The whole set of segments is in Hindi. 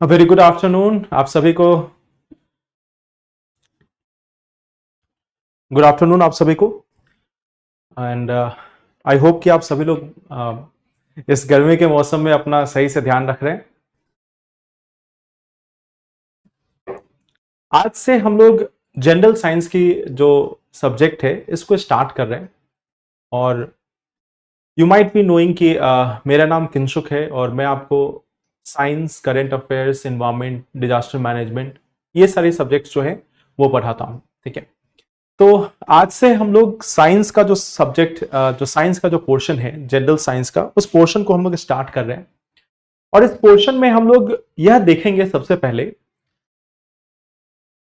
वेरी गुड आफ्टरनून आप सभी को। गुड आफ्टरनून आप सभी को। एंड आई होप कि आप सभी लोग इस गर्मी के मौसम में अपना सही से ध्यान रख रहे हैं। आज से हम लोग जनरल साइंस की जो सब्जेक्ट है इसको स्टार्ट कर रहे हैं। और यू माइट बी नोइंग कि मेरा नाम किंशुक है और मैं आपको science, current affairs, environment, disaster management, ये सारे सब्जेक्ट्स जो है वो पढ़ाता हूँ। ठीक है, तो आज से हम लोग साइंस का जो सब्जेक्ट, जो साइंस का जो पोर्शन है जनरल साइंस का, उस पोर्शन को हम लोग स्टार्ट कर रहे हैं। और इस पोर्शन में हम लोग यह देखेंगे सबसे पहले,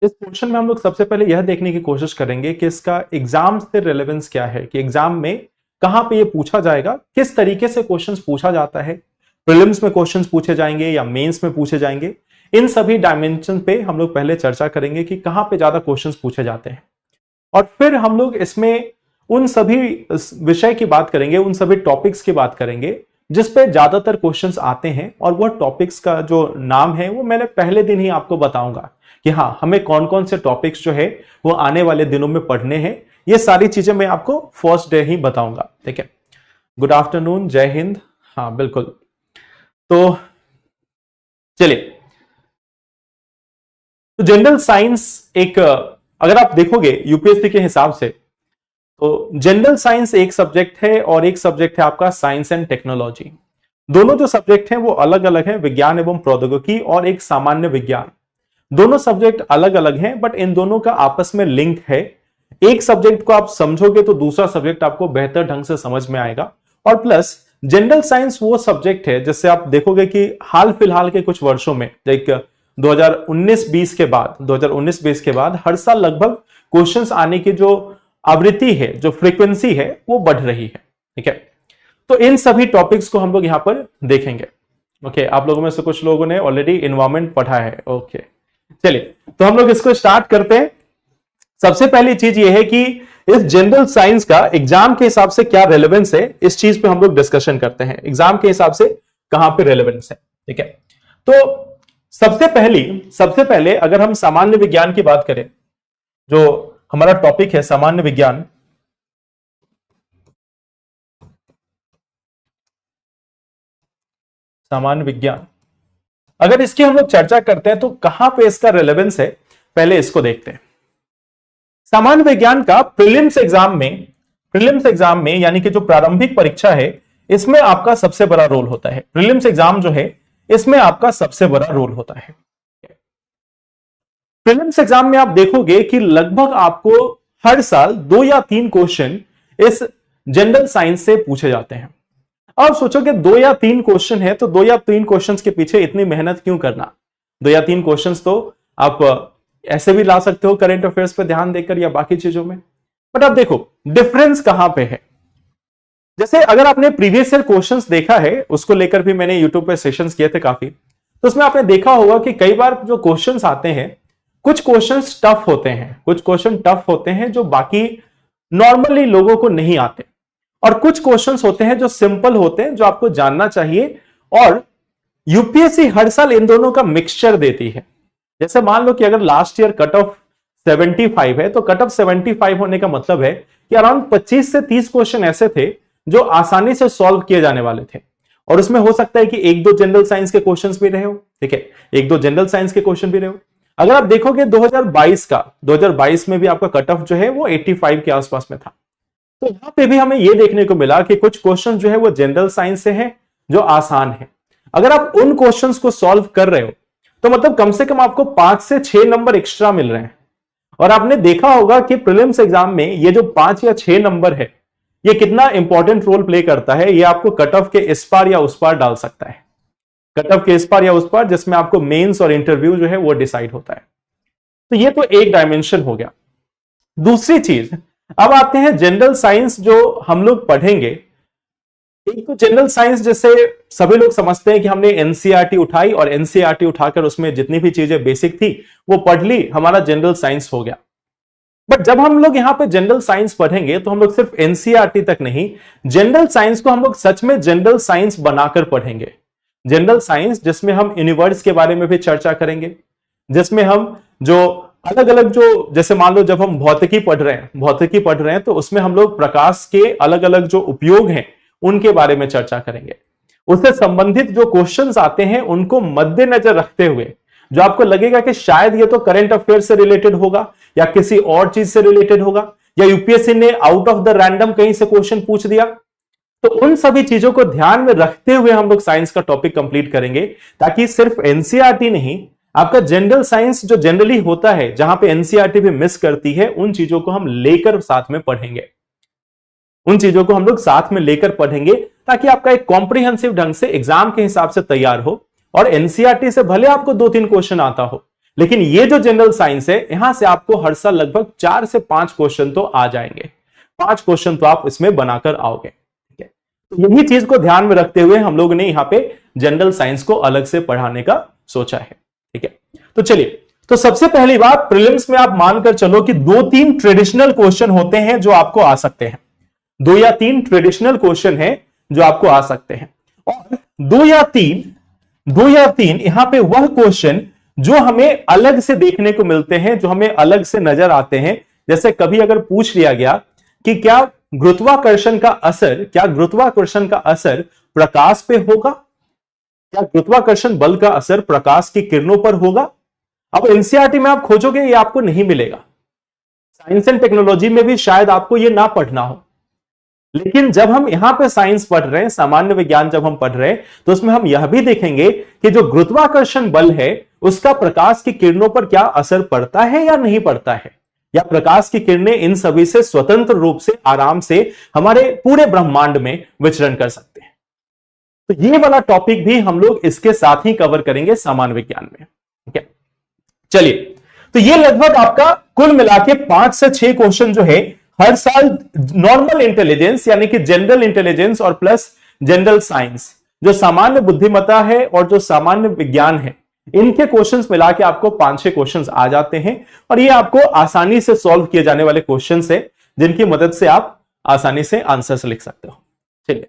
इस पोर्शन में हम लोग सबसे पहले यह देखने की कोशिश करेंगे कि इसका एग्जाम से रेलेवेंस क्या है, कि एग्जाम में कहां पे ये पूछा जाएगा, किस तरीके से क्वेश्चंस पूछा जाता है, प्रीलिम्स में क्वेश्चंस पूछे जाएंगे या मेंस में पूछे जाएंगे। इन सभी डायमेंशन पे हम लोग पहले चर्चा करेंगे कि कहां पे ज्यादा क्वेश्चंस पूछे जाते हैं। और फिर हम लोग इसमें उन सभी विषय की बात करेंगे, उन सभी टॉपिक्स की बात करेंगे जिस पे ज्यादातर क्वेश्चंस आते हैं। और वह टॉपिक्स का जो नाम है वो मैंने पहले दिन ही आपको बताऊंगा कि हाँ, हमें कौन कौन से टॉपिक्स जो है वो आने वाले दिनों में पढ़ने हैं। ये सारी चीजें मैं आपको फर्स्ट डे ही बताऊंगा। ठीक है, गुड आफ्टरनून, जय हिंद। हाँ बिल्कुल, तो चलिए, तो जनरल साइंस एक, अगर आप देखोगे यूपीएससी के हिसाब से, तो जनरल साइंस एक सब्जेक्ट है और एक सब्जेक्ट है आपका साइंस एंड टेक्नोलॉजी। दोनों जो सब्जेक्ट हैं वो अलग अलग हैं, विज्ञान एवं प्रौद्योगिकी और एक सामान्य विज्ञान। दोनों सब्जेक्ट अलग अलग हैं, बट इन दोनों का आपस में लिंक है। एक सब्जेक्ट को आप समझोगे तो दूसरा सब्जेक्ट आपको बेहतर ढंग से समझ में आएगा। और प्लस जनरल साइंस वो सब्जेक्ट है जिससे आप देखोगे कि हाल फिलहाल के कुछ वर्षों में, लाइक 2019-20 के बाद, 2019-20 के बाद हर साल लगभग क्वेश्चंस आने की जो आवृत्ति है, जो फ्रीक्वेंसी है, वो बढ़ रही है। ठीक है, तो इन सभी टॉपिक्स को हम लोग यहां पर देखेंगे। ओके, आप लोगों में से कुछ लोगों ने ऑलरेडी एनवायरमेंट पढ़ा है। ओके, चलिए, तो हम लोग इसको स्टार्ट करते हैं। सबसे पहली चीज ये है कि इस जनरल साइंस का एग्जाम के हिसाब से क्या रेलेवेंस है, इस चीज पे हम लोग डिस्कशन करते हैं। एग्जाम के हिसाब से कहां पे रेलेवेंस है। ठीक है, तो सबसे पहले अगर हम सामान्य विज्ञान की बात करें, जो हमारा टॉपिक है सामान्य विज्ञान, सामान्य विज्ञान, अगर इसकी हम लोग चर्चा करते हैं तो कहां पे इसका रेलेवेंस है, पहले इसको देखते हैं। सामान्य विज्ञान का प्रीलिम्स एग्जाम में यानी कि जो प्रारंभिक परीक्षा है, इसमें आपका सबसे बड़ा रोल होता है। प्रीलिम्स एग्जाम जो है इसमें आपका सबसे बड़ा रोल होता है। प्रीलिम्स एग्जाम में आप देखोगे कि लगभग आपको हर साल 2 या 3 क्वेश्चन इस जनरल साइंस से पूछे जाते हैं। अब सोचो कि 2 या 3 क्वेश्चन है, तो 2 या 3 क्वेश्चंस के पीछे इतनी मेहनत क्यों करना। 2 या 3 क्वेश्चंस तो आप ऐसे भी ला सकते हो करंट अफेयर्स पे ध्यान देकर या बाकी चीजों में। बट अब देखो डिफरेंस कहां पे है। जैसे अगर आपने प्रीवियस ईयर क्वेश्चंस देखा है, उसको लेकर भी मैंने यूट्यूब पे सेशंस किए थे काफी, तो उसमें आपने देखा होगा कि कई बार जो क्वेश्चंस आते हैं, कुछ क्वेश्चंस टफ होते हैं, कुछ क्वेश्चन टफ होते हैं जो बाकी नॉर्मली लोगों को नहीं आते, और कुछ क्वेश्चंस होते हैं जो सिंपल होते हैं, जो आपको जानना चाहिए। और यूपीएससी हर साल इन दोनों का मिक्सचर देती है। जैसे मान लो कि अगर लास्ट ईयर कट ऑफ 75 है, तो कट ऑफ 75 होने का मतलब है कि अराउंड 25 से 30 क्वेश्चन ऐसे थे जो आसानी से सॉल्व किए जाने वाले थे। और उसमें हो सकता है कि 1-2 जनरल साइंस के क्वेश्चंस भी रहे हो। ठीक है, 1-2 जनरल साइंस के क्वेश्चन भी रहे हो। अगर आप देखोगे 2022 में भी आपका कट ऑफ जो है वो 85 के आसपास में था। तो यहां पे भी हमें यह देखने को मिला कि कुछ क्वेश्चन जो है वो जनरल साइंस से है, जो आसान है। अगर आप उन क्वेश्चंस को सॉल्व कर रहे हो तो मतलब कम से कम आपको 5 से 6 नंबर एक्स्ट्रा मिल रहे हैं। और आपने देखा होगा कि प्रीलिम्स एग्जाम में ये जो 5 या 6 नंबर है, ये कितना इंपॉर्टेंट रोल प्ले करता है। ये आपको कट ऑफ के इस पार या उस पार डाल सकता है, कट ऑफ के इस पार या उस पार, जिसमें आपको मेंस और इंटरव्यू जो है वो डिसाइड होता है। तो ये तो एक डायमेंशन हो गया। दूसरी चीज, अब आते हैं जनरल साइंस जो हम लोग पढ़ेंगे। एक तो जनरल साइंस जैसे सभी लोग समझते हैं कि हमने एनसीईआरटी उठाई और एनसीईआरटी उठाकर उसमें जितनी भी चीजें बेसिक थी वो पढ़ ली, हमारा जनरल साइंस हो गया। बट जब हम लोग यहां पे जनरल साइंस पढ़ेंगे तो हम लोग सिर्फ एनसीईआरटी तक नहीं, जनरल साइंस को हम लोग सच में जनरल साइंस बनाकर पढ़ेंगे। जनरल साइंस जिसमें हम यूनिवर्स के बारे में भी चर्चा करेंगे, जिसमें हम जो अलग अलग जो, जैसे मान लो जब हम भौतिकी पढ़ रहे हैं तो उसमें हम लोग प्रकाश के अलग अलग जो उपयोग हैं उनके बारे में चर्चा करेंगे। उससे संबंधित जो क्वेश्चंस आते हैं उनको मद्देनजर रखते हुए, जो आपको लगेगा कि शायद ये तो करंट अफेयर से रिलेटेड होगा या किसी और चीज से रिलेटेड होगा, या यूपीएससी ने आउट ऑफ द रैंडम कहीं से क्वेश्चन पूछ दिया, तो उन सभी चीजों को ध्यान में रखते हुए हम लोग साइंस का टॉपिक कंप्लीट करेंगे, ताकि सिर्फ एनसीईआरटी नहीं, आपका जनरल साइंस जो जनरली होता है जहां पे एनसीईआरटी भी मिस करती है, उन चीजों को हम लेकर साथ में पढ़ेंगे, उन चीजों को हम लोग साथ में लेकर पढ़ेंगे, ताकि आपका एक कॉम्प्रिहेंसिव ढंग से एग्जाम के हिसाब से तैयार हो। और एनसीईआरटी से भले आपको 2-3 क्वेश्चन आता हो, लेकिन ये जो जनरल साइंस है, यहां से आपको हर साल लगभग 4 से 5 क्वेश्चन तो आ जाएंगे, 5 क्वेश्चन तो आप इसमें बनाकर आओगे। ठीक है, तो यही चीज को ध्यान में रखते हुए हम लोग ने यहां पे जनरल साइंस को अलग से पढ़ाने का सोचा है। ठीक है, तो चलिए, तो सबसे पहली बात, प्रीलिम्स में आप मानकर चलो कि 2-3 ट्रेडिशनल क्वेश्चन होते हैं जो आपको आ सकते हैं, 2 या 3 ट्रेडिशनल क्वेश्चन है जो आपको आ सकते हैं, और 2 या 3 यहां पे वह क्वेश्चन जो हमें अलग से देखने को मिलते हैं, जो हमें अलग से नजर आते हैं। जैसे कभी अगर पूछ लिया गया कि क्या गुरुत्वाकर्षण का असर प्रकाश पे होगा, क्या गुरुत्वाकर्षण बल का असर प्रकाश की किरणों पर होगा? अब एनसीईआरटी में आप खोजोगे, ये आपको नहीं मिलेगा। साइंस एंड टेक्नोलॉजी में भी शायद आपको ये ना पढ़ना हो, लेकिन जब हम यहां पे साइंस पढ़ रहे हैं, सामान्य विज्ञान जब हम पढ़ रहे हैं, तो उसमें हम यह भी देखेंगे कि जो गुरुत्वाकर्षण बल है उसका प्रकाश की किरणों पर क्या असर पड़ता है या नहीं पड़ता है, या प्रकाश की किरणें इन सभी से स्वतंत्र रूप से आराम से हमारे पूरे ब्रह्मांड में विचरण कर सकते हैं। तो ये वाला टॉपिक भी हम लोग इसके साथ ही कवर करेंगे सामान्य विज्ञान में। ठीक है, चलिए, तो ये लगभग आपका कुल मिला के 5 से 6 क्वेश्चन जो है हर साल नॉर्मल इंटेलिजेंस यानी कि जनरल इंटेलिजेंस और प्लस जनरल साइंस, जो सामान्य बुद्धिमत्ता है और जो सामान्य विज्ञान है, इनके क्वेश्चंस मिला के आपको 5-6 क्वेश्चंस आ जाते हैं, और ये आपको आसानी से सॉल्व किए जाने वाले क्वेश्चंस है, जिनकी मदद से आप आसानी से आंसर्स लिख सकते हो। चलिए,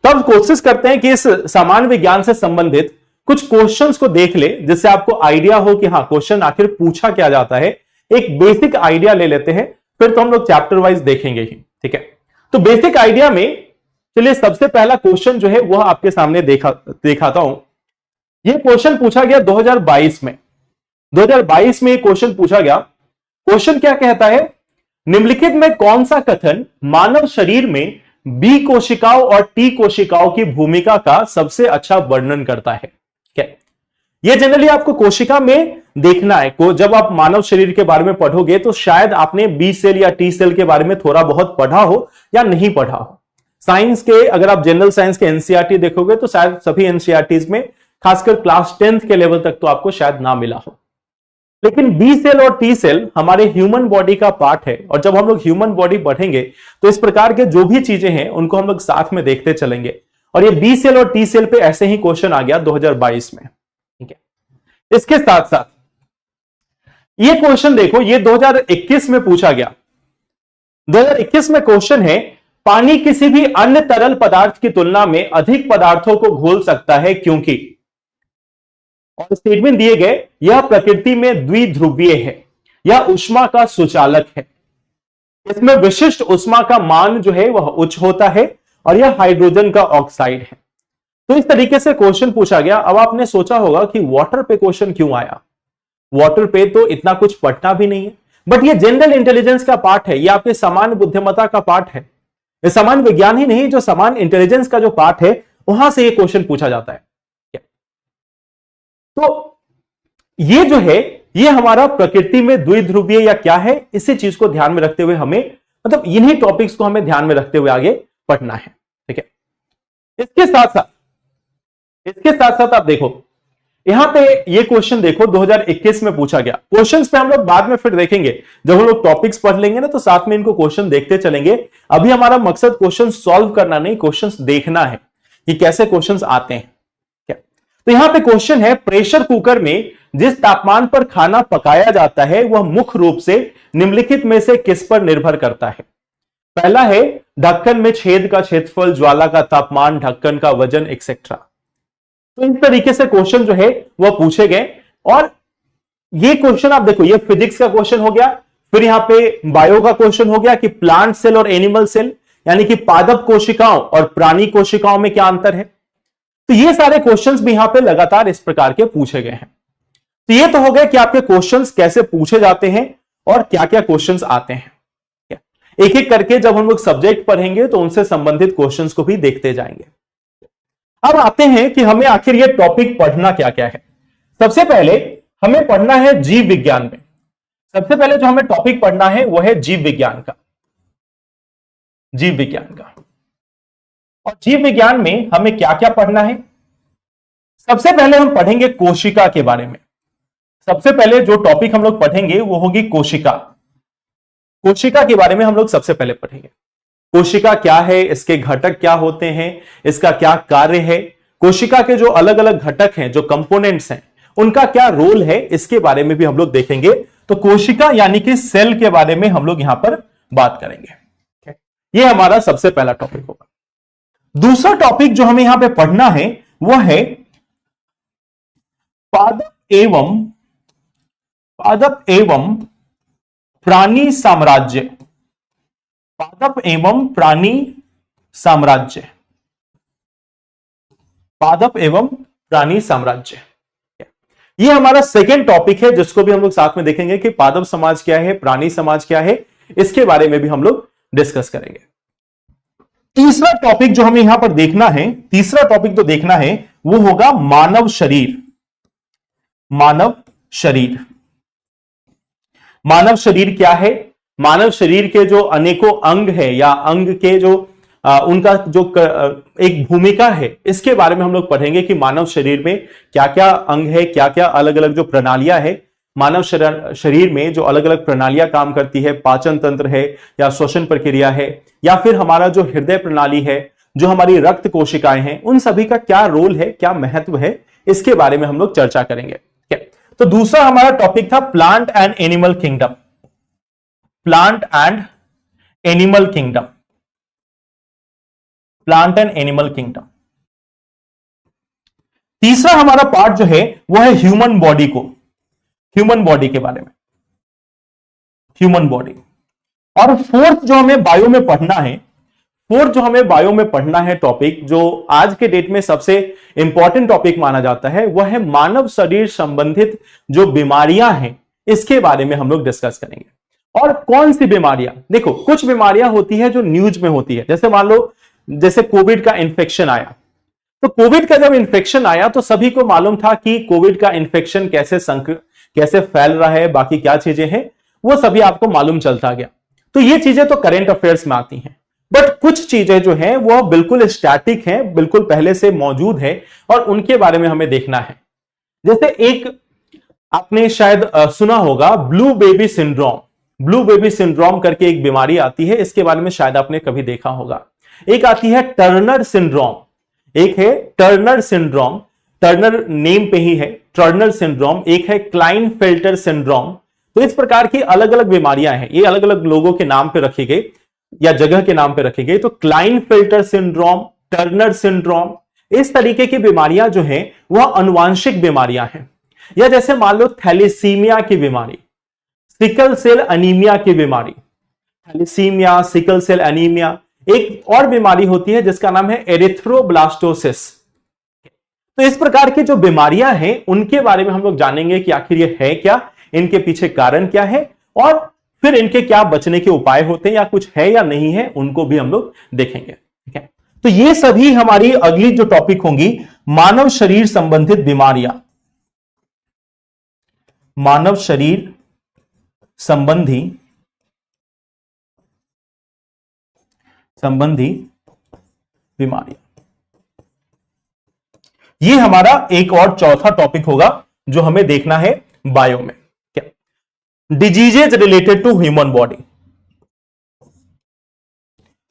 तो अब कोशिश करते हैं कि इस सामान्य विज्ञान से संबंधित कुछ क्वेश्चंस को देख ले, जिससे आपको आइडिया हो कि हाँ क्वेश्चन आखिर पूछा क्या जाता है। एक बेसिक आइडिया ले लेते हैं, फिर तो हम लोग चैप्टर वाइज देखेंगे ही। ठीक है, तो बेसिक आइडिया में चलिए, सबसे पहला क्वेश्चन जो है वह आपके सामने दिखाता हूं। यह क्वेश्चन पूछा गया 2022 में। 2022 में क्वेश्चन पूछा गया। क्वेश्चन क्या कहता है, निम्नलिखित में कौन सा कथन मानव शरीर में बी कोशिकाओं और टी कोशिकाओं की भूमिका का सबसे अच्छा वर्णन करता है? ये जनरली आपको कोशिका में देखना है को, जब आप मानव शरीर के बारे में पढ़ोगे तो शायद आपने बी सेल या टी सेल के बारे में थोड़ा बहुत पढ़ा हो या नहीं पढ़ा हो। साइंस के, अगर आप जनरल साइंस के एनसीईआरटी देखोगे तो शायद सभी एनसीईआरटीज में खासकर क्लास 10th के लेवल तक तो आपको शायद ना मिला हो। लेकिन बी सेल और टी सेल हमारे ह्यूमन बॉडी का पार्ट है, और जब हम लोग ह्यूमन बॉडी पढ़ेंगे तो इस प्रकार के जो भी चीजें हैं उनको हम लोग साथ में देखते चलेंगे। और ये बी सेल और टी सेल पे ऐसे ही क्वेश्चन आ गया 2022 में। ठीक है, इसके साथ साथ ये क्वेश्चन देखो, ये 2021 में पूछा गया। 2021 में क्वेश्चन है, पानी किसी भी अन्य तरल पदार्थ की तुलना में अधिक पदार्थों को घोल सकता है क्योंकि, और स्टेटमेंट दिए गए, यह प्रकृति में द्विध्रुवीय है, यह ऊष्मा का सुचालक है, इसमें विशिष्ट ऊष्मा का मान जो है वह उच्च होता है, और यह हाइड्रोजन का ऑक्साइड है। तो इस तरीके से क्वेश्चन पूछा गया। अब आपने सोचा होगा कि वाटर पे क्वेश्चन क्यों आया, वाटर पे तो इतना कुछ पढ़ना भी नहीं है, बट ये जनरल इंटेलिजेंस का पार्ट है, ये आपके सामान्य बुद्धिमत्ता का पार्ट है। ये सामान्य विज्ञान ही नहीं, जो सामान्य इंटेलिजेंस का जो पार्ट है वहां से ये क्वेश्चन पूछा जाता है। तो ये जो है, ये हमारा प्रकृति में द्विध्रुवीय या क्या है, इसी चीज को ध्यान में रखते हुए हमें, मतलब इन्हीं टॉपिक्स को हमें ध्यान में रखते हुए आगे पढ़ना है। ठीक है, इसके साथ साथ आप देखो, यहां पे ये क्वेश्चन देखो 2021 में पूछा गया। क्वेश्चंस पे हम लोग बाद में फिर देखेंगे, जब हम लोग टॉपिक्स पढ़ लेंगे ना तो साथ में इनको क्वेश्चन देखते चलेंगे। अभी हमारा मकसद क्वेश्चन सॉल्व करना नहीं, क्वेश्चंस देखना है कि कैसे क्वेश्चंस आते हैं। क्या, तो यहां पे क्वेश्चन है, प्रेशर कुकर में जिस तापमान पर खाना पकाया जाता है वह मुख्य रूप से निम्नलिखित में से किस पर निर्भर करता है? पहला है ढक्कन में छेद का क्षेत्रफल, ज्वाला का तापमान, ढक्कन का वजन एक्सेट्रा। तो इस तरीके से क्वेश्चन जो है वह पूछे गए। और ये क्वेश्चन आप देखो, ये फिजिक्स का क्वेश्चन हो गया, फिर यहां पे बायो का क्वेश्चन हो गया कि प्लांट सेल और एनिमल सेल, यानी कि पादप कोशिकाओं और प्राणी कोशिकाओं में क्या अंतर है। तो ये सारे क्वेश्चंस भी यहां पे लगातार इस प्रकार के पूछे गए हैं। तो ये तो हो गया कि आपके क्वेश्चंस कैसे पूछे जाते हैं और क्या क्या क्वेश्चंस आते हैं। एक एक करके जब हम लोग सब्जेक्ट पढ़ेंगे तो उनसे संबंधित क्वेश्चंस को भी देखते जाएंगे। अब आते हैं कि हमें आखिर ये टॉपिक पढ़ना क्या क्या है। सबसे पहले हमें पढ़ना है जीव विज्ञान में। सबसे पहले जो हमें टॉपिक पढ़ना है वो है जीव विज्ञान का। जीव विज्ञान का, और जीव विज्ञान में हमें क्या क्या पढ़ना है। सबसे पहले हम पढ़ेंगे कोशिका के बारे में। सबसे पहले जो टॉपिक हम लोग पढ़ेंगे वो होगी कोशिका। कोशिका के बारे में हम लोग सबसे पहले पढ़ेंगे। कोशिका क्या है, इसके घटक क्या होते हैं, इसका क्या कार्य है, कोशिका के जो अलग अलग घटक हैं, जो कंपोनेंट्स हैं, उनका क्या रोल है, इसके बारे में भी हम लोग देखेंगे। तो कोशिका यानी कि सेल के बारे में हम लोग यहां पर बात करेंगे। ये हमारा सबसे पहला टॉपिक होगा। दूसरा टॉपिक जो हमें यहां पे पढ़ना है वो है पादप एवं प्राणी साम्राज्य। पादप एवं प्राणी साम्राज्य। पादप एवं प्राणी साम्राज्य, यह हमारा सेकेंड टॉपिक है, जिसको भी हम लोग साथ में देखेंगे कि पादप समाज क्या है, प्राणी समाज क्या है, इसके बारे में भी हम लोग डिस्कस करेंगे। तीसरा टॉपिक जो हमें यहां पर देखना है, तीसरा टॉपिक जो देखना है वो होगा मानव शरीर। मानव शरीर, मानव शरीर क्या है, मानव शरीर के जो अनेकों अंग है या अंग के जो उनका जो एक भूमिका है, इसके बारे में हम लोग पढ़ेंगे कि मानव शरीर में क्या क्या अंग है, क्या क्या अलग अलग जो प्रणालियां है मानव शरीर में, जो अलग अलग प्रणालियां काम करती है, पाचन तंत्र है या श्वसन प्रक्रिया है, या फिर हमारा जो हृदय प्रणाली है, जो हमारी रक्त कोशिकाएं हैं, उन सभी का क्या रोल है, क्या महत्व है, इसके बारे में हम लोग चर्चा करेंगे। तो दूसरा हमारा टॉपिक था plant and animal kingdom. Plant and animal kingdom, plant and animal kingdom. तीसरा हमारा पार्ट जो है वो है ह्यूमन बॉडी को, ह्यूमन बॉडी के बारे में, ह्यूमन बॉडी। और फोर्थ जो हमें बायो में पढ़ना है, फोर्थ जो हमें बायो में पढ़ना है टॉपिक, जो आज के डेट में सबसे इंपॉर्टेंट टॉपिक माना जाता है, वह है मानव शरीर संबंधित जो बीमारियां हैं, इसके बारे में हम लोग डिस्कस करेंगे। और कौन सी बीमारियां, देखो कुछ बीमारियां होती है जो न्यूज में होती है, जैसे मान लो जैसे कोविड का इन्फेक्शन आया, तो कोविड का जब इन्फेक्शन आया तो सभी को मालूम था कि कोविड का इन्फेक्शन कैसे फैल रहा है, बाकी क्या चीजें हैं, वो सभी आपको मालूम चलता गया। तो ये चीजें तो करंट अफेयर्स में आती हैं, बट कुछ चीजें जो हैं वो बिल्कुल स्टैटिक हैं, बिल्कुल पहले से मौजूद है, और उनके बारे में हमें देखना है। जैसे एक आपने शायद सुना होगा blue baby syndrome. Blue baby syndrome करके एक बीमारी आती है, इसके बारे में शायद आपने कभी देखा होगा। एक आती है टर्नर सिंड्रोम, एक है टर्नर सिंड्रोम, टर्नर नेम पे ही है टर्नर सिंड्रोम, एक है क्लाइनफेल्टर सिंड्रोम। तो इस प्रकार की अलग अलग बीमारियां हैं, ये अलग अलग लोगों के नाम पे रखी गई या जगह के नाम पे रखी गई। तो क्लाइनफेल्टर सिंड्रोम, टर्नर सिंड्रोम, इस तरीके की बीमारियां जो हैं वह अनुवांशिक बीमारियां हैं। या जैसे मान लो थैलेसीमिया की बीमारी, सिकल सेल अनीमिया की बीमारी, थैलेसीमिया, सिकल सेल अनीमिया। एक और बीमारी होती है जिसका नाम है एरिथ्रोब्लास्टोसिस। तो इस प्रकार की जो बीमारियां हैं उनके बारे में हम लोग जानेंगे कि आखिर ये है क्या, इनके पीछे कारण क्या है, और फिर इनके क्या बचने के उपाय होते हैं, या कुछ है या नहीं है, उनको भी हम लोग देखेंगे। ठीक है, तो ये सभी हमारी अगली जो टॉपिक होंगी, मानव शरीर संबंधित बीमारियां, मानव शरीर संबंधी बीमारियां, ये हमारा एक और चौथा टॉपिक होगा जो हमें देखना है बायो में। क्या diseases related to human body,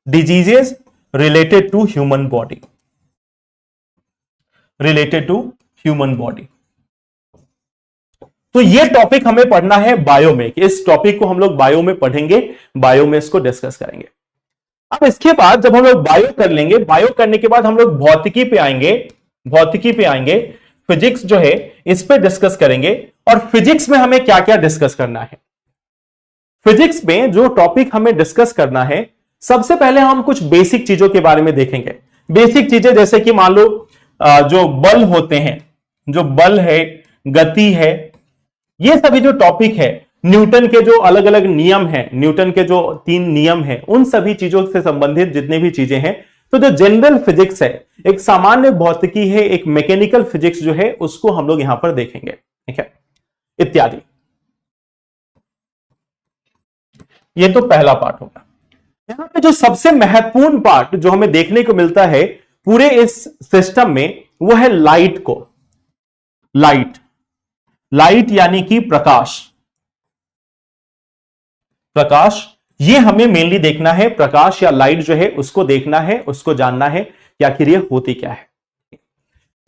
diseases related to human body, related to human body. तो ये टॉपिक हमें पढ़ना है बायो में, कि इस टॉपिक को हम लोग बायो में पढ़ेंगे, बायो में इसको डिस्कस करेंगे। अब इसके बाद जब हम लोग बायो कर लेंगे, बायो करने के बाद हम लोग भौतिकी पे आएंगे। भौतिकी पे आएंगे, फिजिक्स जो है इस पे डिस्कस करेंगे। और फिजिक्स में हमें क्या क्या डिस्कस करना है, फिजिक्स में जो टॉपिक हमें डिस्कस करना है, सबसे पहले हम कुछ बेसिक चीजों के बारे में देखेंगे। बेसिक चीजें जैसे कि मान लो जो बल होते हैं, जो बल है, गति है, ये सभी जो टॉपिक है, न्यूटन के जो अलग अलग नियम हैं, न्यूटन के जो 3 नियम हैं, उन सभी चीजों से संबंधित जितने भी चीजें हैं। तो जो जनरल फिजिक्स है, एक सामान्य भौतिकी है, एक मैकेनिकल फिजिक्स जो है, उसको हम लोग यहां पर देखेंगे, ठीक है, इत्यादि। ये तो पहला पार्ट होगा। यहां पे जो सबसे महत्वपूर्ण पार्ट जो हमें देखने को मिलता है पूरे इस सिस्टम में, वो है लाइट को। लाइट, लाइट यानी कि प्रकाश। प्रकाश, ये हमें मेनली देखना है, प्रकाश या लाइट जो है उसको देखना है, उसको जानना है कि आखिर ये होती क्या है।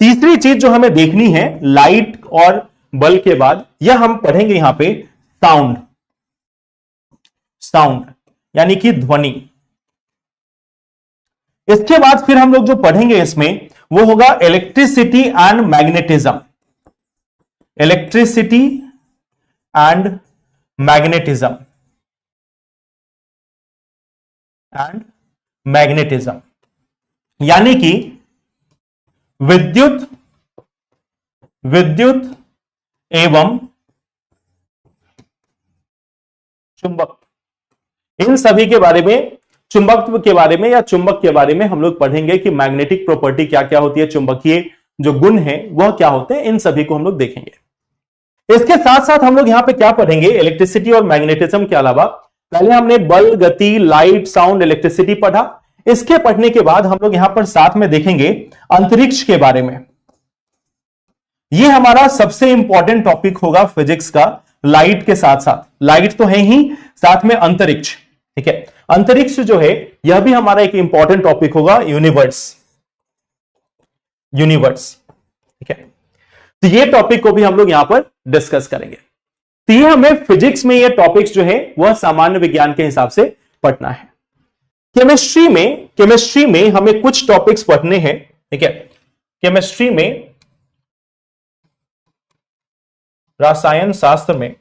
तीसरी चीज जो हमें देखनी है लाइट और बल के बाद, यह हम पढ़ेंगे यहां पे साउंड। साउंड यानी कि ध्वनि। इसके बाद फिर हम लोग जो पढ़ेंगे इसमें वो होगा electricity and magnetism. Electricity and magnetism, and magnetism यानी कि विद्युत, विद्युत एवं चुंबक, इन सभी के बारे में, चुंबकत्व के बारे में या चुंबक के बारे में हम लोग पढ़ेंगे कि मैग्नेटिक प्रॉपर्टी क्या क्या होती है, चुंबकीय जो गुण है वह क्या होते हैं, इन सभी को हम लोग देखेंगे। इसके साथ साथ हम लोग यहां पे क्या पढ़ेंगे, इलेक्ट्रिसिटी और मैग्नेटिज्म के अलावा पहले हमने बल, गति, लाइट, साउंड, इलेक्ट्रिसिटी पढ़ा। इसके पढ़ने के बाद हम लोग यहां पर साथ में देखेंगे अंतरिक्ष के बारे में। यह हमारा सबसे इंपॉर्टेंट टॉपिक होगा फिजिक्स का, लाइट के साथ साथ, लाइट तो है ही, साथ में अंतरिक्ष, ठीक है। अंतरिक्ष जो है यह भी हमारा एक इंपॉर्टेंट टॉपिक होगा, यूनिवर्स, यूनिवर्स, ठीक है। तो ये टॉपिक को भी हम लोग यहां पर डिस्कस करेंगे। तो ये हमें फिजिक्स में ये टॉपिक्स जो है वह सामान्य विज्ञान के हिसाब से पढ़ना है। केमिस्ट्री में हमें कुछ टॉपिक्स पढ़ने हैं, ठीक है। केमिस्ट्री में, रसायन शास्त्र में,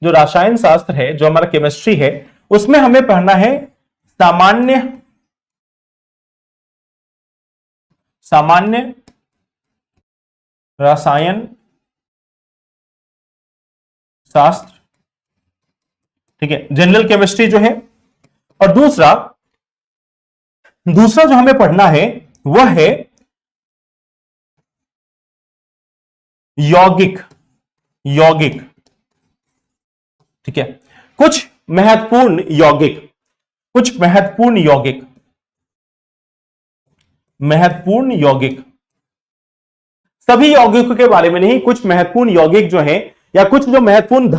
जो रसायन शास्त्र है, जो हमारा केमिस्ट्री है, उसमें हमें पढ़ना है सामान्य रसायन शास्त्र, ठीक है, जनरल केमिस्ट्री जो है। और दूसरा जो हमें पढ़ना है वह है यौगिक, ठीक है। कुछ महत्वपूर्ण यौगिक, सभी यौगिकों के बारे में नहीं, कुछ महत्वपूर्ण यौगिक जो हैं, या कुछ जो महत्वपूर्ण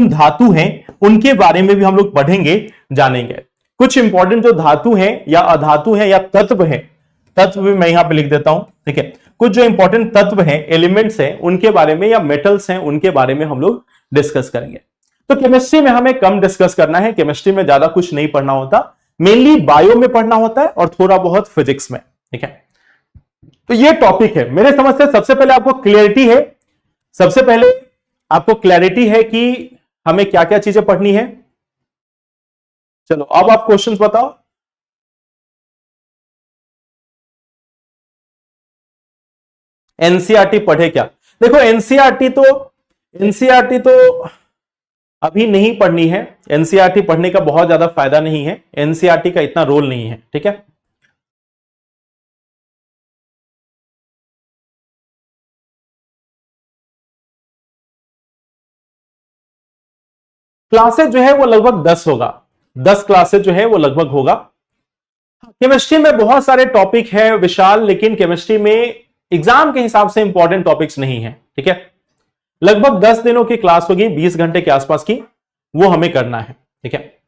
धातु हैं, उनके बारे में भी हम लोग पढ़ेंगे, जानेंगे। कुछ इंपॉर्टेंट जो धातु हैं या अधातु हैं या तत्व हैं, तत्व भी मैं यहां पे लिख देता हूं, ठीक है। कुछ जो इंपॉर्टेंट तत्व हैं, एलिमेंट्स हैं, उनके बारे में, या मेटल्स हैं, उनके बारे में हम लोग डिस्कस करेंगे। तो केमिस्ट्री में हमें कम डिस्कस करना है, केमिस्ट्री में ज्यादा कुछ नहीं पढ़ना होता, मेनली बायो में पढ़ना होता है और थोड़ा बहुत फिजिक्स में, ठीक है। तो ये टॉपिक है मेरे समझ से। सबसे पहले आपको क्लैरिटी है कि हमें क्या क्या चीजें पढ़नी है। चलो अब आप क्वेश्चंस बताओ। एनसीईआरटी पढ़े क्या? देखो एनसीईआरटी तो अभी नहीं पढ़नी है। एनसीईआरटी पढ़ने का बहुत ज्यादा फायदा नहीं है, एनसीईआरटी का इतना रोल नहीं है, ठीक है। क्लासेज जो है वो लगभग 10 होगा, 10 क्लासेज जो है वो लगभग होगा। केमिस्ट्री में बहुत सारे टॉपिक है विशाल, लेकिन केमिस्ट्री में एग्जाम के हिसाब से इंपॉर्टेंट टॉपिक्स नहीं है, ठीक है। लगभग 10 दिनों की क्लास होगी, 20 घंटे के आसपास की, वो हमें करना है, ठीक है।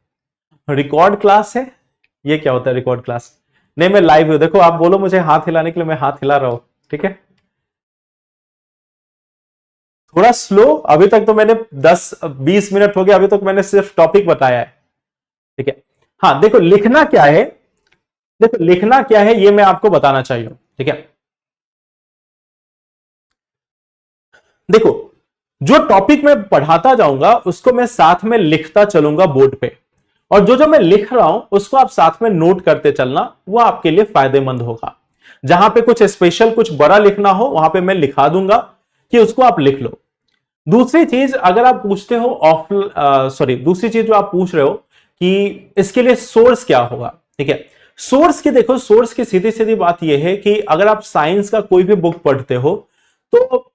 रिकॉर्ड क्लास है, ये क्या होता है रिकॉर्ड क्लास? नहीं, मैं लाइव हूं, देखो आप बोलो मुझे हाथ हिलाने के लिए, मैं हाथ हिला रहा हूं, ठीक है। थोड़ा स्लो, अभी तक तो मैंने 10-20 मिनट हो गया, अभी तक मैंने सिर्फ टॉपिक बताया है, ठीक है। हाँ देखो लिखना क्या है, देखो लिखना क्या है ये मैं आपको बताना चाहिए, ठीक है। देखो जो टॉपिक मैं पढ़ाता जाऊंगा उसको मैं साथ में लिखता चलूंगा बोर्ड पे, और जो जो मैं लिख रहा हूं उसको आप साथ में नोट करते चलना, वो आपके लिए फायदेमंद होगा। जहां पे कुछ स्पेशल कुछ बड़ा लिखना हो वहां पे मैं लिखा दूंगा कि उसको आप लिख लो। दूसरी चीज अगर आप पूछते हो दूसरी चीज जो आप पूछ रहे हो कि इसके लिए सोर्स क्या होगा, ठीक है। सोर्स की देखो, सोर्स की सीधी सीधी बात यह है कि अगर आप साइंस का कोई भी बुक पढ़ते हो तो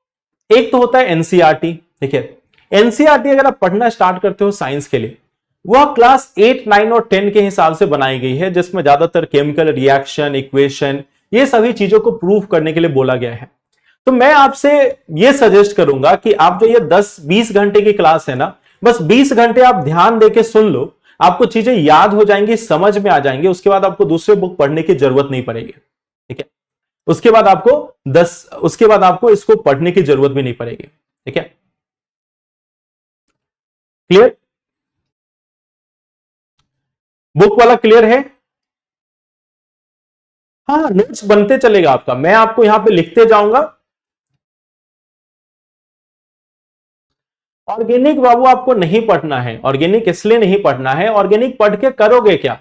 एक तो होता है एनसीईआरटी, ठीक है। एनसीईआरटी अगर आप पढ़ना स्टार्ट करते हो साइंस के लिए, वह क्लास 8, 9 और 10 के हिसाब से बनाई गई है, जिसमें ज्यादातर केमिकल रिएक्शन, इक्वेशन, ये सभी चीजों को प्रूव करने के लिए बोला गया है। तो मैं आपसे यह सजेस्ट करूंगा कि आप जो ये 10-20 घंटे की क्लास है ना, बस 20 घंटे आप ध्यान देके सुन लो, आपको चीजें याद हो जाएंगी, समझ में आ जाएंगे, उसके बाद आपको दूसरे बुक पढ़ने की जरूरत नहीं पड़ेगी, ठीक है। उसके बाद आपको इसको पढ़ने की जरूरत भी नहीं पड़ेगी, ठीक है। क्लियर? बुक वाला क्लियर है? हाँ, नोट्स बनते चलेगा आपका, मैं आपको यहां पे लिखते जाऊंगा। ऑर्गेनिक बाबू आपको नहीं पढ़ना है, ऑर्गेनिक इसलिए नहीं पढ़ना है, ऑर्गेनिक पढ़ के करोगे क्या?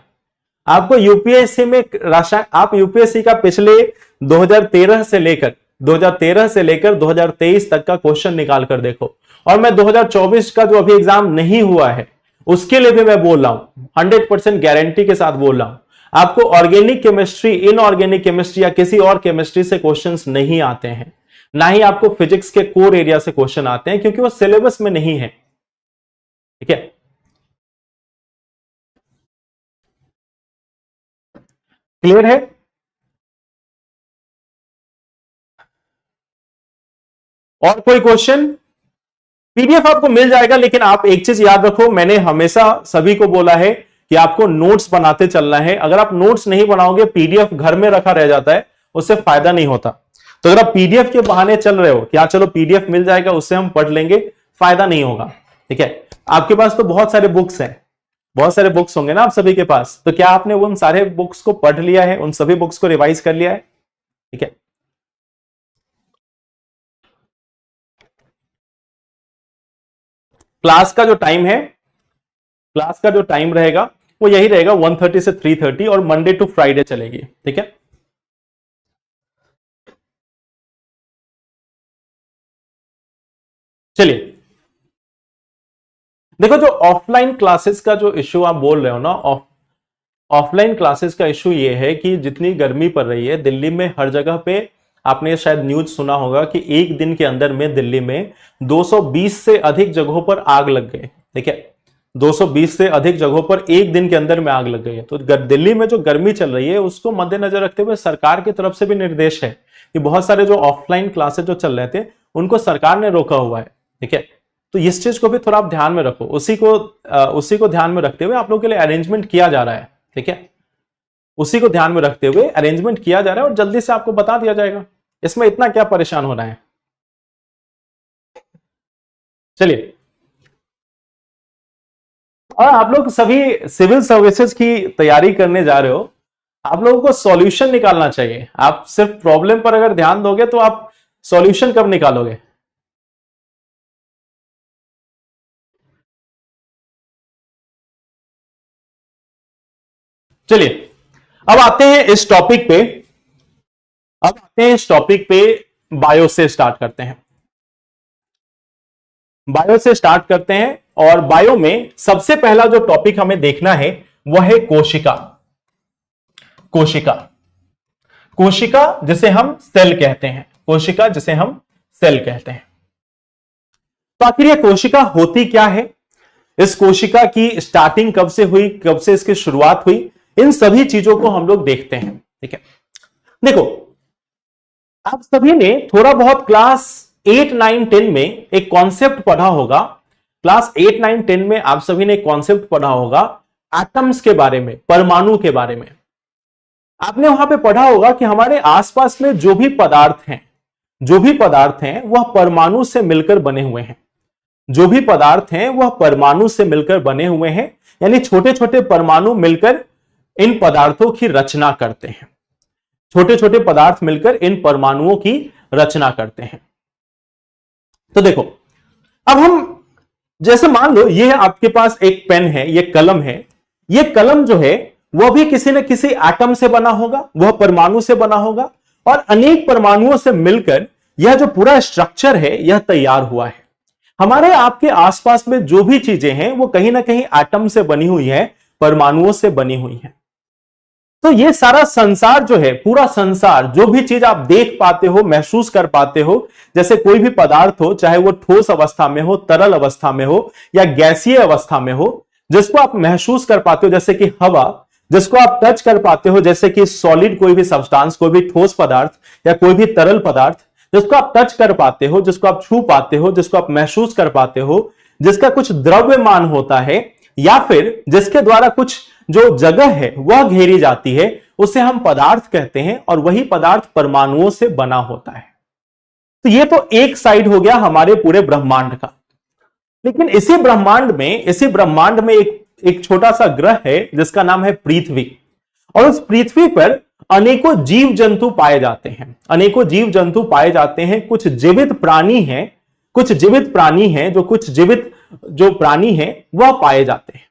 आपको यूपीएससी में रासायन, आप यूपीएससी का पिछले 2013 से लेकर 2023 तक का क्वेश्चन निकाल कर देखो, और मैं 2024 का जो अभी एग्जाम नहीं हुआ है उसके लिए भी मैं बोल रहा हूं, 100% गारंटी के साथ बोल रहा हूं, आपको ऑर्गेनिक केमिस्ट्री, इनऑर्गेनिक केमिस्ट्री या किसी और केमिस्ट्री से क्वेश्चंस नहीं आते हैं, ना ही आपको फिजिक्स के कोर एरिया से क्वेश्चन आते हैं, क्योंकि वो सिलेबस में नहीं है, ठीक है। क्लियर है? और कोई क्वेश्चन? पीडीएफ आपको मिल जाएगा, लेकिन आप एक चीज याद रखो, मैंने हमेशा सभी को बोला है कि आपको नोट्स बनाते चलना है। अगर आप नोट्स नहीं बनाओगे, पीडीएफ घर में रखा रह जाता है, उससे फायदा नहीं होता। तो अगर आप पीडीएफ के बहाने चल रहे हो कि हाँ चलो पीडीएफ मिल जाएगा उससे हम पढ़ लेंगे, फायदा नहीं होगा, ठीक है। आपके पास तो बहुत सारे बुक्स हैं, बहुत सारे बुक्स होंगे ना आप सभी के पास, तो क्या आपने उन सारे बुक्स को पढ़ लिया है, उन सभी बुक्स को रिवाइज कर लिया है, ठीक है। क्लास का जो टाइम है, क्लास का जो टाइम रहेगा वो यही रहेगा, 1:30 से 3:30, और मंडे टू फ्राइडे चलेगी, ठीक है। चलिए देखो, जो ऑफलाइन क्लासेस का जो इश्यू आप बोल रहे हो ना, ऑफलाइन क्लासेस का इश्यू ये है कि जितनी गर्मी पड़ रही है दिल्ली में, हर जगह पे आपने शायद न्यूज सुना होगा कि एक दिन के अंदर में दिल्ली में 220 से अधिक जगहों पर आग लग गई, ठीक है। 220 से अधिक जगहों पर एक दिन के अंदर में आग लग गई है। तो दिल्ली में जो गर्मी चल रही है उसको मद्देनजर रखते हुए सरकार की तरफ से भी निर्देश है कि बहुत सारे जो ऑफलाइन क्लासेस जो चल रहे थे उनको सरकार ने रोका हुआ है, ठीक है। तो इस चीज को भी थोड़ा आप ध्यान में रखो, उसी को ध्यान में रखते हुए आप लोगों के लिए अरेंजमेंट किया जा रहा है, ठीक है। उसी को ध्यान में रखते हुए अरेंजमेंट किया जा रहा है और जल्दी से आपको बता दिया जाएगा, इसमें इतना क्या परेशान होना है। चलिए, और आप लोग सभी सिविल सर्विसेज की तैयारी करने जा रहे हो, आप लोगों को सॉल्यूशन निकालना चाहिए। आप सिर्फ प्रॉब्लम पर अगर ध्यान दोगे तो आप सॉल्यूशन कब निकालोगे? चलिए, अब आते हैं इस टॉपिक पे, बायो से स्टार्ट करते हैं। बायो से स्टार्ट करते हैं, और बायो में सबसे पहला जो टॉपिक हमें देखना है वह है कोशिका। कोशिका, कोशिका जिसे हम सेल कहते हैं, कोशिका जिसे हम सेल कहते हैं। तो आखिर यह कोशिका होती क्या है, इस कोशिका की स्टार्टिंग कब से हुई, कब से इसकी शुरुआत हुई, इन सभी चीजों को हम लोग देखते हैं, ठीक है। देखो, आप सभी ने थोड़ा बहुत क्लास 8, 9, 10 में एक कॉन्सेप्ट पढ़ा होगा। क्लास 8, 9, 10 में आप सभी ने कॉन्सेप्ट पढ़ा होगा एटम्स के बारे में, परमाणु के बारे में। आपने वहां पे पढ़ा होगा कि हमारे आसपास में जो भी पदार्थ हैं, वह परमाणु से मिलकर बने हुए हैं। जो भी पदार्थ हैं वह परमाणु से मिलकर बने हुए हैं, यानी छोटे छोटे परमाणु मिलकर इन पदार्थों की रचना करते हैं। छोटे छोटे पदार्थ मिलकर इन परमाणुओं की रचना करते हैं। तो देखो, अब हम जैसे मान लो ये आपके पास एक पेन है, ये कलम है। ये कलम जो है वह भी किसी न किसी एटम से बना होगा, वह परमाणु से बना होगा, और अनेक परमाणुओं से मिलकर यह जो पूरा स्ट्रक्चर है यह तैयार हुआ है। हमारे आपके आसपास में जो भी चीजें हैं वो कहीं ना कहीं एटम से बनी हुई है, परमाणुओं से बनी हुई है। तो ये सारा संसार जो है, पूरा संसार, जो भी चीज आप देख पाते हो, महसूस कर पाते हो, जैसे कोई भी पदार्थ हो, चाहे वो ठोस अवस्था में हो, तरल अवस्था में हो या गैसीय अवस्था में हो, जिसको आप महसूस कर पाते हो जैसे कि हवा, जिसको आप टच कर पाते हो जैसे कि सॉलिड कोई भी सब्सटेंस, कोई भी ठोस पदार्थ या कोई भी तरल पदार्थ, जिसको आप टच कर पाते हो, जिसको आप छू पाते हो, जिसको आप महसूस कर पाते हो, जिसका कुछ द्रव्यमान होता है, या फिर जिसके द्वारा कुछ जो जगह है वह घेरी जाती है, उसे हम पदार्थ कहते हैं, और वही पदार्थ परमाणुओं से बना होता है। तो ये तो एक साइड हो गया हमारे पूरे ब्रह्मांड का। लेकिन इसी ब्रह्मांड में एक छोटा सा ग्रह है जिसका नाम है पृथ्वी, और उस पृथ्वी पर अनेकों जीव जंतु पाए जाते हैं। अनेकों जीव जंतु पाए जाते हैं। कुछ जीवित प्राणी हैं, कुछ जीवित प्राणी हैं, कुछ जीवित जो प्राणी हैं वह पाए जाते हैं।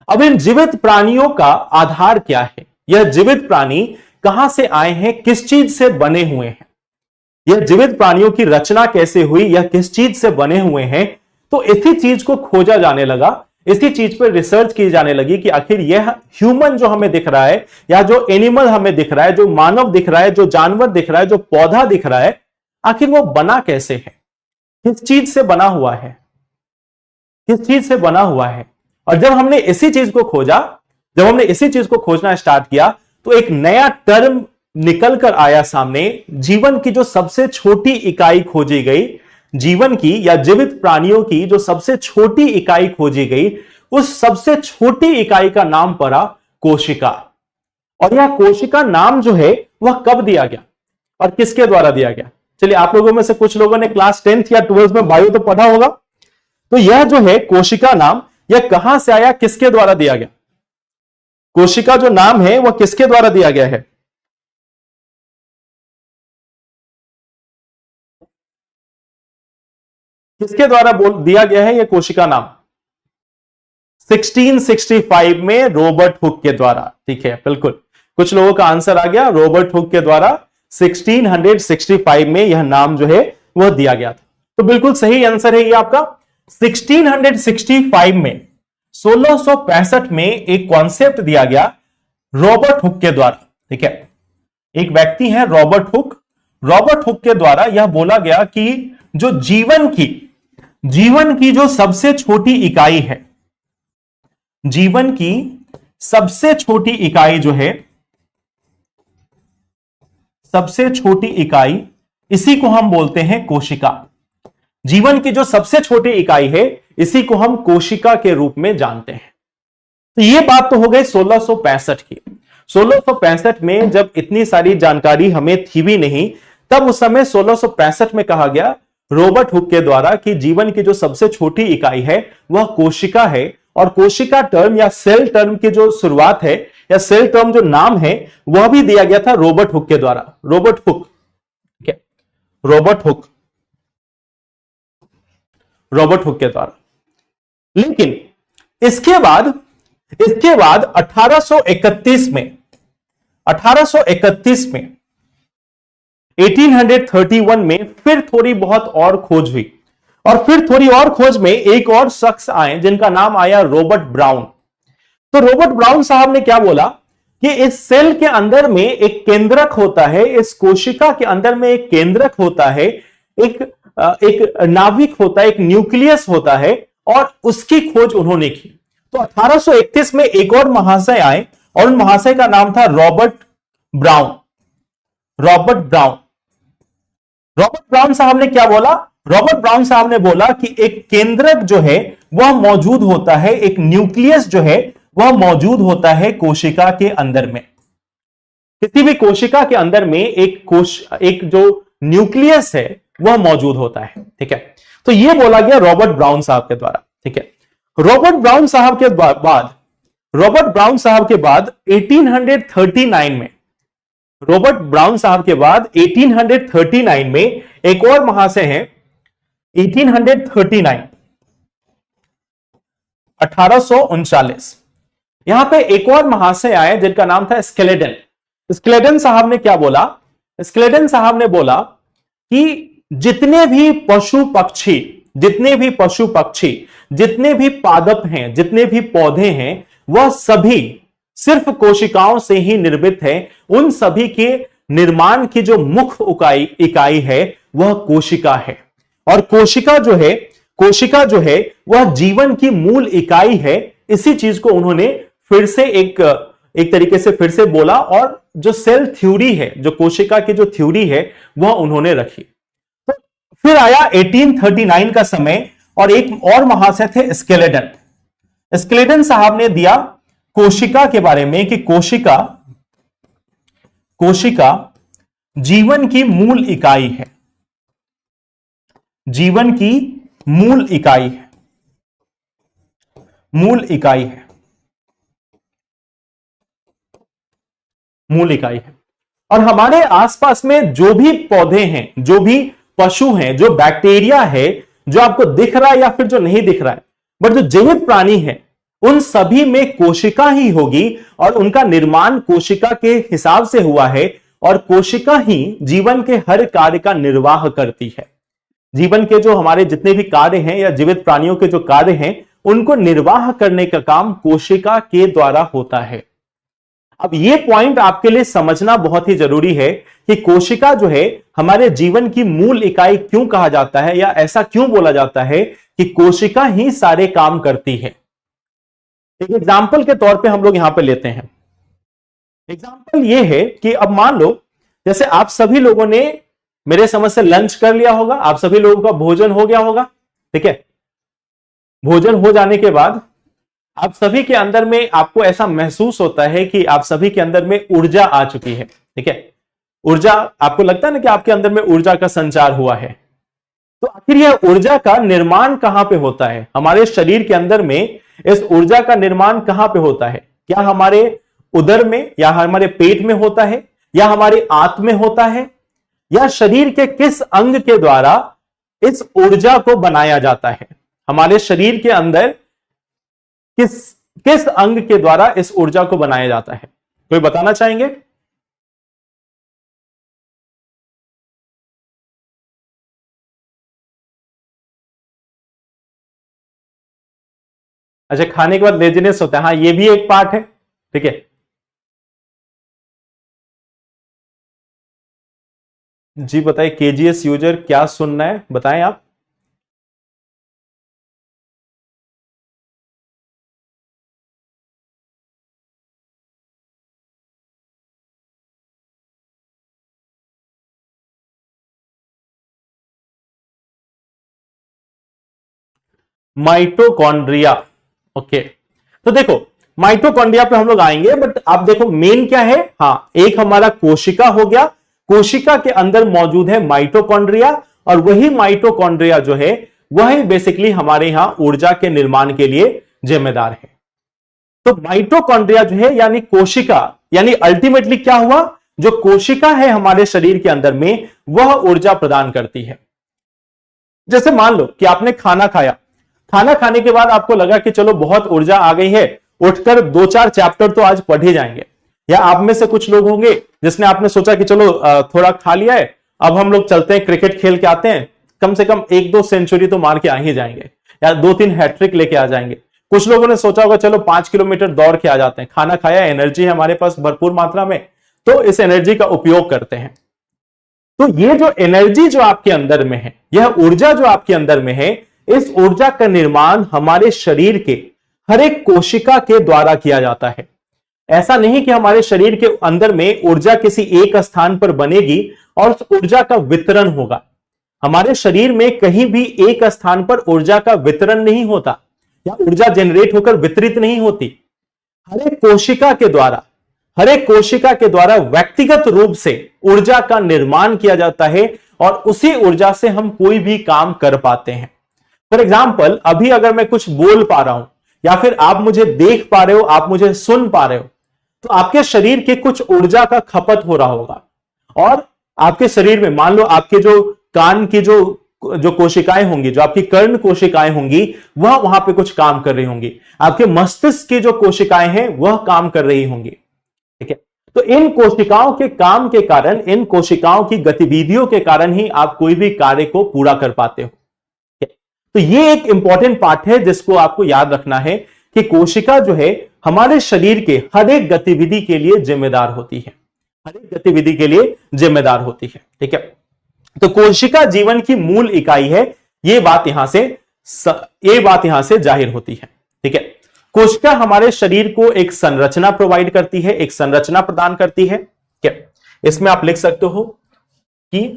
अब इन जीवित प्राणियों का आधार क्या है? यह जीवित प्राणी कहां से आए हैं, किस चीज से बने हुए हैं, यह जीवित प्राणियों की रचना कैसे हुई, यह किस चीज से बने हुए हैं? तो इसी चीज को खोजा जाने लगा, इसी चीज पर रिसर्च की जाने लगी कि आखिर यह ह्यूमन जो हमें दिख रहा है, या जो एनिमल हमें दिख रहा है, जो मानव दिख रहा है, जो जानवर दिख रहा है, जो पौधा दिख रहा है, आखिर वो बना कैसे है, किस चीज से बना हुआ है, किस चीज से बना हुआ है। और जब हमने इसी चीज को खोजा, जब हमने इसी चीज को खोजना स्टार्ट किया, तो एक नया टर्म निकल कर आया सामने। जीवन की जो सबसे छोटी इकाई खोजी गई, जीवन की या जीवित प्राणियों की जो सबसे छोटी इकाई खोजी गई, उस सबसे छोटी इकाई का नाम पड़ा कोशिका। और यह कोशिका नाम जो है वह कब दिया गया और किसके द्वारा दिया गया? चलिए, आप लोगों में से कुछ लोगों ने क्लास 10th या 12th में बायो तो पढ़ा होगा। तो यह जो है कोशिका नाम, यह कहां से आया, किसके द्वारा दिया गया? कोशिका जो नाम है वह किसके द्वारा दिया गया है? किसके द्वारा दिया गया है यह कोशिका नाम? 1665 में रॉबर्ट हुक के द्वारा। ठीक है, बिल्कुल, कुछ लोगों का आंसर आ गया, रॉबर्ट हुक के द्वारा 1665 में यह नाम जो है वह दिया गया था। तो बिल्कुल सही आंसर है ये आपका। 1665 में, 1665 में एक कॉन्सेप्ट दिया गया रॉबर्ट हुक के द्वारा। ठीक है, एक व्यक्ति है रॉबर्ट हुक। रॉबर्ट हुक के द्वारा यह बोला गया कि जो जीवन की जो सबसे छोटी इकाई है, जीवन की सबसे छोटी इकाई जो है, सबसे छोटी इकाई, इसी को हम बोलते हैं कोशिका। जीवन की जो सबसे छोटी इकाई है, इसी को हम कोशिका के रूप में जानते हैं। तो यह बात तो हो गई 1665 की। 1665 में जब इतनी सारी जानकारी हमें थी भी नहीं, तब उस समय 1665 में कहा गया रॉबर्ट हुक के द्वारा कि जीवन की जो सबसे छोटी इकाई है वह कोशिका है। और कोशिका टर्म या सेल टर्म की जो शुरुआत है, या सेल टर्म जो नाम है, वह भी दिया गया था रॉबर्ट हुक के द्वारा। रॉबर्ट हुक, ठीक है, रॉबर्ट हुक के द्वारा। लेकिन इसके बाद 1831 में 1831 में फिर थोड़ी बहुत और खोज हुई, और फिर थोड़ी और खोज में एक और शख्स आए जिनका नाम आया रॉबर्ट ब्राउन। तो रॉबर्ट ब्राउन साहब ने क्या बोला कि इस सेल के अंदर में एक केंद्रक होता है, इस कोशिका के अंदर में एक केंद्रक होता है, एक नाभिक होता है, एक न्यूक्लियस होता है, और उसकी खोज उन्होंने की। तो 1831 में एक और महाशय आए, और उन महाशय का नाम था रॉबर्ट ब्राउन। रॉबर्ट ब्राउन साहब ने क्या बोला? रॉबर्ट ब्राउन साहब ने बोला कि एक केंद्रक जो है वह मौजूद होता है, एक न्यूक्लियस जो है वह मौजूद होता है कोशिका के अंदर में। किसी भी कोशिका के अंदर में एक जो न्यूक्लियस है वह मौजूद होता है। ठीक है, तो यह बोला गया रॉबर्ट ब्राउन साहब के द्वारा। ठीक है, रॉबर्ट ब्राउन साहब के बाद रॉबर्ट ब्राउन साहब के बाद 1839 में, रॉबर्ट ब्राउन साहब के बाद 1839 में एक और महाशय हैं, 1839, 1839, यहां पे एक और महाशय आए जिनका नाम था स्केलेडन। स्केलेडन साहब ने क्या बोला? स्केलेडन साहब ने बोला कि जितने भी पशु पक्षी, जितने भी पशु पक्षी, जितने भी पादप हैं, जितने भी पौधे हैं, वह सभी सिर्फ कोशिकाओं से ही निर्मित है। उन सभी के निर्माण की जो मुख्य इकाई है वह कोशिका है। और कोशिका जो है वह जीवन की मूल इकाई है। इसी चीज को उन्होंने फिर से एक तरीके से फिर से बोला, और जो सेल थ्योरी है, जो कोशिका की जो थ्योरी है, वह उन्होंने रखी। तो फिर आया 1839 का समय, और एक और महाशय थे स्केलेडन। स्केलेडन साहब ने दिया कोशिका के बारे में कि कोशिका जीवन की मूल इकाई है, जीवन की मूल इकाई है, मूल इकाई है, मूल इकाई है। और हमारे आसपास में जो भी पौधे हैं, जो भी पशु हैं, जो बैक्टीरिया है, जो आपको दिख रहा है या फिर जो नहीं दिख रहा है, बट जो जीवित प्राणी है, उन सभी में कोशिका ही होगी, और उनका निर्माण कोशिका के हिसाब से हुआ है, और कोशिका ही जीवन के हर कार्य का निर्वाह करती है। जीवन के जो हमारे जितने भी कार्य हैं या जीवित प्राणियों के जो कार्य हैं, उनको निर्वाह करने का काम कोशिका के द्वारा होता है। अब यह पॉइंट आपके लिए समझना बहुत ही जरूरी है कि कोशिका जो है हमारे जीवन की मूल इकाई क्यों कहा जाता है, या ऐसा क्यों बोला जाता है कि कोशिका ही सारे काम करती है। एक एग्जाम्पल के तौर पे हम लोग यहां पे लेते हैं। एग्जाम्पल ये है कि अब मान लो जैसे आप सभी लोगों ने मेरे समझ से लंच कर लिया होगा, आप सभी लोगों का भोजन हो गया होगा, ठीक है। भोजन हो जाने के बाद आप सभी के अंदर में आपको ऐसा महसूस होता है कि आप सभी के अंदर में ऊर्जा आ चुकी है, ठीक है। ऊर्जा, आपको लगता है ना कि आपके अंदर में ऊर्जा का संचार हुआ है। तो आखिर यह ऊर्जा का निर्माण कहां पे होता है? हमारे शरीर के अंदर में इस ऊर्जा का निर्माण कहां पे होता है? क्या हमारे उदर में, या हमारे पेट में होता है, या हमारे आंत में होता है, या शरीर के किस अंग के द्वारा इस ऊर्जा को बनाया जाता है? हमारे शरीर के अंदर किस अंग के द्वारा इस ऊर्जा को बनाया जाता है? कोई बताना चाहेंगे? अच्छा, खाने के बाद लेजीनेस होता है, हाँ ये भी एक पार्ट है, ठीक है। जी बताइए, केजीएस यूजर क्या सुनना है, बताएं आप। Mitochondria, okay. तो देखो माइटोकॉन्ड्रिया पे हम लोग आएंगे, बट आप देखो मेन क्या है। हाँ, एक हमारा कोशिका हो गया, कोशिका के अंदर मौजूद है माइटोकॉन्ड्रिया, और वही माइटोकॉन्ड्रिया जो है वही बेसिकली हमारे यहां ऊर्जा के निर्माण के लिए जिम्मेदार है। तो माइटोकॉन्ड्रिया जो है यानी कोशिका, यानी अल्टीमेटली क्या हुआ, जो कोशिका है हमारे शरीर के अंदर में वह ऊर्जा प्रदान करती है। जैसे मान लो कि आपने खाना खाया, खाना खाने के बाद आपको लगा कि चलो बहुत ऊर्जा आ गई है, उठकर 2-4 चैप्टर तो आज पढ़े जाएंगे। या आप में से कुछ लोग होंगे जिसने आपने सोचा कि चलो थोड़ा खा लिया है, अब हम लोग चलते हैं क्रिकेट खेल के आते हैं, कम से कम 1-2 सेंचुरी तो मार के आ ही जाएंगे, या 2-3 हैट्रिक लेके आ जाएंगे। कुछ लोगों ने सोचा होगा चलो 5 किलोमीटर दौड़ के आ जाते हैं, खाना खाया, एनर्जी है हमारे पास भरपूर मात्रा में, तो इस एनर्जी का उपयोग करते हैं। तो ये जो एनर्जी जो आपके अंदर में है, यह ऊर्जा जो आपके अंदर में है, इस ऊर्जा का निर्माण हमारे शरीर के हर एक कोशिका के द्वारा किया जाता है। ऐसा नहीं कि हमारे शरीर के अंदर में ऊर्जा किसी एक स्थान पर बनेगी और उस ऊर्जा का वितरण होगा। हमारे शरीर में कहीं भी एक स्थान पर ऊर्जा का वितरण नहीं होता, या ऊर्जा जनरेट होकर वितरित नहीं होती। हर एक कोशिका के द्वारा, हर एक कोशिका के द्वारा व्यक्तिगत रूप से ऊर्जा का निर्माण किया जाता है, और उसी ऊर्जा से हम कोई भी काम कर पाते हैं। फॉर एग्जाम्पल, अभी अगर मैं कुछ बोल पा रहा हूं, या फिर आप मुझे देख पा रहे हो, आप मुझे सुन पा रहे हो, तो आपके शरीर के कुछ ऊर्जा का खपत हो रहा होगा। और आपके शरीर में मान लो आपके जो कान की जो जो कोशिकाएं होंगी, जो आपकी कर्ण कोशिकाएं होंगी, वह वहां पे कुछ काम कर रही होंगी। आपके मस्तिष्क की जो कोशिकाएं हैं वह काम कर रही होंगी। ठीक है, तो इन कोशिकाओं के काम के कारण, इन कोशिकाओं की गतिविधियों के कारण ही आप कोई भी कार्य को पूरा कर पाते हो। तो ये एक इंपॉर्टेंट पार्ट है जिसको आपको याद रखना है कि कोशिका जो है हमारे शरीर के हर एक गतिविधि के लिए जिम्मेदार होती है, हर एक गतिविधि के लिए जिम्मेदार होती है। ठीक है, तो कोशिका जीवन की मूल इकाई है, ये बात यहां से जाहिर होती है। ठीक है, कोशिका हमारे शरीर को एक संरचना प्रोवाइड करती है, एक संरचना प्रदान करती है। क्या इसमें आप लिख सकते हो कि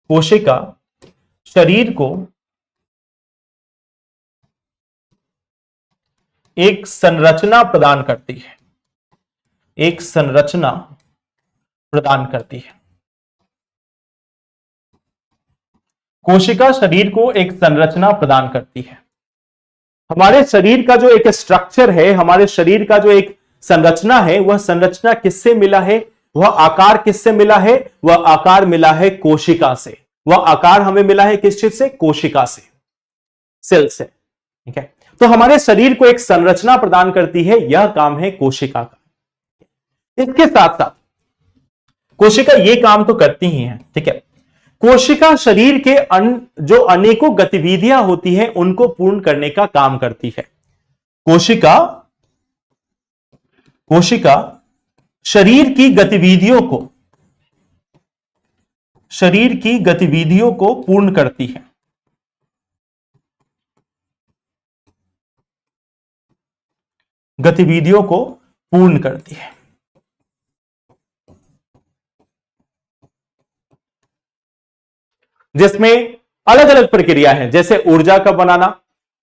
कोशिका शरीर को एक संरचना प्रदान करती है, एक संरचना प्रदान करती है। कोशिका शरीर को एक संरचना प्रदान करती है। हमारे शरीर का जो एक स्ट्रक्चर है, हमारे शरीर का जो एक संरचना है, वह संरचना किससे मिला है, वह आकार किससे मिला है, वह आकार मिला है कोशिका से। वह आकार हमें मिला है किस चीज से, कोशिका से, सेल से। ठीक है, तो हमारे शरीर को एक संरचना प्रदान करती है, यह काम है कोशिका का। इसके साथ साथ कोशिका ये काम तो करती ही है। ठीक है, कोशिका शरीर के जो अनेकों गतिविधियां होती हैं उनको पूर्ण करने का काम करती है। कोशिका शरीर की गतिविधियों को पूर्ण करती है। गतिविधियों को पूर्ण करती है। जिसमें अलग अलग प्रक्रिया है, जैसे ऊर्जा का बनाना,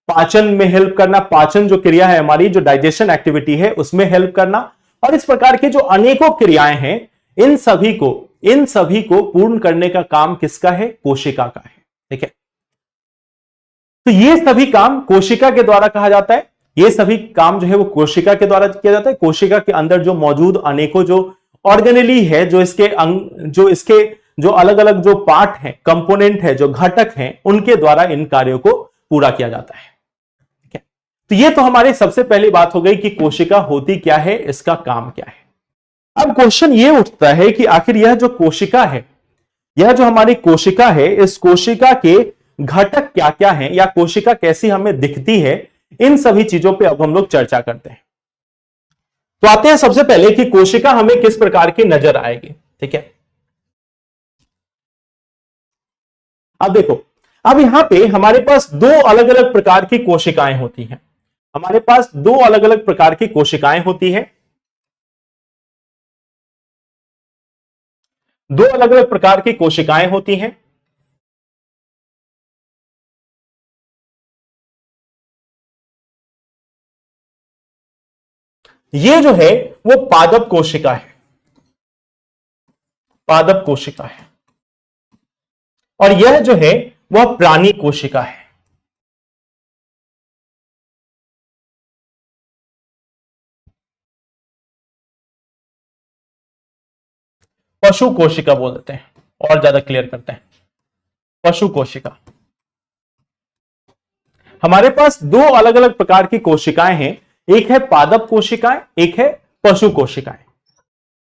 पाचन में हेल्प करना, पाचन जो क्रिया है हमारी, जो डाइजेशन एक्टिविटी है उसमें हेल्प करना, और इस प्रकार की जो अनेकों क्रियाएं हैं, इन सभी को पूर्ण करने का काम किसका है, कोशिका का है। ठीक है, तो ये सभी काम कोशिका के द्वारा कहा जाता है, ये सभी काम जो है वो कोशिका के द्वारा किया जाता है। कोशिका के अंदर जो मौजूद अनेकों जो ऑर्गेनेली है, जो इसके जो अलग अलग जो पार्ट हैं, कंपोनेंट है, जो घटक हैं, उनके द्वारा इन कार्यों को पूरा किया जाता है। ठीक है, तो ये तो हमारी सबसे पहली बात हो गई कि कोशिका होती क्या है, इसका काम क्या है। अब क्वेश्चन ये उठता है कि आखिर यह जो कोशिका है, यह जो हमारी कोशिका है, इस कोशिका के घटक क्या क्या हैं, या कोशिका कैसी हमें दिखती है, इन सभी चीजों पे अब हम लोग चर्चा करते हैं। तो आते हैं सबसे पहले कि कोशिका हमें किस प्रकार की नजर आएगी। ठीक है, अब देखो, अब यहां पे हमारे पास दो अलग अलग प्रकार की कोशिकाएं होती हैं। हमारे पास दो अलग अलग प्रकार की कोशिकाएं होती हैं, दो अलग अलग प्रकार की कोशिकाएं होती हैं। ये जो है वो पादप कोशिका है, पादप कोशिका है, और यह जो है वह प्राणी कोशिका है। पशु कोशिका बोल देते हैं, और ज्यादा क्लियर करते हैं, पशु कोशिका। हमारे पास दो अलग अलग प्रकार की कोशिकाएं हैं, एक है पादप कोशिकाएं, एक है पशु कोशिकाएं।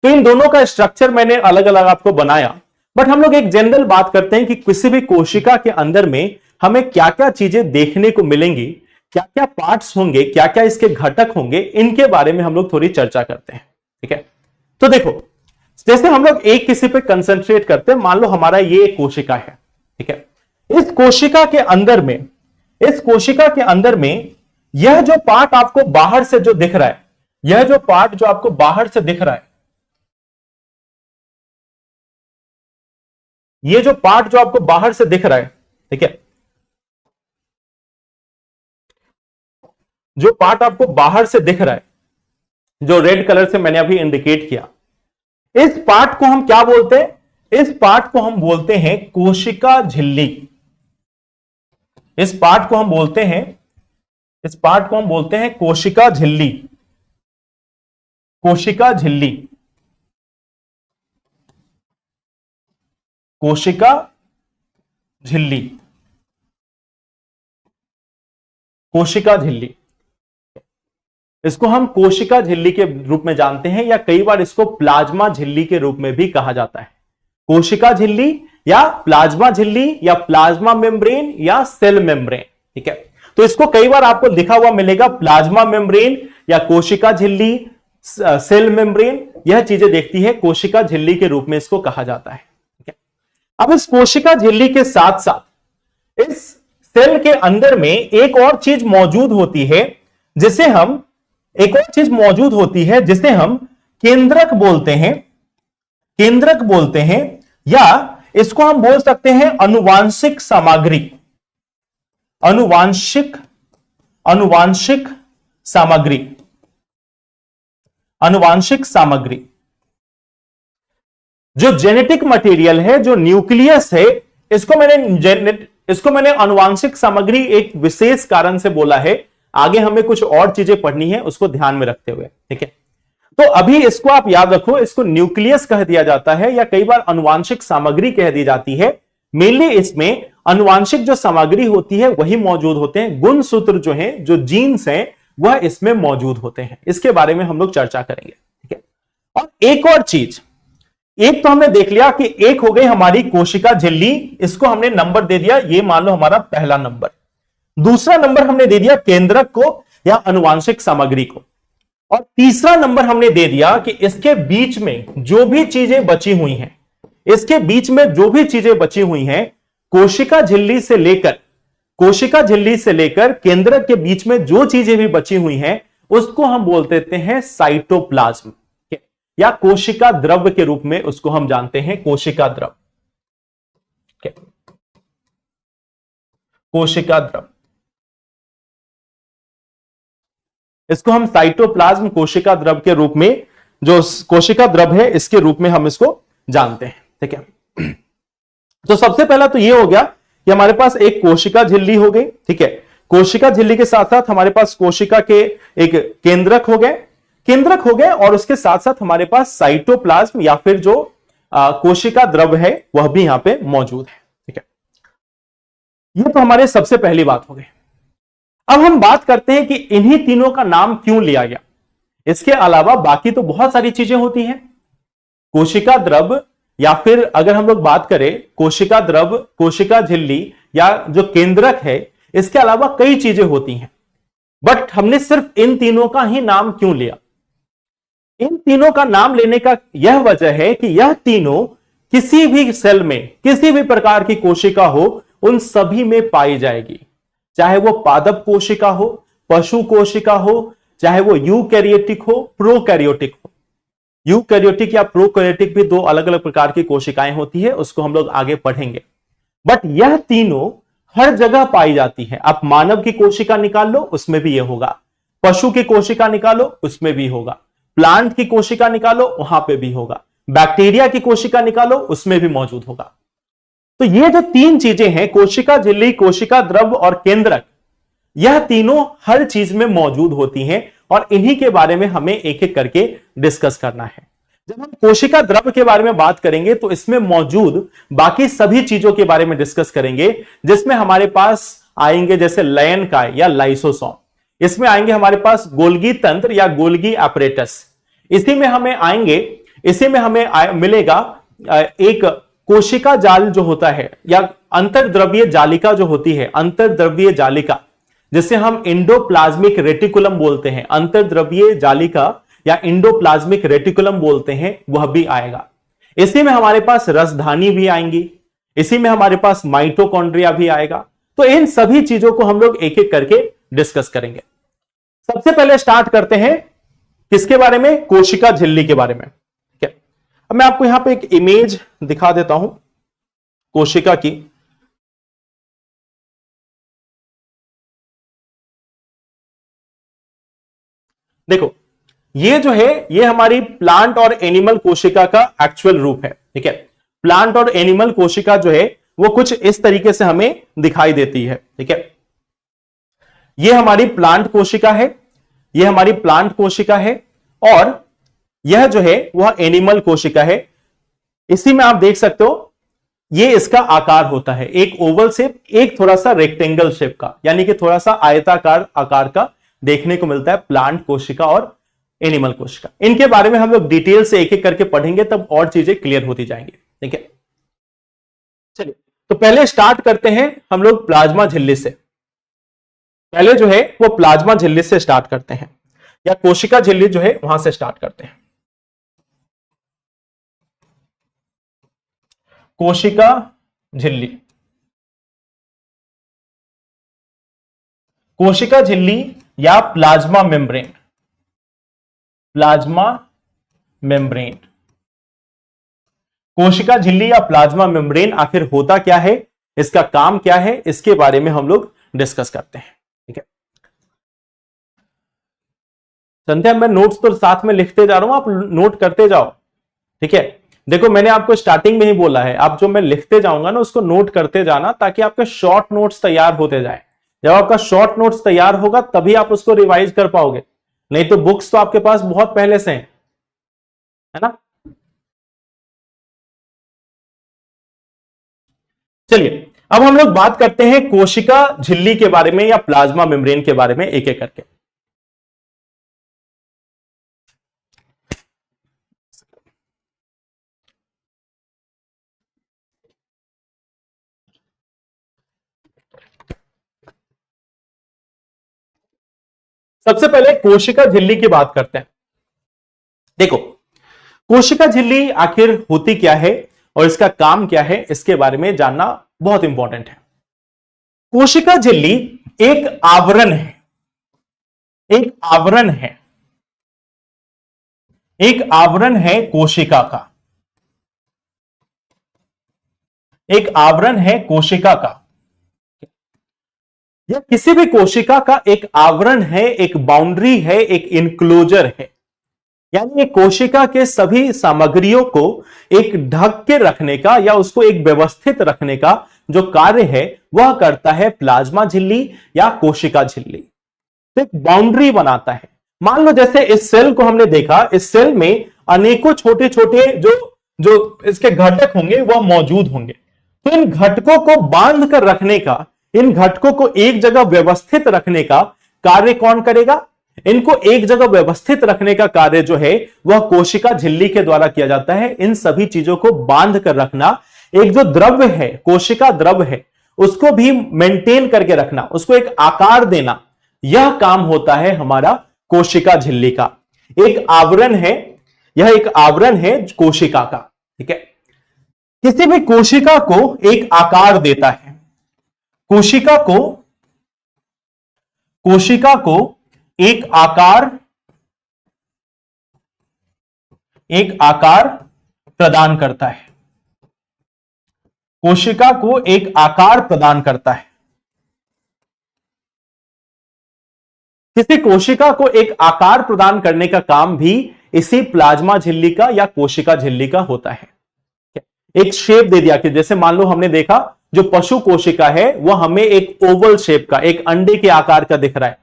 तो इन दोनों का स्ट्रक्चर मैंने अलग अलग आपको बनाया, बट हम लोग एक जनरल बात करते हैं कि किसी भी कोशिका के अंदर में हमें क्या क्या चीजें देखने को मिलेंगी, क्या क्या पार्ट्स होंगे, क्या क्या इसके घटक होंगे, इनके बारे में हम लोग थोड़ी चर्चा करते हैं। ठीक है, तो देखो, जैसे हम लोग एक किसी पे कंसंट्रेट करते हैं, मान लो हमारा ये एक कोशिका है। ठीक है, इस कोशिका के अंदर में यह जो पार्ट आपको बाहर से जो दिख रहा है, यह जो पार्ट जो आपको बाहर से दिख रहा है, ये जो पार्ट जो आपको बाहर से दिख रहा है, ठीक है, जो पार्ट आपको बाहर से दिख रहा है, जो रेड कलर से मैंने अभी इंडिकेट किया, इस पार्ट को हम क्या बोलते हैं, इस पार्ट को हम बोलते हैं कोशिका झिल्ली। इस पार्ट को हम बोलते हैं, इस पार्ट को हम बोलते हैं कोशिका झिल्ली। कोशिका झिल्ली, कोशिका झिल्ली, कोशिका झिल्ली। इसको हम कोशिका झिल्ली के रूप में जानते हैं, या कई बार इसको प्लाज्मा झिल्ली के रूप में भी कहा जाता है। कोशिका झिल्ली या प्लाज्मा झिल्ली या प्लाज्मा मेम्ब्रेन या सेल मेम्ब्रेन, ठीक है। तो इसको कई बार आपको लिखा हुआ मिलेगा प्लाज्मा मेम्ब्रेन या कोशिका झिल्ली, सेल मेम्ब्रेन, यह चीजें देखती है, कोशिका झिल्ली के रूप में इसको कहा जाता है, ठीक है। अब इस कोशिका झिल्ली के साथ साथ इस सेल के अंदर में एक और चीज मौजूद होती है, जिसे हम केंद्रक बोलते हैं, केंद्रक बोलते हैं, या इसको हम बोल सकते हैं अनुवांशिक सामग्री, अनुवांशिक सामग्री, अनुवांशिक सामग्री। जो जेनेटिक मटेरियल है, जो न्यूक्लियस है, इसको मैंने अनुवांशिक सामग्री एक विशेष कारण से बोला है। आगे हमें कुछ और चीजें पढ़नी है, उसको ध्यान में रखते हुए, ठीक है। तो अभी इसको आप याद रखो, इसको न्यूक्लियस कह दिया जाता है या कई बार अनुवांशिक सामग्री कह दी जाती है। मेनली इसमें अनुवांशिक जो सामग्री होती है वही मौजूद होते हैं, गुणसूत्र जो हैं, जो जीन्स हैं, वह इसमें मौजूद होते हैं। इसके बारे में हम लोग चर्चा करेंगे, ठीक है। और एक और चीज, एक तो हमने देख लिया कि एक हो गई हमारी कोशिका झिल्ली, इसको हमने नंबर दे दिया, ये मान लो हमारा पहला नंबर। दूसरा नंबर हमने दे दिया केंद्रक को या अनुवांशिक सामग्री को, और तीसरा नंबर हमने दे दिया कि इसके बीच में जो भी चीजें बची हुई हैं, इसके बीच में जो भी चीजें बची हुई हैं, कोशिका झिल्ली से लेकर केंद्रक के बीच में जो चीजें भी बची हुई हैं, उसको हम बोल देते हैं साइटोप्लाज्म, या कोशिका द्रव्य के रूप में उसको हम जानते हैं, कोशिका द्रव, कोशिका द्रव। इसको हम साइटोप्लाज्म कोशिका द्रव के रूप में, जो कोशिका द्रव है, इसके रूप में हम इसको जानते हैं, ठीक है। तो सबसे पहला तो ये हो गया कि हमारे पास एक कोशिका झिल्ली हो गई, ठीक है। कोशिका झिल्ली के साथ साथ हमारे पास कोशिका के एक केंद्रक हो गए, और उसके साथ साथ हमारे पास साइटोप्लाज्म या फिर जो कोशिका द्रव है वह भी यहां पे मौजूद है, ठीक है। ये तो हमारे सबसे पहली बात हो गई। अब हम बात करते हैं कि इन्हीं तीनों का नाम क्यों लिया गया। इसके अलावा बाकी तो बहुत सारी चीजें होती हैं, कोशिका द्रव, या फिर अगर हम लोग बात करें कोशिका द्रव, कोशिका झिल्ली या जो केंद्रक है, इसके अलावा कई चीजें होती हैं, बट हमने सिर्फ इन तीनों का ही नाम क्यों लिया। इन तीनों का नाम लेने का यह वजह है कि यह तीनों किसी भी सेल में, किसी भी प्रकार की कोशिका हो, उन सभी में पाई जाएगी, चाहे वो पादप कोशिका हो, पशु कोशिका हो, चाहे वो यूकैरियोटिक हो, प्रोकैरियोटिक हो। यूकैरियोटिक या प्रोकैरियोटिक भी दो अलग अलग प्रकार की कोशिकाएं होती है, उसको हम लोग आगे पढ़ेंगे, बट यह तीनों हर जगह पाई जाती है। आप मानव की कोशिका निकाल लो, उसमें भी यह होगा, पशु की कोशिका निकालो, उसमें भी होगा, प्लांट की कोशिका निकालो, वहां पे भी होगा, बैक्टीरिया की कोशिका निकालो, उसमें भी मौजूद होगा। तो ये जो तीन चीजें हैं, कोशिका झिल्ली, कोशिका द्रव और केंद्रक, यह तीनों हर चीज में मौजूद होती हैं, और इन्हीं के बारे में हमें एक एक करके डिस्कस करना है। जब हम कोशिका द्रव के बारे में बात करेंगे तो इसमें मौजूद बाकी सभी चीजों के बारे में डिस्कस करेंगे, जिसमें हमारे पास आएंगे जैसे लयनकाय या लाइसोसोम, इसमें आएंगे हमारे पास गोल्गी तंत्र या गोल्गी एपरेटस, इसी में हमें मिलेगा एक कोशिका जाल जो होता है, या अंतर्द्रव्यीय जालिका जो होती है, अंतर्द्रव्यीय जालिका, जिसे हम इंडोप्लाज्मिक रेटिकुलम बोलते हैं, अंतर्द्रव्यीय जालिका या इंडोप्लाज्मिक रेटिकुलम बोलते हैं, वह भी आएगा। इसी में हमारे पास रसधानी भी आएंगी, इसी में हमारे पास माइटोकॉन्ड्रिया भी आएगा। तो इन सभी चीजों को हम लोग एक एक करके डिस्कस करेंगे। सबसे पहले स्टार्ट करते हैं किसके बारे में, कोशिका झिल्ली के बारे में, ठीक है। अब मैं आपको यहां पे एक इमेज दिखा देता हूं कोशिका की। देखो, ये जो है, ये हमारी प्लांट और एनिमल कोशिका का एक्चुअल रूप है, ठीक है। प्लांट और एनिमल कोशिका जो है वो कुछ इस तरीके से हमें दिखाई देती है। ठीक है, ये हमारी प्लांट कोशिका है, ये हमारी प्लांट कोशिका है, और यह जो है वह एनिमल कोशिका है। इसी में आप देख सकते हो ये इसका आकार होता है, एक ओवल शेप, एक थोड़ा सा रेक्टेंगल शेप का, यानी कि थोड़ा सा आयताकार आकार का देखने को मिलता है प्लांट कोशिका और एनिमल कोशिका। इनके बारे में हम लोग डिटेल से एक एक करके पढ़ेंगे, तब और चीजें क्लियर होती जाएंगी। ठीक है, चलिए तो पहले स्टार्ट करते हैं हम लोग प्लाज्मा झिल्ली से। पहले जो है वो प्लाज्मा झिल्ली से स्टार्ट करते हैं, या कोशिका झिल्ली जो है वहां से स्टार्ट करते हैं। कोशिका झिल्ली, कोशिका झिल्ली या प्लाज्मा मेम्ब्रेन, प्लाज्मा मेम्ब्रेन, कोशिका झिल्ली या प्लाज्मा मेम्ब्रेन आखिर होता क्या है, इसका काम क्या है, इसके बारे में हम लोग डिस्कस करते हैं। ठीक है, संध्या मैं नोट्स तो साथ में लिखते जा रहा हूं, आप नोट करते जाओ। ठीक है, देखो मैंने आपको स्टार्टिंग में ही बोला है, आप जो मैं लिखते जाऊंगा ना उसको नोट करते जाना, ताकि आपके शॉर्ट नोट्स तैयार होते जाए। जब आपका शॉर्ट नोट्स तैयार होगा तभी आप उसको रिवाइज कर पाओगे, नहीं तो बुक्स तो आपके पास बहुत पहले से हैं, है ना। चलिए अब हम लोग बात करते हैं कोशिका झिल्ली के बारे में या प्लाज्मा मेम्ब्रेन के बारे में एक एक करके। सबसे पहले कोशिका झिल्ली की बात करते हैं। देखो कोशिका झिल्ली आखिर होती क्या है और इसका काम क्या है, इसके बारे में जानना बहुत इंपॉर्टेंट है। कोशिका झिल्ली एक आवरण है, एक आवरण है, एक आवरण है कोशिका का, एक आवरण है कोशिका का, या किसी भी कोशिका का एक आवरण है, एक बाउंड्री है, एक इनक्लोजर है। यानी कोशिका के सभी सामग्रियों को एक ढक के रखने का या उसको एक व्यवस्थित रखने का जो कार्य है वह करता है प्लाज्मा झिल्ली या कोशिका झिल्ली। तो एक बाउंड्री बनाता है। मान लो जैसे इस सेल को हमने देखा, इस सेल में अनेकों छोटे छोटे जो जो इसके घटक होंगे वह मौजूद होंगे। तो इन घटकों को बांध कर रखने का, इन घटकों को एक जगह व्यवस्थित रखने का कार्य कौन करेगा? इनको एक जगह व्यवस्थित रखने का कार्य जो है वह कोशिका झिल्ली के द्वारा किया जाता है। इन सभी चीजों को बांध कर रखना, एक जो द्रव्य है, कोशिका द्रव्य है, उसको भी मेंटेन करके रखना, उसको एक आकार देना, यह काम होता है हमारा कोशिका झिल्ली का। एक आवरण है, यह एक आवरण है कोशिका का। ठीक है, किसी भी कोशिका को एक आकार देता है, कोशिका को एक आकार प्रदान करता है, कोशिका को एक आकार प्रदान करता है। किसी कोशिका को एक आकार प्रदान करने का काम भी इसी प्लाज्मा झिल्ली का या कोशिका झिल्ली का होता है। एक शेप दे दिया कि जैसे मान लो हमने देखा जो पशु कोशिका है वह हमें एक ओवल शेप का, एक अंडे के आकार का दिख रहा है,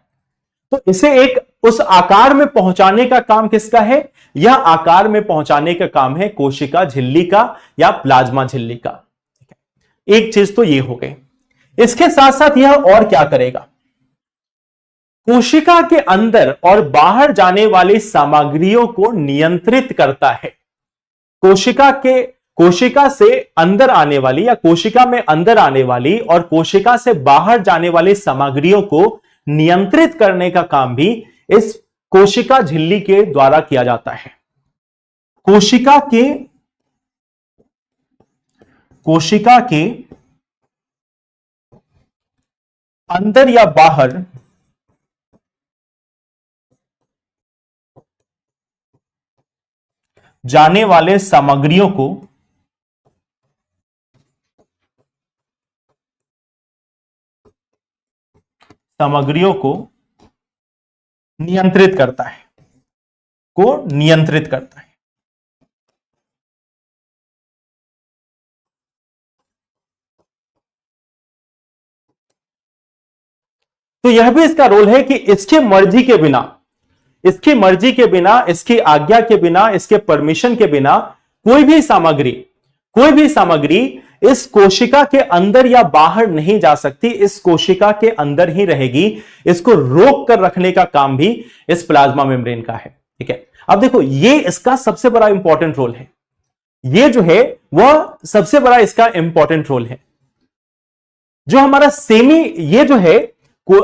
तो इसे एक उस आकार में पहुंचाने का काम किसका है? यह आकार में पहुंचाने का काम है कोशिका झिल्ली का या प्लाज्मा झिल्ली का। एक चीज तो ये हो गई। इसके साथ साथ यह और क्या करेगा? कोशिका के अंदर और बाहर जाने वाली सामग्रियों को नियंत्रित करता है। कोशिका से अंदर आने वाली या कोशिका में अंदर आने वाली और कोशिका से बाहर जाने वाली सामग्रियों को नियंत्रित करने का काम भी इस कोशिका झिल्ली के द्वारा किया जाता है। कोशिका के अंदर या बाहर जाने वाले सामग्रियों को नियंत्रित करता है, तो यह भी इसका रोल है कि इसकी मर्जी के बिना, इसकी मर्जी के बिना, इसकी आज्ञा के बिना, इसके परमिशन के बिना कोई भी सामग्री इस कोशिका के अंदर या बाहर नहीं जा सकती, इस कोशिका के अंदर ही रहेगी। इसको रोक कर रखने का काम भी इस प्लाज्मा मेम्ब्रेन का है। ठीक है, अब देखो ये इसका सबसे बड़ा इंपॉर्टेंट रोल है, ये जो है वह सबसे बड़ा इसका इंपॉर्टेंट रोल है। जो हमारा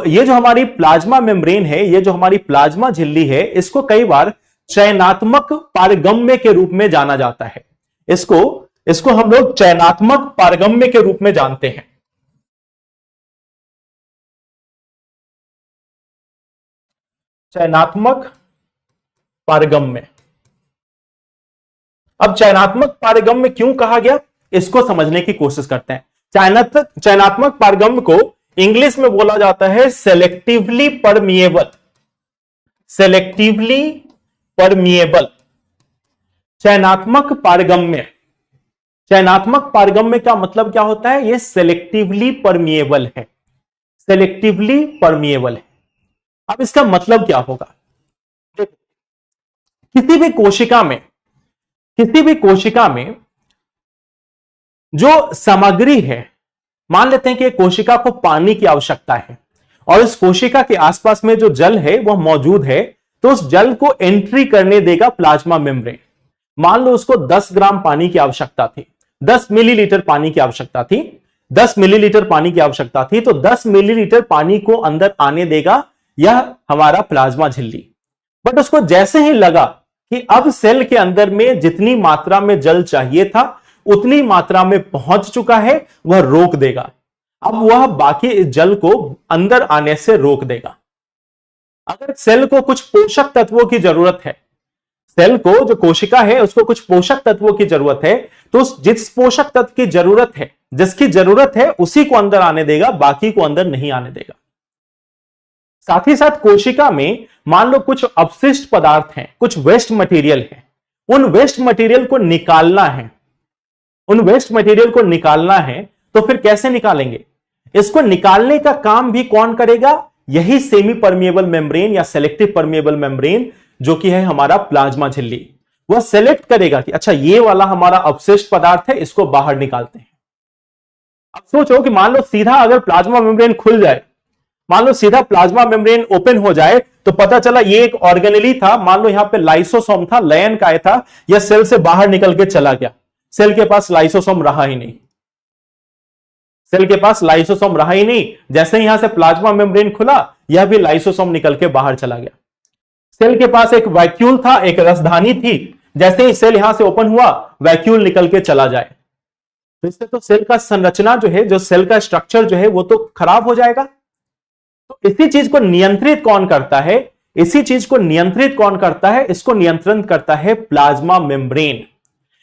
ये जो हमारी प्लाज्मा मेम्ब्रेन है, ये जो हमारी प्लाज्मा झिल्ली है, इसको कई बार चयनात्मक पारगम्य के रूप में जाना जाता है। इसको हम लोग चयनात्मक पारगम्य के रूप में जानते हैं। चयनात्मक पारगम्य। अब चयनात्मक पारगम्य क्यों कहा गया, इसको समझने की कोशिश करते हैं। चयनात्मक पारगम्य को इंग्लिश में बोला जाता है सेलेक्टिवली परमिएबल। सेलेक्टिवली परमिएबल, चयनात्मक पारगम्य। चयनात्मक पारगम्य का मतलब क्या होता है, यह सेलेक्टिवली परमिएबल है, सेलेक्टिवली परमिएबल है। अब इसका मतलब क्या होगा, किसी भी कोशिका में जो सामग्री है, मान लेते हैं कि कोशिका को पानी की आवश्यकता है और इस कोशिका के आसपास में जो जल है वह मौजूद है, तो उस जल को एंट्री करने देगा प्लाज्मा मेम्ब्रेन। मान लो उसको 10 ग्राम पानी की आवश्यकता थी, 10 मिलीलीटर पानी की आवश्यकता थी, 10 मिलीलीटर पानी की आवश्यकता थी, तो 10 मिलीलीटर पानी को अंदर आने देगा यह हमारा प्लाज्मा झिल्ली। बट उसको जैसे ही लगा कि अब सेल के अंदर में जितनी मात्रा में जल चाहिए था उतनी मात्रा में पहुंच चुका है, वह रोक देगा। अब वह बाकी जल को अंदर आने से रोक देगा। अगर सेल को कुछ पोषक तत्वों की जरूरत है, सेल को, जो कोशिका है उसको कुछ पोषक तत्वों की जरूरत है, तो जिस पोषक तत्व की जरूरत है, जिसकी जरूरत है उसी को अंदर आने देगा, बाकी को अंदर नहीं आने देगा। साथ ही साथ कोशिका में मान लो कुछ अपशिष्ट पदार्थ हैं, कुछ वेस्ट मटेरियल है, उन वेस्ट मटेरियल को निकालना है, उन वेस्ट मटेरियल को निकालना है, तो फिर कैसे निकालेंगे? इसको निकालने का काम भी कौन करेगा? यही सेमी परमिएबल मेम्ब्रेन या सेलेक्टिव परमिएबल मेम्ब्रेन, जो कि है हमारा प्लाज्मा झिल्ली। वह सेलेक्ट करेगा कि अच्छा ये वाला हमारा अपशिष्ट पदार्थ है, इसको बाहर निकालते हैं। अब सोचो कि मान लो सीधा अगर प्लाज्मा मेम्ब्रेन खुल जाए, मान लो सीधा प्लाज्मा मेम्ब्रेन ओपन हो जाए, तो पता चला ये एक ऑर्गेनेली था, मान लो यहां पे लाइसोसोम था, लयन काय था, यह सेल से बाहर निकल के चला गया, सेल के पास लाइसोसोम रहा ही नहीं, सेल के पास लाइसोसोम रहा ही नहीं। जैसे यहां से प्लाज्मा मेम्ब्रेन खुला, यह भी लाइसोसोम निकल के बाहर चला गया। सेल के पास एक वैक्यूल था, एक रसधानी थी, जैसे ही सेल यहां से ओपन हुआ, वैक्यूल निकल के चला जाए, तो इससे तो सेल का संरचना जो है, जो सेल का स्ट्रक्चर जो है, वो तो खराब हो जाएगा। तो इसी चीज को नियंत्रित कौन करता है? इसी चीज को नियंत्रित कौन करता है? इसको नियंत्रण करता है प्लाज्मा मेम्ब्रेन,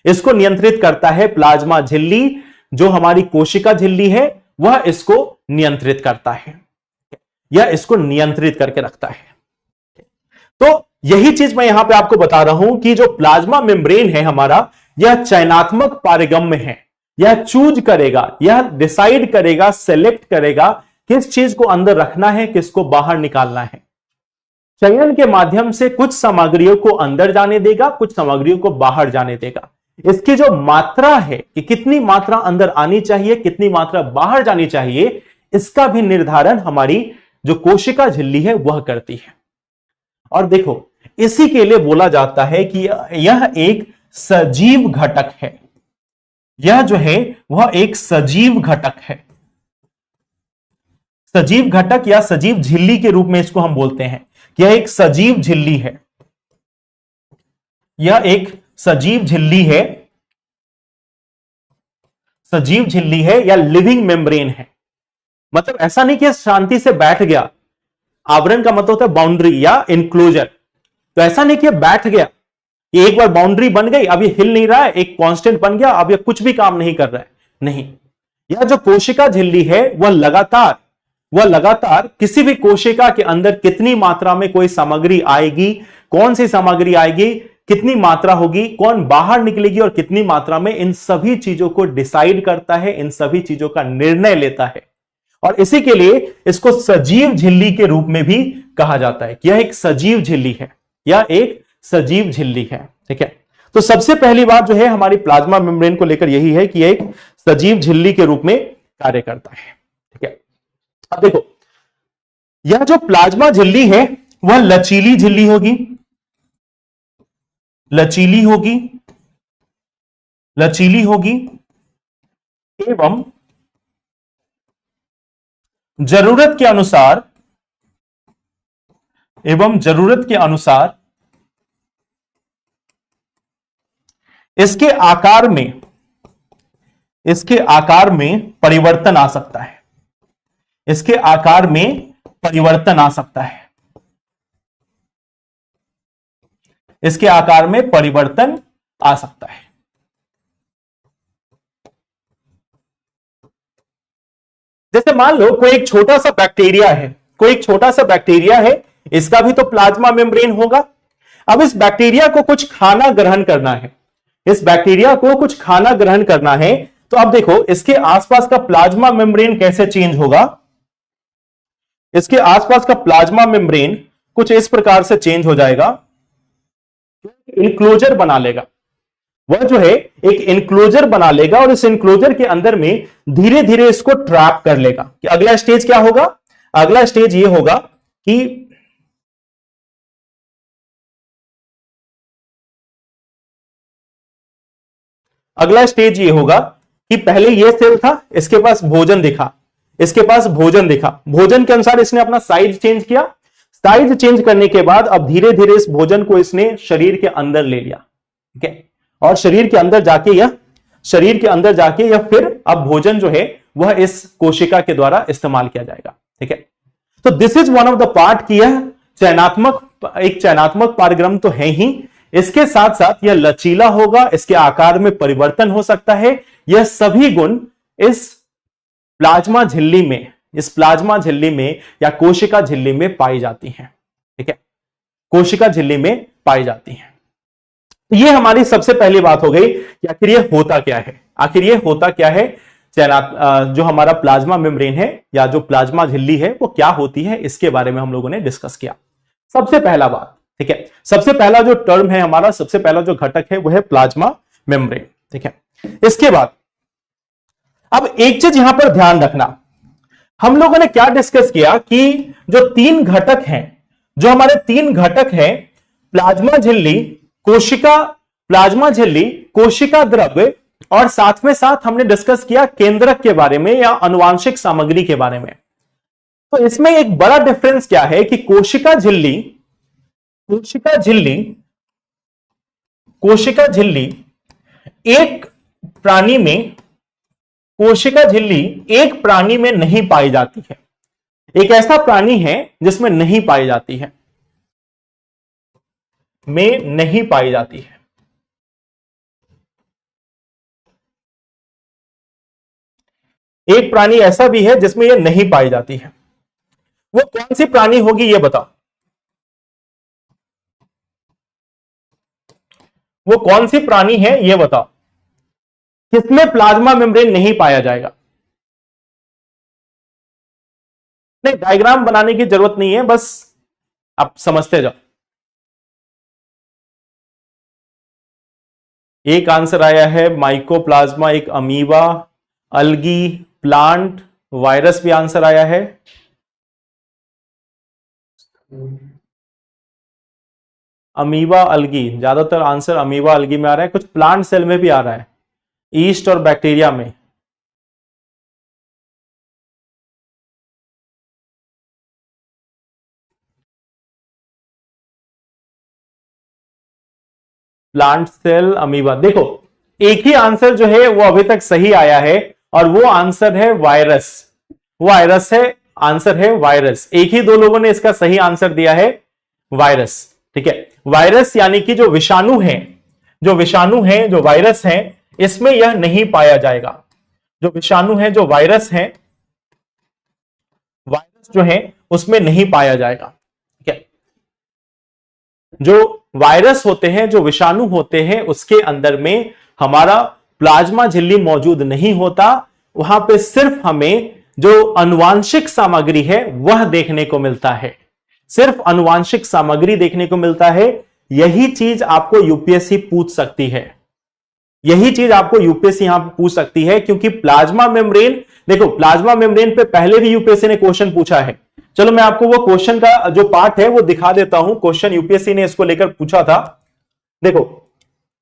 इसको नियंत्रित करता है प्लाज्मा झिल्ली। जो हमारी कोशिका झिल्ली है वह इसको नियंत्रित करता है, यह इसको नियंत्रित करके रखता है। तो यही चीज मैं यहां पे आपको बता रहा हूं कि जो प्लाज्मा मेम्ब्रेन है हमारा, यह चयनात्मक पारगम्य है, यह चूज करेगा, यह डिसाइड करेगा, सेलेक्ट करेगा किस चीज को अंदर रखना है, किसको बाहर निकालना है। चयन के माध्यम से कुछ सामग्रियों को अंदर जाने देगा, कुछ सामग्रियों को बाहर जाने देगा। इसकी जो मात्रा है कि कितनी मात्रा अंदर आनी चाहिए, कितनी मात्रा बाहर जानी चाहिए, इसका भी निर्धारण हमारी जो कोशिका झिल्ली है वह करती है। और देखो, इसी के लिए बोला जाता है कि यह एक सजीव घटक है, यह जो है वह एक सजीव घटक है। सजीव घटक या सजीव झिल्ली के रूप में इसको हम बोलते हैं कि यह एक सजीव झिल्ली है, यह एक सजीव झिल्ली है, सजीव झिल्ली है या लिविंग मेम्ब्रेन है। मतलब ऐसा नहीं कि शांति से बैठ गया, आवरण का मतलब होता है बाउंड्री या इंक्लोजर, तो ऐसा नहीं कि बैठ गया, ये एक बार बाउंड्री बन गई, अब ये हिल नहीं रहा है, एक कांस्टेंट बन गया, अब ये कुछ भी काम नहीं कर रहा है, नहीं। यह जो कोशिका झिल्ली है वह लगातार किसी भी कोशिका के अंदर कितनी मात्रा में कोई सामग्री आएगी, कौन सी सामग्री आएगी, कितनी मात्रा होगी, कौन बाहर निकलेगी और कितनी मात्रा में, इन सभी चीजों को डिसाइड करता है, इन सभी चीजों का निर्णय लेता है। और इसी के लिए इसको सजीव झिल्ली के रूप में भी कहा जाता है कि यह एक सजीव झिल्ली है, यह एक सजीव झिल्ली है। ठीक है, तो सबसे पहली बात जो है हमारी प्लाज्मा मेम्ब्रेन को लेकर यही है कि यह एक सजीव झिल्ली के रूप में कार्य करता है। ठीक है, अब देखो यह जो प्लाज्मा झिल्ली है वह लचीली झिल्ली होगी, लचीली होगी, लचीली होगी एवं जरूरत के अनुसार, एवं जरूरत के अनुसार इसके आकार में, इसके आकार में परिवर्तन आ सकता है, इसके आकार में परिवर्तन आ सकता है, इसके आकार में परिवर्तन आ सकता है। जैसे मान लो कोई एक छोटा सा बैक्टीरिया है, कोई एक छोटा सा बैक्टीरिया है, इसका भी तो प्लाज्मा मेम्ब्रेन होगा। अब इस बैक्टीरिया को कुछ खाना ग्रहण करना है, इस बैक्टीरिया को कुछ खाना ग्रहण करना है, तो अब देखो इसके आसपास का प्लाज्मा मेम्ब्रेन कैसे चेंज होगा। इसके आसपास का प्लाज्मा मेम्ब्रेन कुछ इस प्रकार से चेंज हो जाएगा, इनक्लोजर बना लेगा, वह जो है एक इनक्लोजर बना लेगा और इस इनक्लोजर के अंदर में धीरे धीरे इसको ट्रैप कर लेगा। कि अगला स्टेज क्या होगा, अगला स्टेज ये होगा कि अगला स्टेज ये होगा कि पहले ये सेल था, इसके पास भोजन दिखा, इसके पास भोजन दिखा, भोजन के अनुसार इसने अपना साइज चेंज किया, साइज चेंज करने के बाद अब धीरे धीरे इस भोजन को इसने शरीर के अंदर ले लिया। ठीक है, और शरीर के अंदर जाके यह फिर अब भोजन जो है वह इस कोशिका के द्वारा इस्तेमाल किया जाएगा। ठीक है, तो this is one of the part कि यह एक चयनात्मक पारगमन तो है ही, इसके साथ साथ यह लचीला होगा, इसके आकार में परिवर्तन हो सकता है। यह सभी गुण इस प्लाज्मा झिल्ली में, इस प्लाज्मा झिल्ली में या कोशिका झिल्ली में पाई जाती हैं। ठीक है, कोशिका झिल्ली में पाई जाती हैं। तो ये हमारी सबसे पहली बात हो गई कि आखिर ये होता क्या है, आखिर ये होता क्या है, जो हमारा प्लाज्मा मेम्ब्रेन है या जो प्लाज्मा झिल्ली है वो क्या होती है, इसके बारे में हम लोगों ने डिस्कस किया। सबसे पहला बात, ठीक है, सबसे पहला जो टर्म है हमारा, सबसे पहला जो घटक है वो है प्लाज्मा मेम्ब्रेन। ठीक है, इसके बाद अब एक चीज यहां पर ध्यान रखना, हम लोगों ने क्या डिस्कस किया कि जो तीन घटक हैं, जो हमारे तीन घटक हैं, प्लाज्मा झिल्ली, प्लाज्मा झिल्ली, कोशिका द्रव्य और साथ में साथ हमने डिस्कस किया केंद्रक के बारे में या आनुवांशिक सामग्री के बारे में। तो इसमें एक बड़ा डिफरेंस क्या है कि कोशिका झिल्ली एक प्राणी में, कोशिका झिल्ली एक प्राणी में नहीं पाई जाती है, एक ऐसा प्राणी है जिसमें नहीं पाई जाती है, में नहीं पाई जाती है। एक प्राणी ऐसा भी है जिसमें यह नहीं पाई जाती है। वो कौन सी प्राणी होगी ये बताओ, वो कौन सी प्राणी है ये बताओ, किसमें प्लाज्मा मेम्ब्रेन नहीं पाया जाएगा। नहीं, डायग्राम बनाने की जरूरत नहीं है, बस आप समझते जाओ। एक आंसर आया है माइकोप्लाज्मा, एक अमीबा, अलगी, प्लांट, वायरस भी आंसर आया है। अमीबा, अलगी, ज्यादातर आंसर अमीबा अलगी में आ रहा है, कुछ प्लांट सेल में भी आ रहा है, ईस्ट और बैक्टीरिया में। प्लांट सेल, अमीबा, देखो एक ही आंसर जो है वो अभी तक सही आया है और वो आंसर है वायरस, वो वायरस है, आंसर है वायरस। एक ही दो लोगों ने इसका सही आंसर दिया है वायरस। ठीक है, वायरस यानी कि जो विषाणु है, जो वायरस है, इसमें यह नहीं पाया जाएगा। जो विषाणु है, जो वायरस है, वायरस जो है उसमें नहीं पाया जाएगा। ठीक है, जो वायरस होते हैं, जो विषाणु होते हैं, उसके अंदर में हमारा प्लाज्मा झिल्ली मौजूद नहीं होता, वहां पे सिर्फ हमें जो अनुवांशिक सामग्री है वह देखने को मिलता है, सिर्फ अनुवांशिक सामग्री देखने को मिलता है। यही चीज आपको यूपीएससी पूछ सकती है, यही चीज आपको यूपीएससी यहां पर पूछ सकती है, क्योंकि प्लाज्मा मेम्ब्रेन, देखो प्लाज्मा मेम्ब्रेन पे पहले भी यूपीएससी ने क्वेश्चन पूछा है। चलो मैं आपको वो क्वेश्चन का जो पार्ट है वो दिखा देता हूं, क्वेश्चन यूपीएससी ने इसको लेकर पूछा था। देखो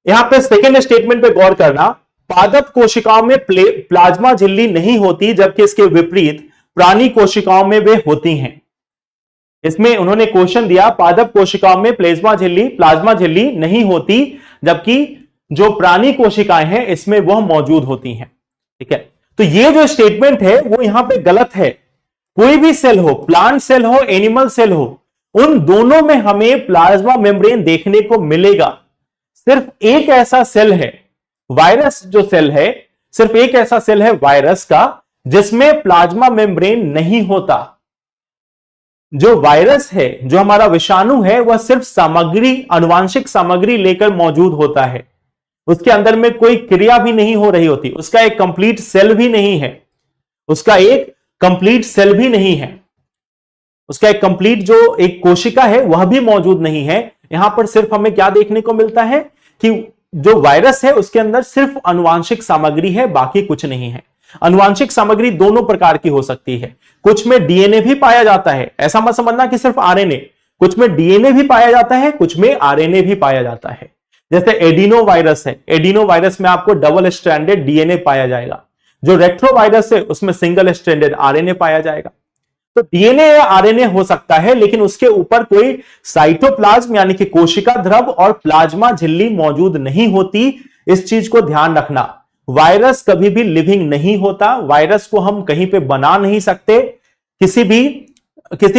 यहां पे सेकेंड स्टेटमेंट पे गौर करना, पादप कोशिकाओं में प्लाज्मा झिल्ली नहीं होती, जबकि इसके विपरीत प्राणी कोशिकाओं में वे होती हैं। इसमें उन्होंने क्वेश्चन दिया, पादप कोशिकाओं में प्लाज्मा झिल्ली नहीं होती, जबकि जो प्राणी कोशिकाएं हैं इसमें वह मौजूद होती हैं। ठीक है, तो ये जो स्टेटमेंट है वो यहां पे गलत है। कोई भी सेल हो, प्लांट सेल हो, एनिमल सेल हो, उन दोनों में हमें प्लाज्मा मेम्ब्रेन देखने को मिलेगा। सिर्फ एक ऐसा सेल है, वायरस जो सेल है, सिर्फ एक ऐसा सेल है वायरस का जिसमें प्लाज्मा मेम्ब्रेन नहीं होता। जो वायरस है, जो हमारा विषाणु है, वह सिर्फ सामग्री, अनुवांशिक सामग्री लेकर मौजूद होता है। उसके अंदर में कोई क्रिया भी नहीं हो रही होती, उसका एक कंप्लीट सेल भी नहीं है, उसका एक कंप्लीट सेल भी नहीं है, उसका एक कंप्लीट जो एक कोशिका है वह भी मौजूद नहीं है। यहां पर सिर्फ हमें क्या देखने को मिलता है कि जो वायरस है उसके अंदर सिर्फ अनुवांशिक सामग्री है, बाकी कुछ नहीं है। अनुवांशिक सामग्री दोनों प्रकार की हो सकती है, कुछ में डीएनए भी पाया जाता है, ऐसा मत समझना कि सिर्फ आरएनए, कुछ में डीएनए भी पाया जाता है, कुछ में आरएनए भी पाया जाता है। जैसे एडिनो वायरस है, एडिनो वायरस में आपको डबल स्ट्रैंडेड डीएनए पाया जाएगा। जो रेट्रोवायरस है उसमें सिंगल स्ट्रैंडेड आरएनए पाया जाएगा। तो डीएनए या आरएनए हो सकता है, लेकिन उसके ऊपर कोई साइटोप्लाज्म यानी कि कोशिका द्रव और प्लाज्मा झिल्ली मौजूद नहीं होती। इस चीज को ध्यान रखना। वायरस कभी भी लिविंग नहीं होता, वायरस को हम कहीं पे बना नहीं सकते, किसी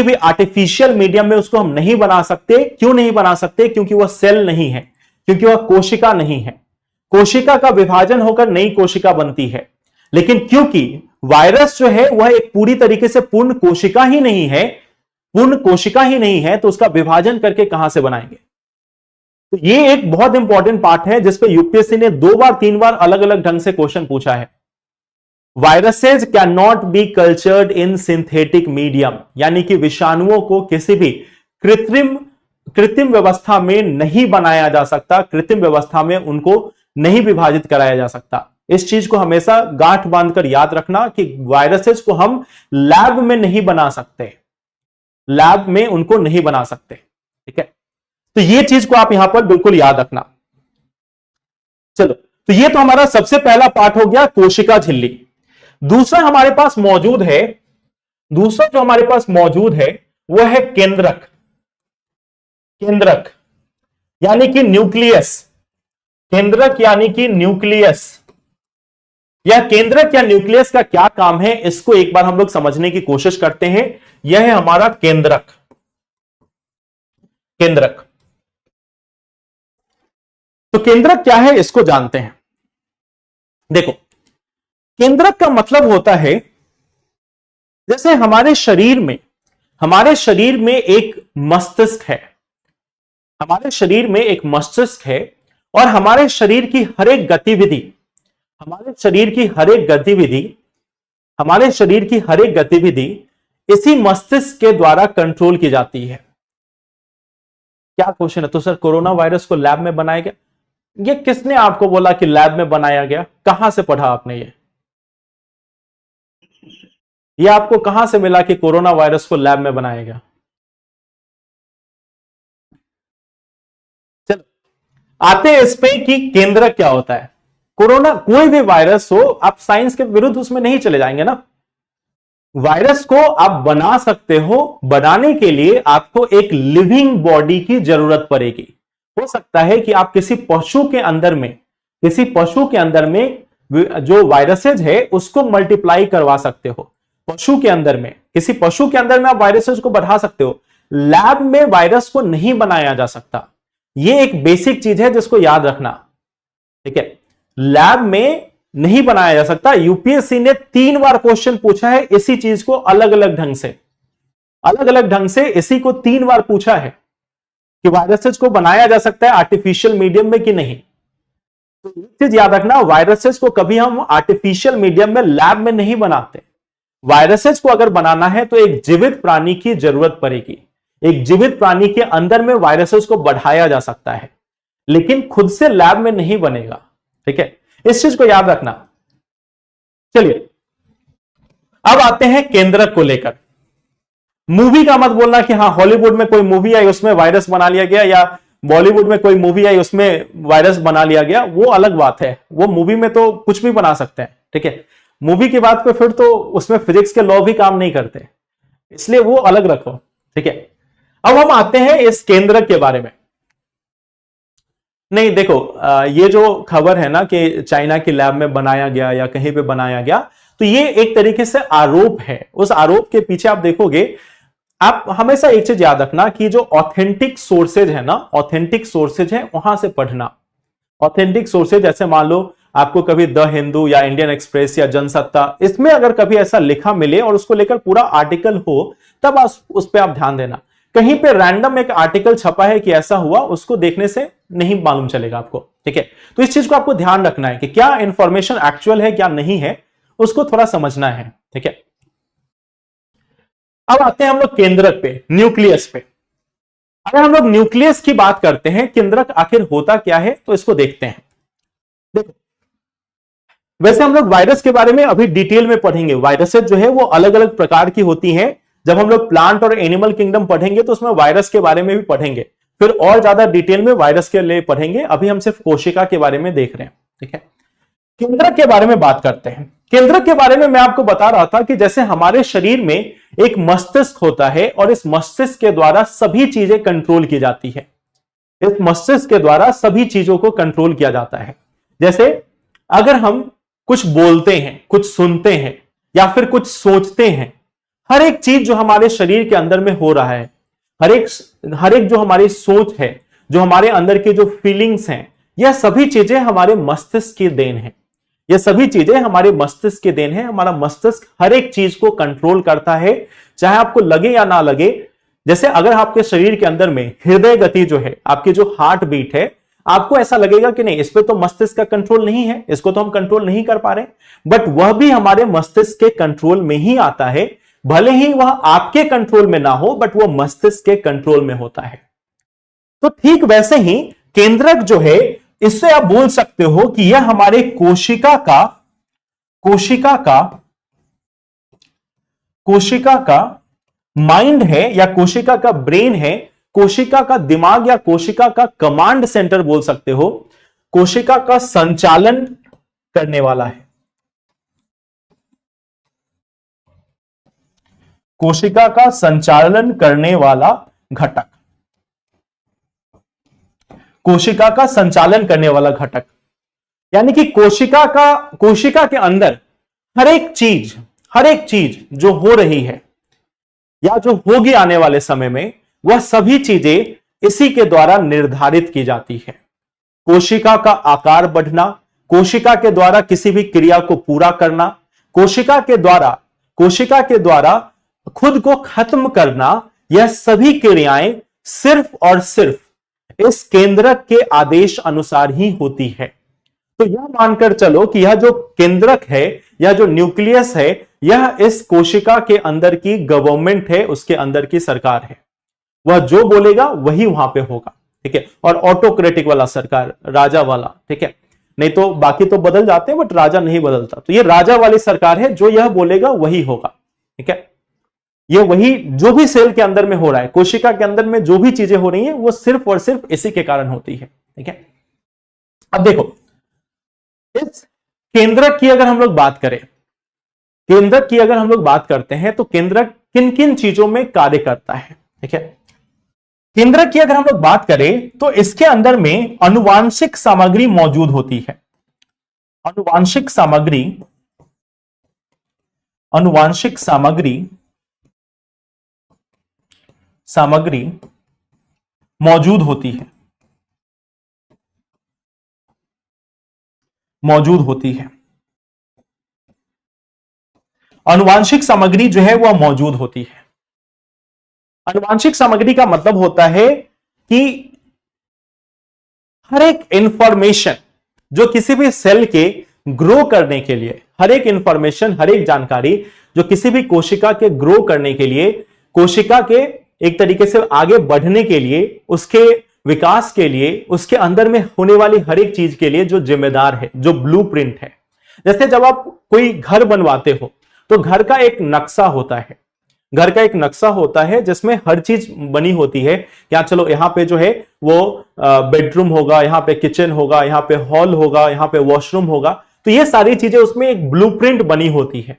भी आर्टिफिशियल मीडियम में उसको हम नहीं बना सकते। क्यों नहीं बना सकते? क्योंकि वह सेल नहीं है, क्योंकि वह कोशिका नहीं है। कोशिका का विभाजन होकर नई कोशिका बनती है, लेकिन क्योंकि वायरस जो है वह एक पूरी तरीके से पूर्ण कोशिका ही नहीं है, तो उसका विभाजन करके कहां से बनाएंगे? तो ये एक बहुत इंपॉर्टेंट पार्ट है जिसपे यूपीएससी ने 2 बार 3 बार अलग अलग ढंग से क्वेश्चन पूछा है। Viruses can not be cultured in synthetic medium, यानी कि विषाणुओं को किसी भी कृत्रिम व्यवस्था में नहीं बनाया जा सकता, कृत्रिम व्यवस्था में उनको नहीं विभाजित कराया जा सकता। इस चीज को हमेशा गांठ बांधकर याद रखना कि वायरसेस को हम लैब में नहीं बना सकते, लैब में उनको नहीं बना सकते। ठीक है, तो ये चीज को आप यहां पर बिल्कुल याद रखना। चलो, तो ये तो हमारा सबसे पहला पार्ट हो गया कोशिका झिल्ली। दूसरा जो हमारे पास मौजूद है वो है केंद्रक यानी कि न्यूक्लियस। केंद्रक यानी कि न्यूक्लियस। यह केंद्रक या न्यूक्लियस का क्या काम है, इसको एक बार हम लोग समझने की कोशिश करते हैं। यह है हमारा केंद्रक। तो केंद्रक क्या है इसको जानते हैं। देखो, केंद्रक का मतलब होता है, जैसे हमारे शरीर में एक मस्तिष्क है, हमारे शरीर में एक मस्तिष्क है, और हमारे शरीर की हर एक गतिविधि इसी मस्तिष्क के द्वारा कंट्रोल की जाती है। क्या क्वेश्चन है? तो सर कोरोना वायरस को लैब में बनाया गया, ये किसने आपको बोला कि लैब में बनाया गया? कहां से पढ़ा आपने? ये आपको कहां से मिला कि कोरोना वायरस को लैब में बनाया गया? चलो आते हैं इस पे कि केंद्रक क्या होता है। कोरोना कोई भी वायरस हो, आप साइंस के विरुद्ध उसमें नहीं चले जाएंगे ना। वायरस को आप बना सकते हो, बनाने के लिए आपको एक लिविंग बॉडी की जरूरत पड़ेगी। हो सकता है कि आप किसी पशु के अंदर में जो वायरसेज है उसको मल्टीप्लाई करवा सकते हो। किसी पशु के अंदर में आप वायरसेज को बढ़ा सकते हो। लैब में वायरस को नहीं बनाया जा सकता। यह एक बेसिक चीज है जिसको याद रखना। ठीक है, लैब में नहीं बनाया जा सकता। यूपीएससी ने 3 बार क्वेश्चन पूछा है इसी चीज को, अलग अलग ढंग से इसी को 3 बार पूछा है कि वायरसेस को बनाया जा सकता है आर्टिफिशियल मीडियम में कि नहीं। तो एक चीज याद रखना, वायरसेस को कभी हम आर्टिफिशियल मीडियम में, लैब में नहीं बनाते। वायरसेस को अगर बनाना है तो एक जीवित प्राणी की जरूरत पड़ेगी। एक जीवित प्राणी के अंदर में वायरसेस को बढ़ाया जा सकता है, लेकिन खुद से लैब में नहीं बनेगा। ठीक है, इस चीज को याद रखना। चलिए अब आते हैं केंद्रक को लेकर। मूवी का मत बोलना कि हाँ हॉलीवुड में कोई मूवी आई उसमें वायरस बना लिया गया, या बॉलीवुड में कोई मूवी आई उसमें वायरस बना लिया गया, वो अलग बात है। वो मूवी में तो कुछ भी बना सकते हैं। ठीक है, मूवी की बात पे फिर तो उसमें फिजिक्स के लॉ भी काम नहीं करते, इसलिए वो अलग रखो। ठीक है, अब हम आते हैं इस केंद्रक के बारे में। नहीं देखो, ये जो खबर है ना कि चाइना की लैब में बनाया गया या कहीं पे बनाया गया, तो ये एक तरीके से आरोप है। उस आरोप के पीछे आप देखोगे, आप हमेशा एक चीज याद रखना कि जो ऑथेंटिक सोर्सेज है ना, ऑथेंटिक सोर्सेज है वहां से पढ़ना। ऑथेंटिक सोर्सेज जैसे मान लो आपको कभी द हिंदू या इंडियन एक्सप्रेस या जनसत्ता, इसमें अगर कभी ऐसा लिखा मिले और उसको लेकर पूरा आर्टिकल हो, तब उस पर आप ध्यान देना। कहीं पे रैंडम एक आर्टिकल छपा है कि ऐसा हुआ, उसको देखने से नहीं मालूम चलेगा आपको। ठीक है, तो इस चीज को आपको ध्यान रखना है कि क्या इंफॉर्मेशन एक्चुअल है क्या नहीं है, उसको थोड़ा समझना है। ठीक है, अब आते हैं हम लोग केंद्रक पे, न्यूक्लियस पे। अगर हम लोग न्यूक्लियस की बात करते हैं, केंद्रक आखिर होता क्या है, तो इसको देखते हैं। देखो, वैसे हम लोग वायरस के बारे में अभी डिटेल में पढ़ेंगे। वायरसेस जो है वो अलग अलग प्रकार की होती हैं। जब हम लोग प्लांट और एनिमल किंगडम पढ़ेंगे तो उसमें वायरस के बारे में भी पढ़ेंगे, फिर और ज्यादा डिटेल में वायरस के लिए पढ़ेंगे। अभी हम सिर्फ कोशिका के बारे में देख रहे हैं। ठीक है, केंद्रक के बारे में बात करते हैं। केंद्रक के बारे में मैं आपको बता रहा था कि जैसे हमारे शरीर में एक मस्तिष्क होता है और इस मस्तिष्क के द्वारा सभी चीजें कंट्रोल की जाती है। इस मस्तिष्क के द्वारा सभी चीजों को कंट्रोल किया जाता है। जैसे अगर हम कुछ बोलते हैं, कुछ सुनते हैं या फिर कुछ सोचते हैं, हर एक चीज जो हमारे शरीर के अंदर में हो रहा है, हर एक जो हमारी सोच है, जो हमारे अंदर की जो फीलिंग्स हैं, यह सभी चीजें हमारे मस्तिष्क की देन है। ये सभी चीजें हमारे मस्तिष्क की देन है। हमारा मस्तिष्क हर एक चीज को कंट्रोल करता है, चाहे आपको लगे या ना लगे। जैसे अगर आपके शरीर के अंदर में हृदय गति जो है, आपकी जो हार्ट बीट है, आपको ऐसा लगेगा कि नहीं, इस पे तो मस्तिष्क का कंट्रोल नहीं है, इसको तो हम कंट्रोल नहीं कर पा रहे, बट वह भी हमारे मस्तिष्क के कंट्रोल में ही आता है। भले ही वह आपके कंट्रोल में ना हो, बट वह मस्तिष्क के कंट्रोल में होता है। तो ठीक वैसे ही केंद्रक जो है, इससे आप बोल सकते हो कि यह हमारे कोशिका का माइंड है, या कोशिका का ब्रेन है, कोशिका का दिमाग या कोशिका का कमांड सेंटर बोल सकते हो, कोशिका का संचालन करने वाला है। कोशिका का संचालन करने वाला घटक, कोशिका का संचालन करने वाला घटक, यानी कि कोशिका के अंदर हर एक चीज जो हो रही है या जो होगी आने वाले समय में, वह सभी चीजें इसी के द्वारा निर्धारित की जाती है। कोशिका का आकार बढ़ना, कोशिका के द्वारा किसी भी क्रिया को पूरा करना, कोशिका के द्वारा खुद को खत्म करना, यह सभी क्रियाएं सिर्फ और सिर्फ इस केंद्रक के आदेश अनुसार ही होती है। तो यह मानकर चलो कि यह जो केंद्रक है या जो न्यूक्लियस है, यह इस कोशिका के अंदर की गवर्नमेंट है, उसके अंदर की सरकार है। वह जो बोलेगा वही वहां पे होगा। ठीक है, और ऑटोक्रेटिक वाला सरकार, राजा वाला। ठीक है, नहीं तो बाकी तो बदल जाते हैं, बट राजा नहीं बदलता। तो ये राजा वाली सरकार है, जो यह बोलेगा वही होगा। ठीक है, ये वही जो भी सेल के अंदर में हो रहा है, कोशिका के अंदर में जो भी चीजें हो रही हैं, वो सिर्फ और सिर्फ इसी के कारण होती है। ठीक है, अब देखो इस केंद्रक की अगर हम लोग बात करें, केंद्रक की अगर हम लोग बात करते हैं, तो केंद्रक किन किन चीजों में कार्य करता है। ठीक है, केंद्रक की अगर हम लोग बात करें तो इसके अंदर में आनुवांशिक सामग्री मौजूद होती है। आनुवांशिक सामग्री मौजूद होती है, आनुवांशिक सामग्री जो है वह मौजूद होती है। आनुवांशिक सामग्री का मतलब होता है कि हर एक इंफॉर्मेशन जो किसी भी सेल के ग्रो करने के लिए, हर एक इंफॉर्मेशन, हर एक जानकारी जो किसी भी कोशिका के ग्रो करने के लिए, कोशिका के एक तरीके से आगे बढ़ने के लिए, उसके विकास के लिए, उसके अंदर में होने वाली हर एक चीज के लिए जो जिम्मेदार है, जो ब्लूप्रिंट है। जैसे जब आप कोई घर बनवाते हो तो घर का एक नक्शा होता है, घर का एक नक्शा होता है जिसमें हर चीज बनी होती है। क्या चलो यहाँ पे जो है वो बेडरूम होगा, यहाँ पे किचन होगा, यहाँ पे हॉल होगा, यहाँ पे वॉशरूम होगा, तो ये सारी चीजें उसमें एक ब्लूप्रिंट बनी होती है।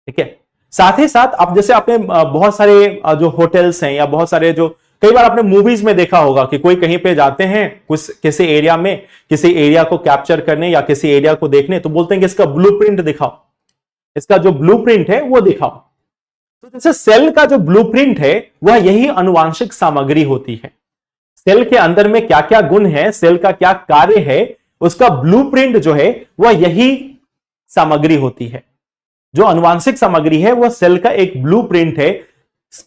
ठीक है, साथ ही साथ अब जैसे आपने बहुत सारे जो होटल्स हैं या बहुत सारे जो कई बार आपने मूवीज में देखा होगा कि कोई कहीं पे जाते हैं कुछ किसी एरिया में, किसी एरिया को कैप्चर करने या किसी एरिया को देखने, तो बोलते हैं कि इसका ब्लूप्रिंट दिखाओ, इसका जो ब्लूप्रिंट है वो दिखाओ। तो जैसे सेल का जो ब्लूप्रिंट है वह यही आनुवांशिक सामग्री होती है। सेल के अंदर में क्या क्या गुण है, सेल का क्या कार्य है, उसका ब्लूप्रिंट जो है वह यही सामग्री होती है। जो आनुवांशिक सामग्री है वह सेल का एक ब्लूप्रिंट है।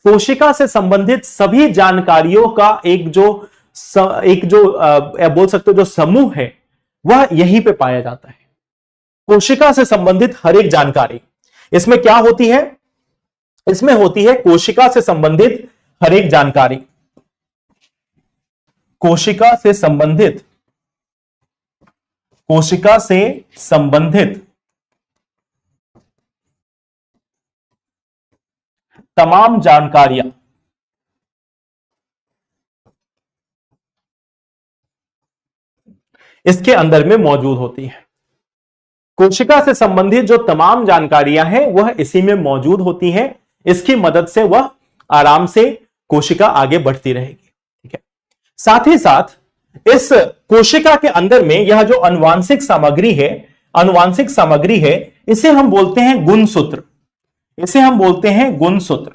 कोशिका से संबंधित सभी जानकारियों का एक जो बोल सकते हो जो समूह है वह यहीं पे पाया जाता है। कोशिका से संबंधित हर एक जानकारी इसमें क्या होती है, इसमें होती है कोशिका से संबंधित हर एक जानकारी, कोशिका से संबंधित तमाम जानकारियां इसके अंदर में मौजूद होती है। कोशिका से संबंधित जो तमाम जानकारियां हैं वह इसी में मौजूद होती हैं। इसकी मदद से वह आराम से कोशिका आगे बढ़ती रहेगी। ठीक है, साथ ही साथ इस कोशिका के अंदर में यह जो आनुवांशिक सामग्री है, इसे हम बोलते हैं गुणसूत्र। इसे हम बोलते हैं गुणसूत्र।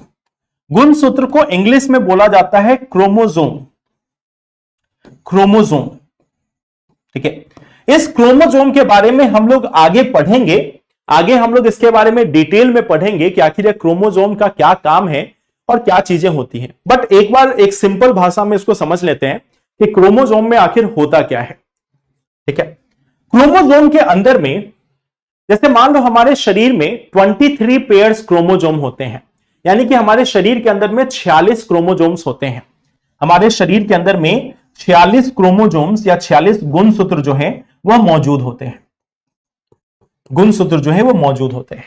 गुणसूत्र को इंग्लिश में बोला जाता है क्रोमोसोम। ठीक है, इस क्रोमोसोम के बारे में हम लोग आगे पढ़ेंगे। आगे हम लोग इसके बारे में डिटेल में पढ़ेंगे कि आखिर क्रोमोसोम का क्या काम है और क्या चीजें होती हैं। बट एक बार एक सिंपल भाषा में इसको समझ लेते हैं कि क्रोमोसोम में आखिर होता क्या है। ठीक है, क्रोमोसोम के अंदर में जैसे मान लो हमारे शरीर में 23 पेयर्स क्रोमोसोम होते हैं, यानी कि हमारे शरीर के अंदर में 46 क्रोमोसोम्स होते हैं। हमारे शरीर के अंदर में 46 क्रोमोसोम्स या 46 गुणसूत्र जो है वह मौजूद होते हैं। गुणसूत्र जो है वो मौजूद होते हैं।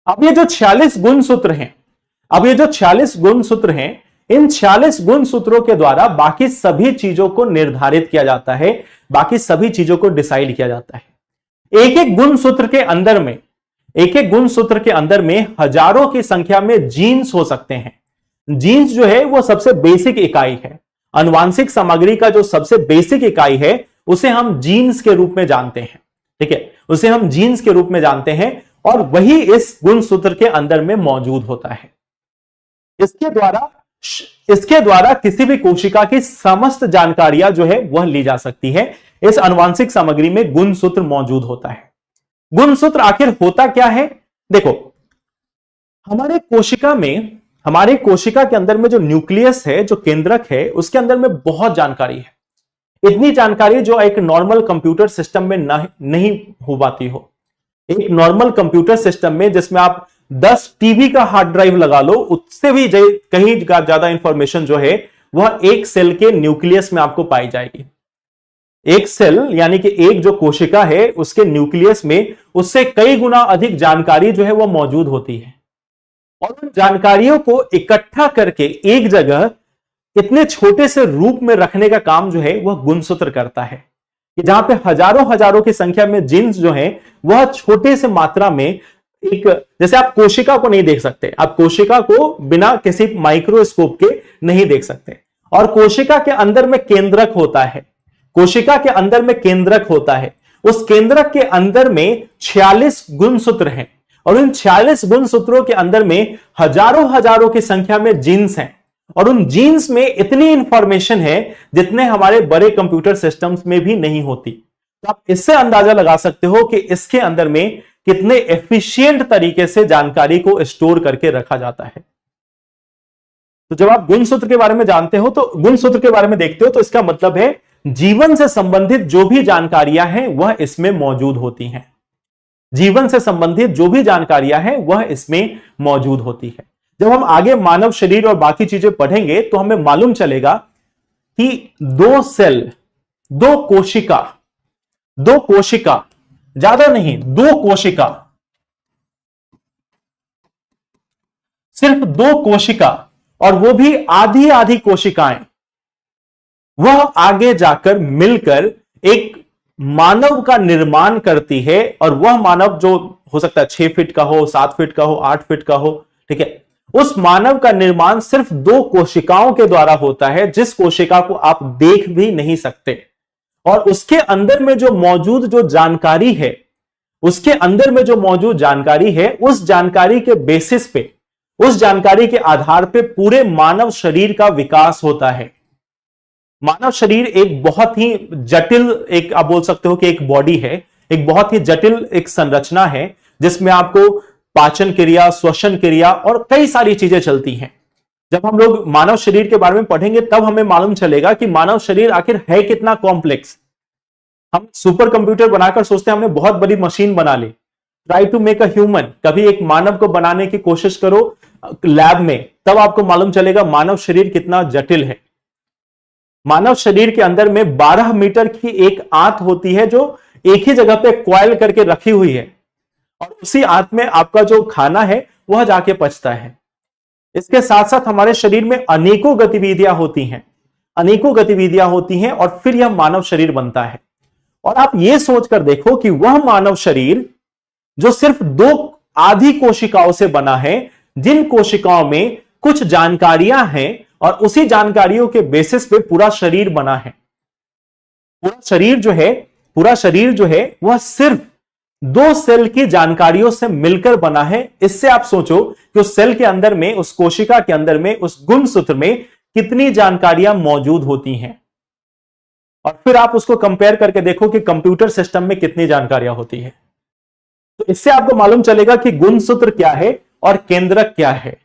अब ये जो 46 गुणसूत्र हैं, इन 46 गुणसूत्रों के द्वारा बाकी सभी चीजों को निर्धारित किया जाता है, बाकी सभी चीजों को डिसाइड किया जाता है। एक एक गुणसूत्र के अंदर में हजारों की संख्या में जीन्स हो सकते हैं। जीन्स जो है वो सबसे बेसिक इकाई है। आनुवांशिक सामग्री का जो सबसे बेसिक इकाई है उसे हम जीन्स के रूप में जानते हैं। ठीक है, उसे हम जीन्स के रूप में जानते हैं और वही इस गुणसूत्र के अंदर में मौजूद होता है। इसके द्वारा किसी भी कोशिका की समस्त जानकारियां जो है वह ली जा सकती है। इस आनुवांशिक सामग्री में गुणसूत्र मौजूद होता है। गुणसूत्र आखिर होता क्या है? देखो, हमारे कोशिका के अंदर में जो न्यूक्लियस है, जो केंद्रक है, उसके अंदर में बहुत जानकारी है। इतनी जानकारी जो एक नॉर्मल कंप्यूटर सिस्टम में नहीं हो पाती हो। एक नॉर्मल कंप्यूटर सिस्टम में जिसमें आप 10 टीबी का हार्ड ड्राइव लगा लो, उससे भी कहीं ज्यादा इंफॉर्मेशन जो है वह एक सेल के न्यूक्लियस में आपको पाई जाएगी। एक सेल यानी कि एक जो कोशिका है उसके न्यूक्लियस में उससे कई गुना अधिक जानकारी जो है वह मौजूद होती है। और उन जानकारियों को इकट्ठा करके एक जगह इतने छोटे से रूप में रखने का काम जो है वह गुणसूत्र करता है। कि जहां पे हजारों की संख्या में जीन्स जो है वह छोटे से मात्रा में एक, जैसे आप कोशिका को नहीं देख सकते, आप कोशिका को बिना किसी माइक्रोस्कोप के नहीं देख सकते। और कोशिका के अंदर में केंद्रक होता है, उस केंद्रक के अंदर में 46 गुणसूत्र हैं और उन 46 गुणसूत्रों के अंदर में हजारों की संख्या में जीन्स हैं। और उन जीन्स में इतनी इंफॉर्मेशन है जितने हमारे बड़े कंप्यूटर सिस्टम्स में भी नहीं होती। तो आप इससे अंदाजा लगा सकते हो कि इसके अंदर में कितने एफिशिएंट तरीके से जानकारी को स्टोर करके रखा जाता है। तो जब आप गुणसूत्र के बारे में जानते हो, तो गुणसूत्र के बारे में देखते हो, तो इसका मतलब है जीवन से संबंधित जो भी जानकारियां हैं वह इसमें मौजूद होती हैं। जीवन से संबंधित जो भी जानकारियां हैं वह इसमें मौजूद होती है। जब हम आगे मानव शरीर और बाकी चीजें पढ़ेंगे तो हमें मालूम चलेगा कि दो सेल, दो कोशिका, ज्यादा नहीं, दो कोशिका, सिर्फ दो कोशिका, और वो भी आधी आधी कोशिकाएं, वह आगे जाकर मिलकर एक मानव का निर्माण करती है। और वह मानव जो हो सकता है 6 फीट का हो, 7 फीट का हो, 8 फीट का हो, ठीक है, उस मानव का निर्माण सिर्फ दो कोशिकाओं के द्वारा होता है, जिस कोशिका को आप देख भी नहीं सकते। और उसके अंदर में जो मौजूद जो जानकारी है, उसके अंदर में जो मौजूद जानकारी है, उस जानकारी के बेसिस पे, उस जानकारी के आधार पे पूरे मानव शरीर का विकास होता है। मानव शरीर एक बहुत ही जटिल, एक आप बोल सकते हो कि एक बॉडी है, एक बहुत ही जटिल एक संरचना है, जिसमें आपको पाचन क्रिया, श्वसन क्रिया और कई सारी चीजें चलती हैं। जब हम लोग मानव शरीर के बारे में पढ़ेंगे तब हमें मालूम चलेगा कि मानव शरीर आखिर है कितना कॉम्प्लेक्स। हम सुपर कंप्यूटर बनाकर सोचते हैं हमने बहुत बड़ी मशीन बना ली। Try to make a human, कभी एक मानव को बनाने की कोशिश करो लैब में, तब आपको मालूम चलेगा मानव शरीर कितना जटिल है। मानव शरीर के अंदर में 12 मीटर की एक आंत होती है जो एक ही जगह पे क्वाइल करके रखी हुई है, और उसी आंत में आपका जो खाना है वह जाके पचता है। इसके साथ साथ हमारे शरीर में अनेकों गतिविधियां होती हैं, अनेकों गतिविधियां होती हैं, और फिर यह मानव शरीर बनता है। और आप यह सोचकर देखो कि वह मानव शरीर जो सिर्फ दो आधी कोशिकाओं से बना है, जिन कोशिकाओं में कुछ जानकारियां हैं और उसी जानकारियों के बेसिस पे पूरा शरीर बना है। पूरा शरीर जो है वह सिर्फ दो सेल की जानकारियों से मिलकर बना है। इससे आप सोचो कि उस सेल के अंदर में, उस कोशिका के अंदर में, उस गुणसूत्र में कितनी जानकारियां मौजूद होती हैं, और फिर आप उसको कंपेयर करके देखो कि कंप्यूटर सिस्टम में कितनी जानकारियां होती है। तो इससे आपको मालूम चलेगा कि गुणसूत्र क्या है और केंद्रक क्या है।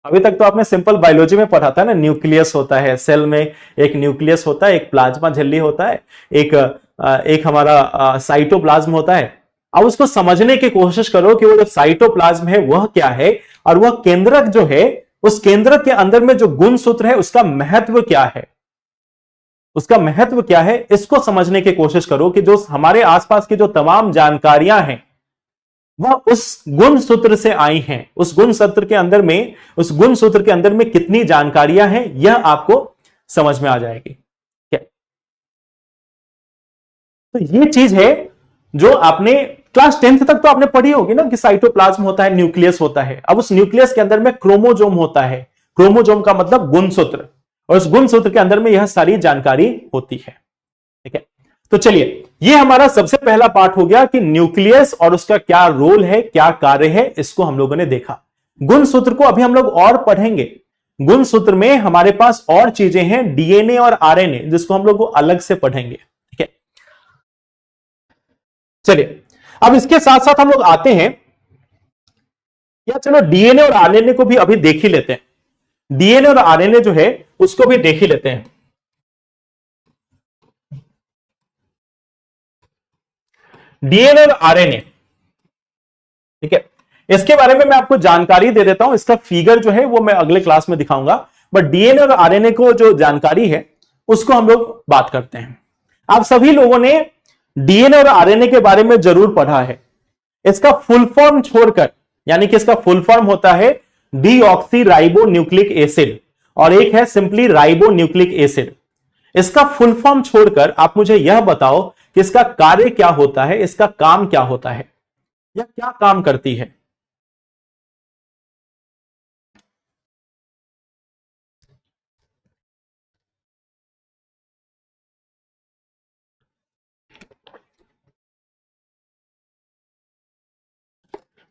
अभी तक तो आपने सिंपल बायोलॉजी में पढ़ा था ना, न्यूक्लियस होता है, सेल में एक न्यूक्लियस होता है, एक प्लाज्मा झिल्ली होता है, एक हमारा साइटोप्लाज्म होता है। अब उसको समझने की कोशिश करो कि वो जो साइटोप्लाज्म है वह क्या है, और वह केंद्रक जो है, उस केंद्रक के अंदर में जो गुणसूत्र है उसका महत्व क्या है, उसका महत्व क्या है, इसको समझने की कोशिश करो कि जो हमारे आसपास की जो तमाम जानकारियां हैं वह उस गुणसूत्र से आई हैं। उस गुणसूत्र के अंदर में कितनी जानकारियां हैं, यह आपको समझ में आ जाएगी। क्या तो ये चीज है जो आपने क्लास 10th तक तो आपने पढ़ी होगी ना, कि साइटोप्लाज्म होता है, न्यूक्लियस होता है। अब उस न्यूक्लियस के अंदर में क्रोमोजोम होता है। क्रोमोजोम का मतलब गुणसूत्र, और उस गुणसूत्र के अंदर में यह सारी जानकारी होती है। ठीक है, तो चलिए, ये हमारा सबसे पहला पार्ट हो गया कि न्यूक्लियस और उसका क्या रोल है, क्या कार्य है, इसको हम लोगों ने देखा। गुणसूत्र को अभी हम लोग और पढ़ेंगे। गुणसूत्र में हमारे पास और चीजें हैं, डीएनए और आरएनए, जिसको हम लोग को अलग से पढ़ेंगे। ठीक है, चलिए अब इसके साथ साथ हम लोग आते हैं, या चलो डीएनए और आरएनए को भी अभी देख ही लेते हैं। डीएनए और आरएनए जो है उसको भी देख ही लेते हैं। डीएनए और आरएनए, ठीक है, इसके बारे में मैं आपको जानकारी दे देता हूं। इसका फिगर जो है वो मैं अगले क्लास में दिखाऊंगा, बट डीएनए और आरएनए को जो जानकारी है उसको हम लोग बात करते हैं। आप सभी लोगों ने डीएनए और आरएनए के बारे में जरूर पढ़ा है। इसका फुल फॉर्म छोड़कर, यानी कि इसका फुल फॉर्म होता है डीऑक्सी राइबो न्यूक्लिक एसिड, और एक है सिंपली राइबो न्यूक्लिक एसिड। इसका फुल फॉर्म छोड़कर आप मुझे यह बताओ कि इसका कार्य क्या होता है, इसका काम क्या होता है, या क्या काम करती है।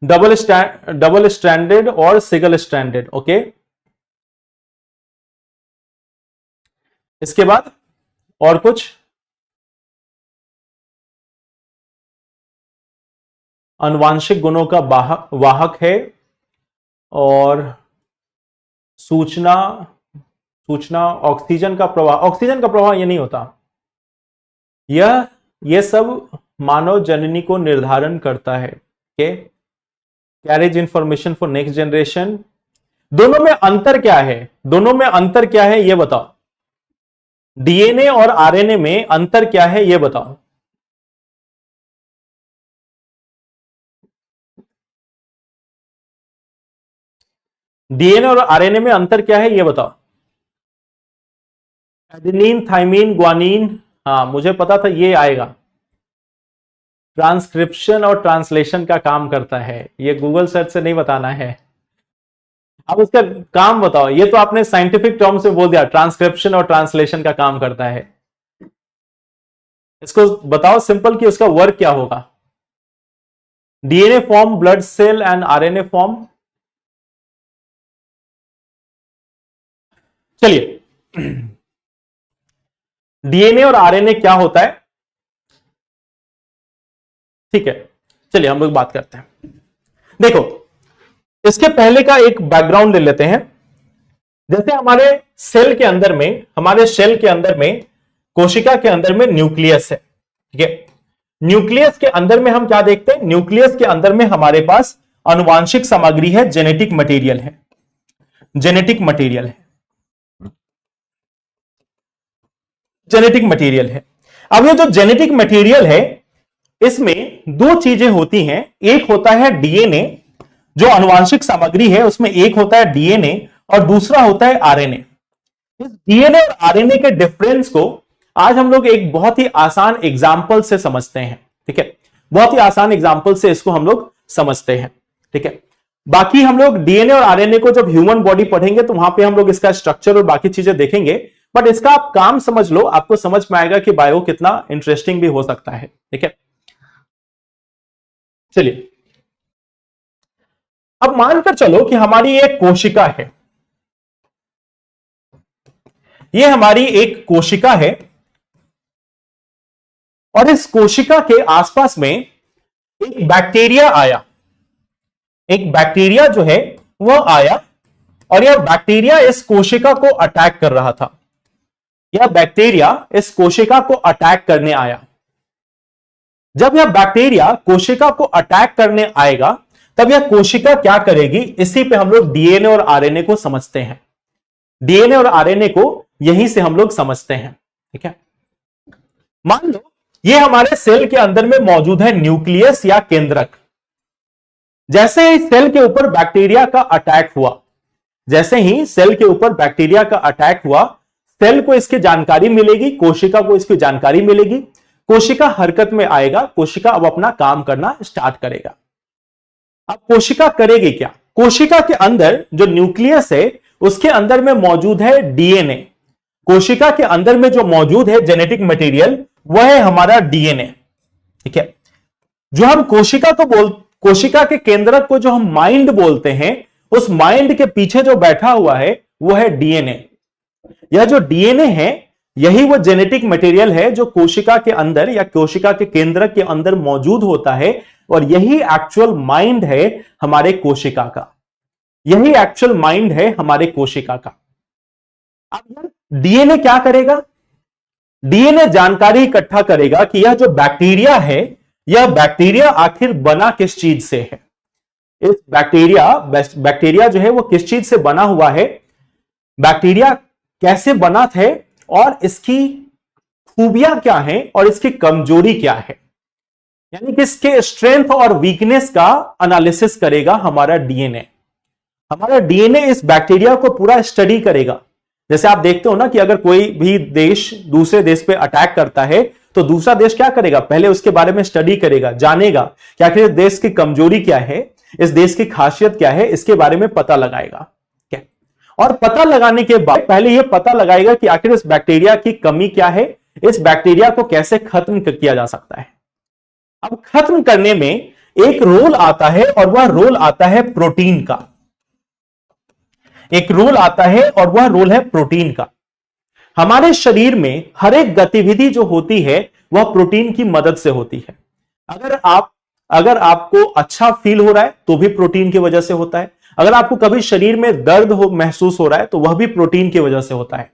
डबल स्ट्रैंडेड और सिंगल स्ट्रैंडेड, ओके। इसके बाद और कुछ, आनुवांशिक गुणों का वाहक है, और सूचना ऑक्सीजन का प्रवाह ये नहीं होता। यह सब मानव जननी को निर्धारण करता है? के carriage information for next generation. दोनों में अंतर क्या है? दोनों में अंतर क्या है ये बताओ। डीएनए और आरएनए में अंतर क्या है ये बताओ। डीएनए और आरएनए में अंतर क्या है ये बताओ। Adenine, thymine, guanine. हाँ मुझे पता था ये आएगा। ट्रांसक्रिप्शन और ट्रांसलेशन का काम करता है, ये गूगल सर्च से नहीं बताना है। अब उसका काम बताओ। ये तो आपने साइंटिफिक टर्म से बोल दिया, ट्रांसक्रिप्शन और ट्रांसलेशन का काम करता है। इसको बताओ सिंपल कि उसका वर्क क्या होगा। DNA form, blood cell and RNA form. चलिए डीएनए और आरएनए क्या होता है, ठीक है, चलिए हम लोग बात करते हैं। देखो इसके पहले का एक बैकग्राउंड ले लेते हैं। जैसे हमारे सेल के अंदर में, हमारे सेल के अंदर में, कोशिका के अंदर में न्यूक्लियस है, ठीक है। न्यूक्लियस के अंदर में हम क्या देखते हैं? न्यूक्लियस के अंदर में हमारे पास आनुवांशिक सामग्री है, जेनेटिक मटेरियल है, जेनेटिक मटेरियल है, जेनेटिक मटेरियल है। अब ये जो जेनेटिक मटेरियल है इसमें दो चीजें होती हैं। एक होता है डीएनए, जो आनुवांशिक सामग्री है उसमें एक होता है डीएनए और दूसरा होता है आरएनए। इस डीएनए और आरएनए के डिफरेंस को आज हम लोग एक बहुत ही आसान एग्जाम्पल से समझते हैं, ठीक है। बहुत ही आसान एग्जाम्पल से इसको हम लोग समझते हैं, ठीक है। बाकी हम लोग डीएनए और आरएनए को जब ह्यूमन बॉडी पढ़ेंगे तो वहां पे हम लोग इसका स्ट्रक्चर और बाकी चीजें देखेंगे, बट इसका आप काम समझ लो, आपको समझ में आएगा कि बायो कितना इंटरेस्टिंग भी हो सकता है, ठीक है। चलिए अब मानकर चलो कि हमारी एक कोशिका है, ये हमारी एक कोशिका है और इस कोशिका के आसपास में एक बैक्टीरिया आया, एक बैक्टीरिया जो है वह आया और यह बैक्टीरिया इस कोशिका को अटैक कर रहा था। यह बैक्टीरिया इस कोशिका को अटैक करने आया। जब यह बैक्टीरिया कोशिका को अटैक करने आएगा तब यह कोशिका क्या करेगी, इसी पे हम लोग डीएनए और आरएनए को समझते हैं। डीएनए और आरएनए को यहीं से हम लोग समझते हैं, ठीक है। मान लो ये हमारे सेल के अंदर में मौजूद है न्यूक्लियस या केंद्रक। जैसे ही सेल के ऊपर बैक्टीरिया का अटैक हुआ, जैसे ही सेल के ऊपर बैक्टीरिया का अटैक हुआ, सेल को इसकी जानकारी मिलेगी, कोशिका को इसकी जानकारी मिलेगी, कोशिका हरकत में आएगा, कोशिका अब अपना काम करना स्टार्ट करेगा। अब कोशिका करेगी क्या? कोशिका के अंदर जो न्यूक्लियस है उसके अंदर में मौजूद है डीएनए। कोशिका के अंदर में जो मौजूद है जेनेटिक मटेरियल वह है हमारा डीएनए, ठीक है। जो हम कोशिका के केंद्रक को जो हम माइंड बोलते हैं, उस माइंड के पीछे जो बैठा हुआ है वो है डीएनए। यह जो डीएनए है यही वो जेनेटिक मटेरियल है जो कोशिका के अंदर या कोशिका के केंद्रक के अंदर मौजूद होता है और यही एक्चुअल माइंड है हमारे कोशिका का, यही एक्चुअल माइंड है हमारे कोशिका का। अब डीएनए क्या करेगा? डीएनए जानकारी इकट्ठा करेगा कि यह जो बैक्टीरिया है, यह बैक्टीरिया आखिर बना किस चीज से है। इस बैक्टीरिया जो है वो किस चीज से बना हुआ है, बैक्टीरिया कैसे बना थे और इसकी खूबियां क्या हैं और इसकी कमजोरी क्या है, यानी कि इसके स्ट्रेंथ और वीकनेस का एनालिसिस करेगा हमारा डीएनए। हमारा डीएनए इस बैक्टीरिया को पूरा स्टडी करेगा। जैसे आप देखते हो ना कि अगर कोई भी देश दूसरे देश पे अटैक करता है तो दूसरा देश क्या करेगा? पहले उसके बारे में स्टडी करेगा, जानेगा कि आखिर इस देश की कमजोरी क्या है, इस देश की खासियत क्या है, इसके बारे में पता लगाएगा, क्या? और पता लगाने के बाद पहले यह पता लगाएगा कि आखिर इस बैक्टीरिया की कमी क्या है, इस बैक्टीरिया को कैसे खत्म किया जा सकता है। अब खत्म करने में एक रोल आता है और वह रोल आता है प्रोटीन का। एक रोल आता है और वह रोल है प्रोटीन का। हमारे शरीर में हर एक गतिविधि जो होती है वह प्रोटीन की मदद से होती है। अगर आपको अच्छा फील हो रहा है तो भी प्रोटीन की वजह से होता है। अगर आपको कभी शरीर में दर्द महसूस हो रहा है तो वह भी प्रोटीन की वजह से होता है।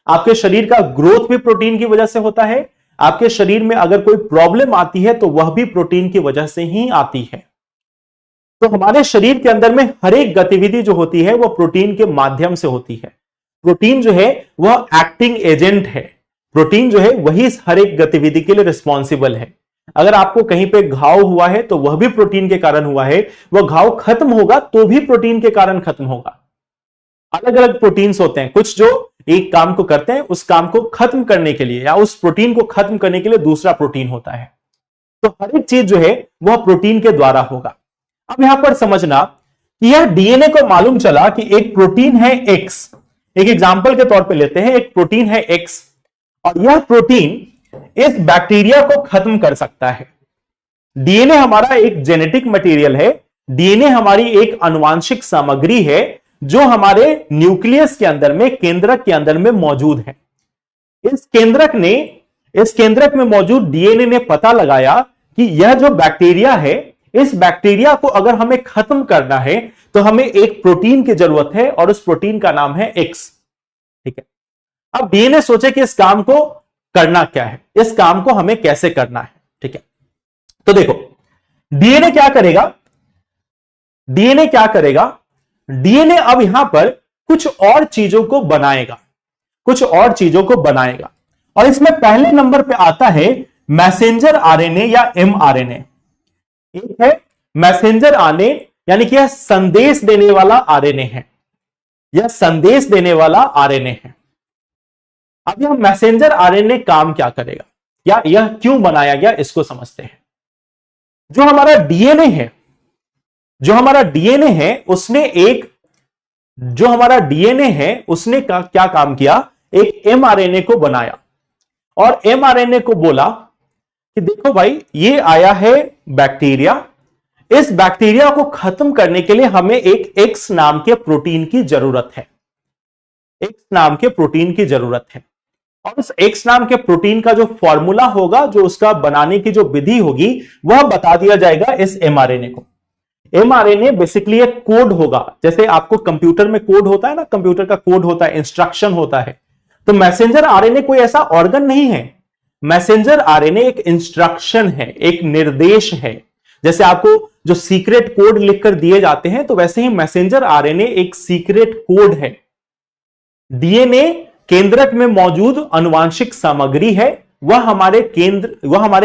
आपके शरीर का ग्रोथ भी प्रोटीन की वजह से होता है, आपके शरीर में अगर कोई प्रॉब्लम आती है तो वह भी प्रोटीन की वजह से ही आती है। तो हमारे शरीर के अंदर में हर एक गतिविधि जो होती है वह प्रोटीन के माध्यम से होती है। प्रोटीन जो है वह एक्टिंग एजेंट है। प्रोटीन जो है वही हर एक गतिविधि के लिए रिस्पॉन्सिबल है। अगर आपको कहीं पे घाव हुआ है तो वह भी प्रोटीन के कारण हुआ है, वह घाव खत्म होगा तो भी प्रोटीन के कारण खत्म होगा। अलग अलग प्रोटीन्स होते हैं, कुछ जो एक काम को करते हैं, उस काम को खत्म करने के लिए या उस प्रोटीन को खत्म करने के लिए दूसरा प्रोटीन होता है। तो हर एक चीज जो है वह प्रोटीन के द्वारा होगा। अब यहां पर समझना कि यह डीएनए को मालूम चला कि एक प्रोटीन है एक्स, एक एग्जांपल के तौर पे लेते हैं, एक प्रोटीन है एक्स और यह प्रोटीन इस बैक्टीरिया को खत्म कर सकता है। डीएनए हमारा एक जेनेटिक मटेरियल है, डीएनए हमारी एक आनुवांशिक सामग्री है जो हमारे न्यूक्लियस के अंदर में, केंद्रक के अंदर में मौजूद है। इस केंद्रक में मौजूद डीएनए ने पता लगाया कि यह जो बैक्टीरिया है, इस बैक्टीरिया को अगर हमें खत्म करना है तो हमें एक प्रोटीन की जरूरत है और उस प्रोटीन का नाम है एक्स। ठीक है, अब डीएनए सोचे कि इस काम को करना क्या है, इस काम को हमें कैसे करना है। ठीक है, तो देखो डीएनए क्या करेगा, डीएनए अब यहां पर कुछ और चीजों को बनाएगा, और इसमें पहले नंबर पे आता है मैसेंजर आरएनए या एमआरएनए। एक है मैसेंजर आरएनए, यानी कि यह संदेश देने वाला आरएनए है, अब यह मैसेंजर आरएनए काम क्या करेगा या यह क्यों बनाया गया, इसको समझते हैं। जो हमारा डीएनए है उसने क्या काम किया, एक एमआरएनए को बनाया और एमआरएनए को बोला कि देखो भाई, ये आया है बैक्टीरिया, इस बैक्टीरिया को खत्म करने के लिए हमें एक एक्स नाम के प्रोटीन की जरूरत है, और उस एक्स नाम के प्रोटीन का जो फॉर्मूला होगा, जो उसका बनाने की जो विधि होगी, वह बता दिया जाएगा इस एमआरएनए को। एमआरएनए बेसिकली एक कोड होगा, जैसे आपको कंप्यूटर में कोड होता है ना, कंप्यूटर का कोड होता है, इंस्ट्रक्शन होता है। तो मैसेंजर आरएनए कोई ऐसा ऑर्गन नहीं है, मैसेंजर आरएनए एक इंस्ट्रक्शन है, एक निर्देश है। जैसे आपको जो सीक्रेट कोड लिखकर दिए जाते हैं, तो वैसे ही मैसेंजर आरएनए एक सीक्रेट कोड है। डीएनए केंद्रक में मौजूद आनुवांशिक सामग्री है, वह हमारे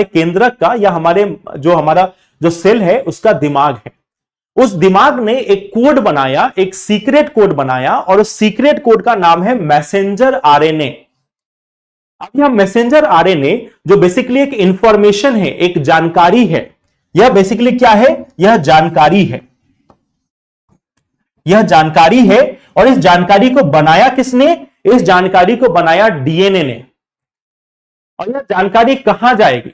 केंद्रक का या हमारा जो सेल है उसका दिमाग है। उस दिमाग ने एक कोड बनाया, एक सीक्रेट कोड बनाया, और उस सीक्रेट कोड का नाम है मैसेंजर आरएनए। अब यह मैसेंजर आरएनए जो बेसिकली एक इंफॉर्मेशन है, एक जानकारी है, यह बेसिकली क्या है, यह जानकारी है। और इस जानकारी को बनाया किसने, इस जानकारी को बनाया डीएनए ने। और यह जानकारी कहां जाएगी,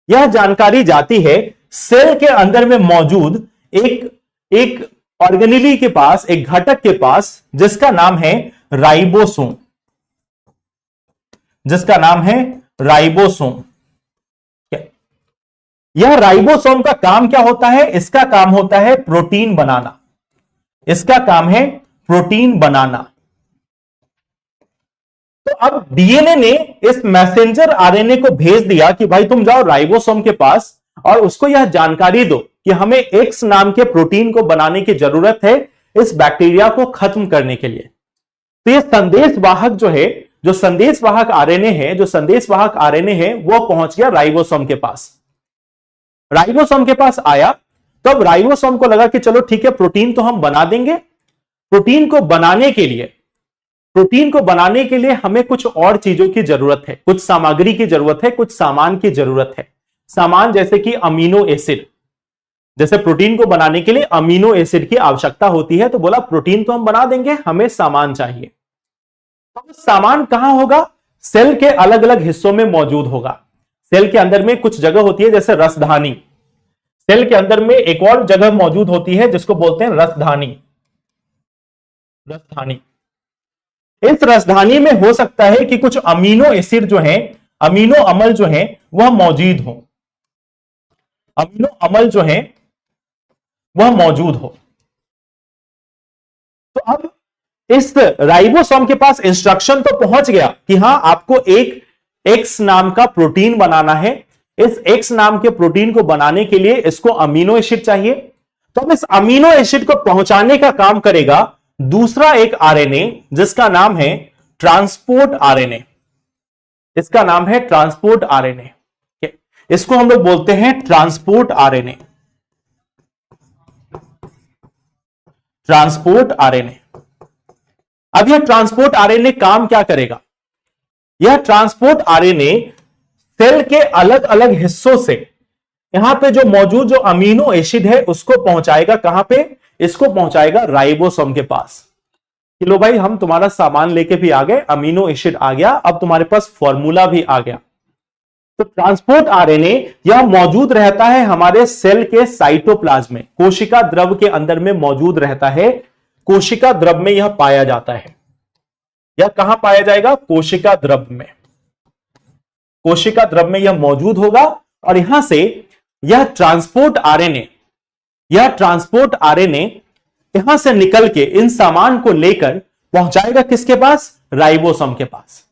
यह जानकारी जाती है सेल के अंदर में मौजूद एक ऑर्गेनेली के पास, एक घटक के पास, जिसका नाम है राइबोसोम, यह राइबोसोम का काम क्या होता है, इसका काम होता है प्रोटीन बनाना। तो अब डीएनए ने इस मैसेंजर आरएनए को भेज दिया कि भाई तुम जाओ राइबोसोम के पास और उसको यह जानकारी दो कि हमें एक्स नाम के प्रोटीन को बनाने की जरूरत है इस बैक्टीरिया को खत्म करने के लिए। तो यह संदेशवाहक जो संदेशवाहक आरएनए है, वो पहुंच गया राइबोसोम के पास आया। तो अब राइबोसोम को लगा कि चलो ठीक है, प्रोटीन तो हम बना देंगे। प्रोटीन को बनाने के लिए हमें कुछ और चीजों की जरूरत है, कुछ सामग्री की जरूरत है, कुछ सामान की जरूरत है। सामान जैसे कि अमीनो एसिड, जैसे प्रोटीन को बनाने के लिए अमीनो एसिड की आवश्यकता होती है। तो बोला प्रोटीन तो हम बना देंगे, हमें सामान चाहिए। तो सामान कहां होगा, सेल के अलग अलग हिस्सों में मौजूद होगा। सेल के अंदर में कुछ जगह होती है जैसे रसधानी, सेल के अंदर में एक और जगह मौजूद होती है जिसको बोलते हैं रसधानी। इस रसधानी में हो सकता है कि कुछ अमीनो एसिड जो हैं, अमीनो अम्ल जो हैं वह मौजूद हो, तो अब इस राइबोसोम के पास इंस्ट्रक्शन तो पहुंच गया कि हां, आपको एक एक्स नाम का प्रोटीन बनाना है। इस एक्स नाम के प्रोटीन को बनाने के लिए इसको अमीनो एसिड चाहिए। तो अब इस अमीनो एसिड को पहुंचाने का काम करेगा दूसरा एक आरएनए जिसका नाम है ट्रांसपोर्ट आरएनए। इसका नाम है ट्रांसपोर्ट आरएनए। इसको हम लोग बोलते हैं ट्रांसपोर्ट आरएनए। Transport RNA. अब यह ट्रांसपोर्ट आरएनए काम क्या करेगा? यह ट्रांसपोर्ट आरएनए सेल के अलग अलग हिस्सों से यहां पे जो मौजूद जो अमीनो एसिड है उसको पहुंचाएगा। कहां पे? इसको पहुंचाएगा राइबोसोम के पास। कि लो भाई, हम तुम्हारा सामान लेके भी आ गए, अमीनो एसिड आ गया, अब तुम्हारे पास फॉर्मूला भी आ गया। तो ट्रांसपोर्ट आरएनए यह मौजूद रहता है हमारे सेल के साइटोप्लाज्म में, कोशिका द्रव के अंदर में मौजूद रहता है। कोशिका द्रव में यह पाया जाता है। यह कहां पाया जाएगा? कोशिका द्रव में। कोशिका द्रव में यह मौजूद होगा और यहां से यह ट्रांसपोर्ट आरएनए यहां से निकल के इन सामान को लेकर पहुंचाएगा किसके पास? राइबोसोम के पास।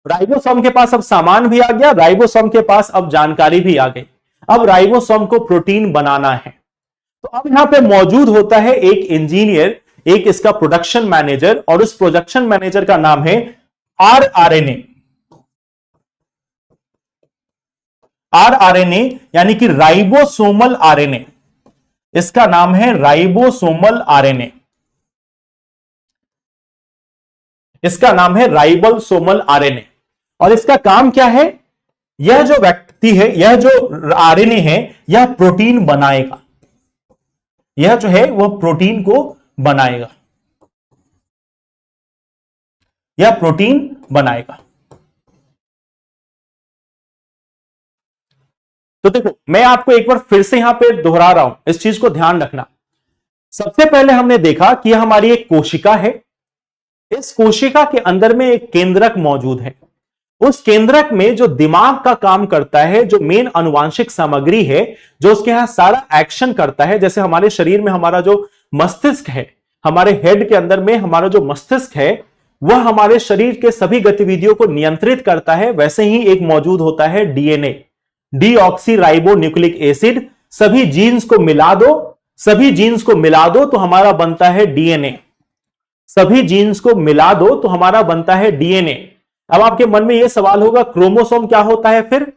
राइबोसोम के पास अब सामान भी आ गया, राइबोसोम के पास अब जानकारी भी आ गई। अब राइबोसोम को प्रोटीन बनाना है। तो अब यहां पे मौजूद होता है एक इंजीनियर, एक इसका प्रोडक्शन मैनेजर, और उस प्रोडक्शन मैनेजर का नाम है आरआरएनए। आरआरएनए यानी कि राइबोसोमल आरएनए। इसका नाम है राइबोसोमल आरएनए। इसका नाम है राइबोसोमल आरएनए। और इसका काम क्या है? यह जो व्यक्ति है, यह जो आरएनए है, यह प्रोटीन बनाएगा। यह जो है वह प्रोटीन को बनाएगा। यह प्रोटीन बनाएगा। तो देखो, मैं आपको एक बार फिर से यहां पे दोहरा रहा हूं, इस चीज को ध्यान रखना। सबसे पहले हमने देखा कि यह हमारी एक कोशिका है। इस कोशिका के अंदर में एक केंद्रक मौजूद है। उस केंद्रक में जो दिमाग का काम करता है, जो मेन आनुवांशिक सामग्री है, जो उसके यहां सारा एक्शन करता है, जैसे हमारे शरीर में हमारा जो मस्तिष्क है, हमारे हेड के अंदर में हमारा जो मस्तिष्क है वह हमारे शरीर के सभी गतिविधियों को नियंत्रित करता है, वैसे ही एक मौजूद होता है DNA, deoxy ribo nucleic acid. सभी जीन्स को मिला दो तो हमारा बनता है डीएनए। सभी जीन्स को मिला दो तो हमारा बनता है डीएनए। अब आपके मन में यह सवाल होगा, क्रोमोसोम क्या होता है? फिर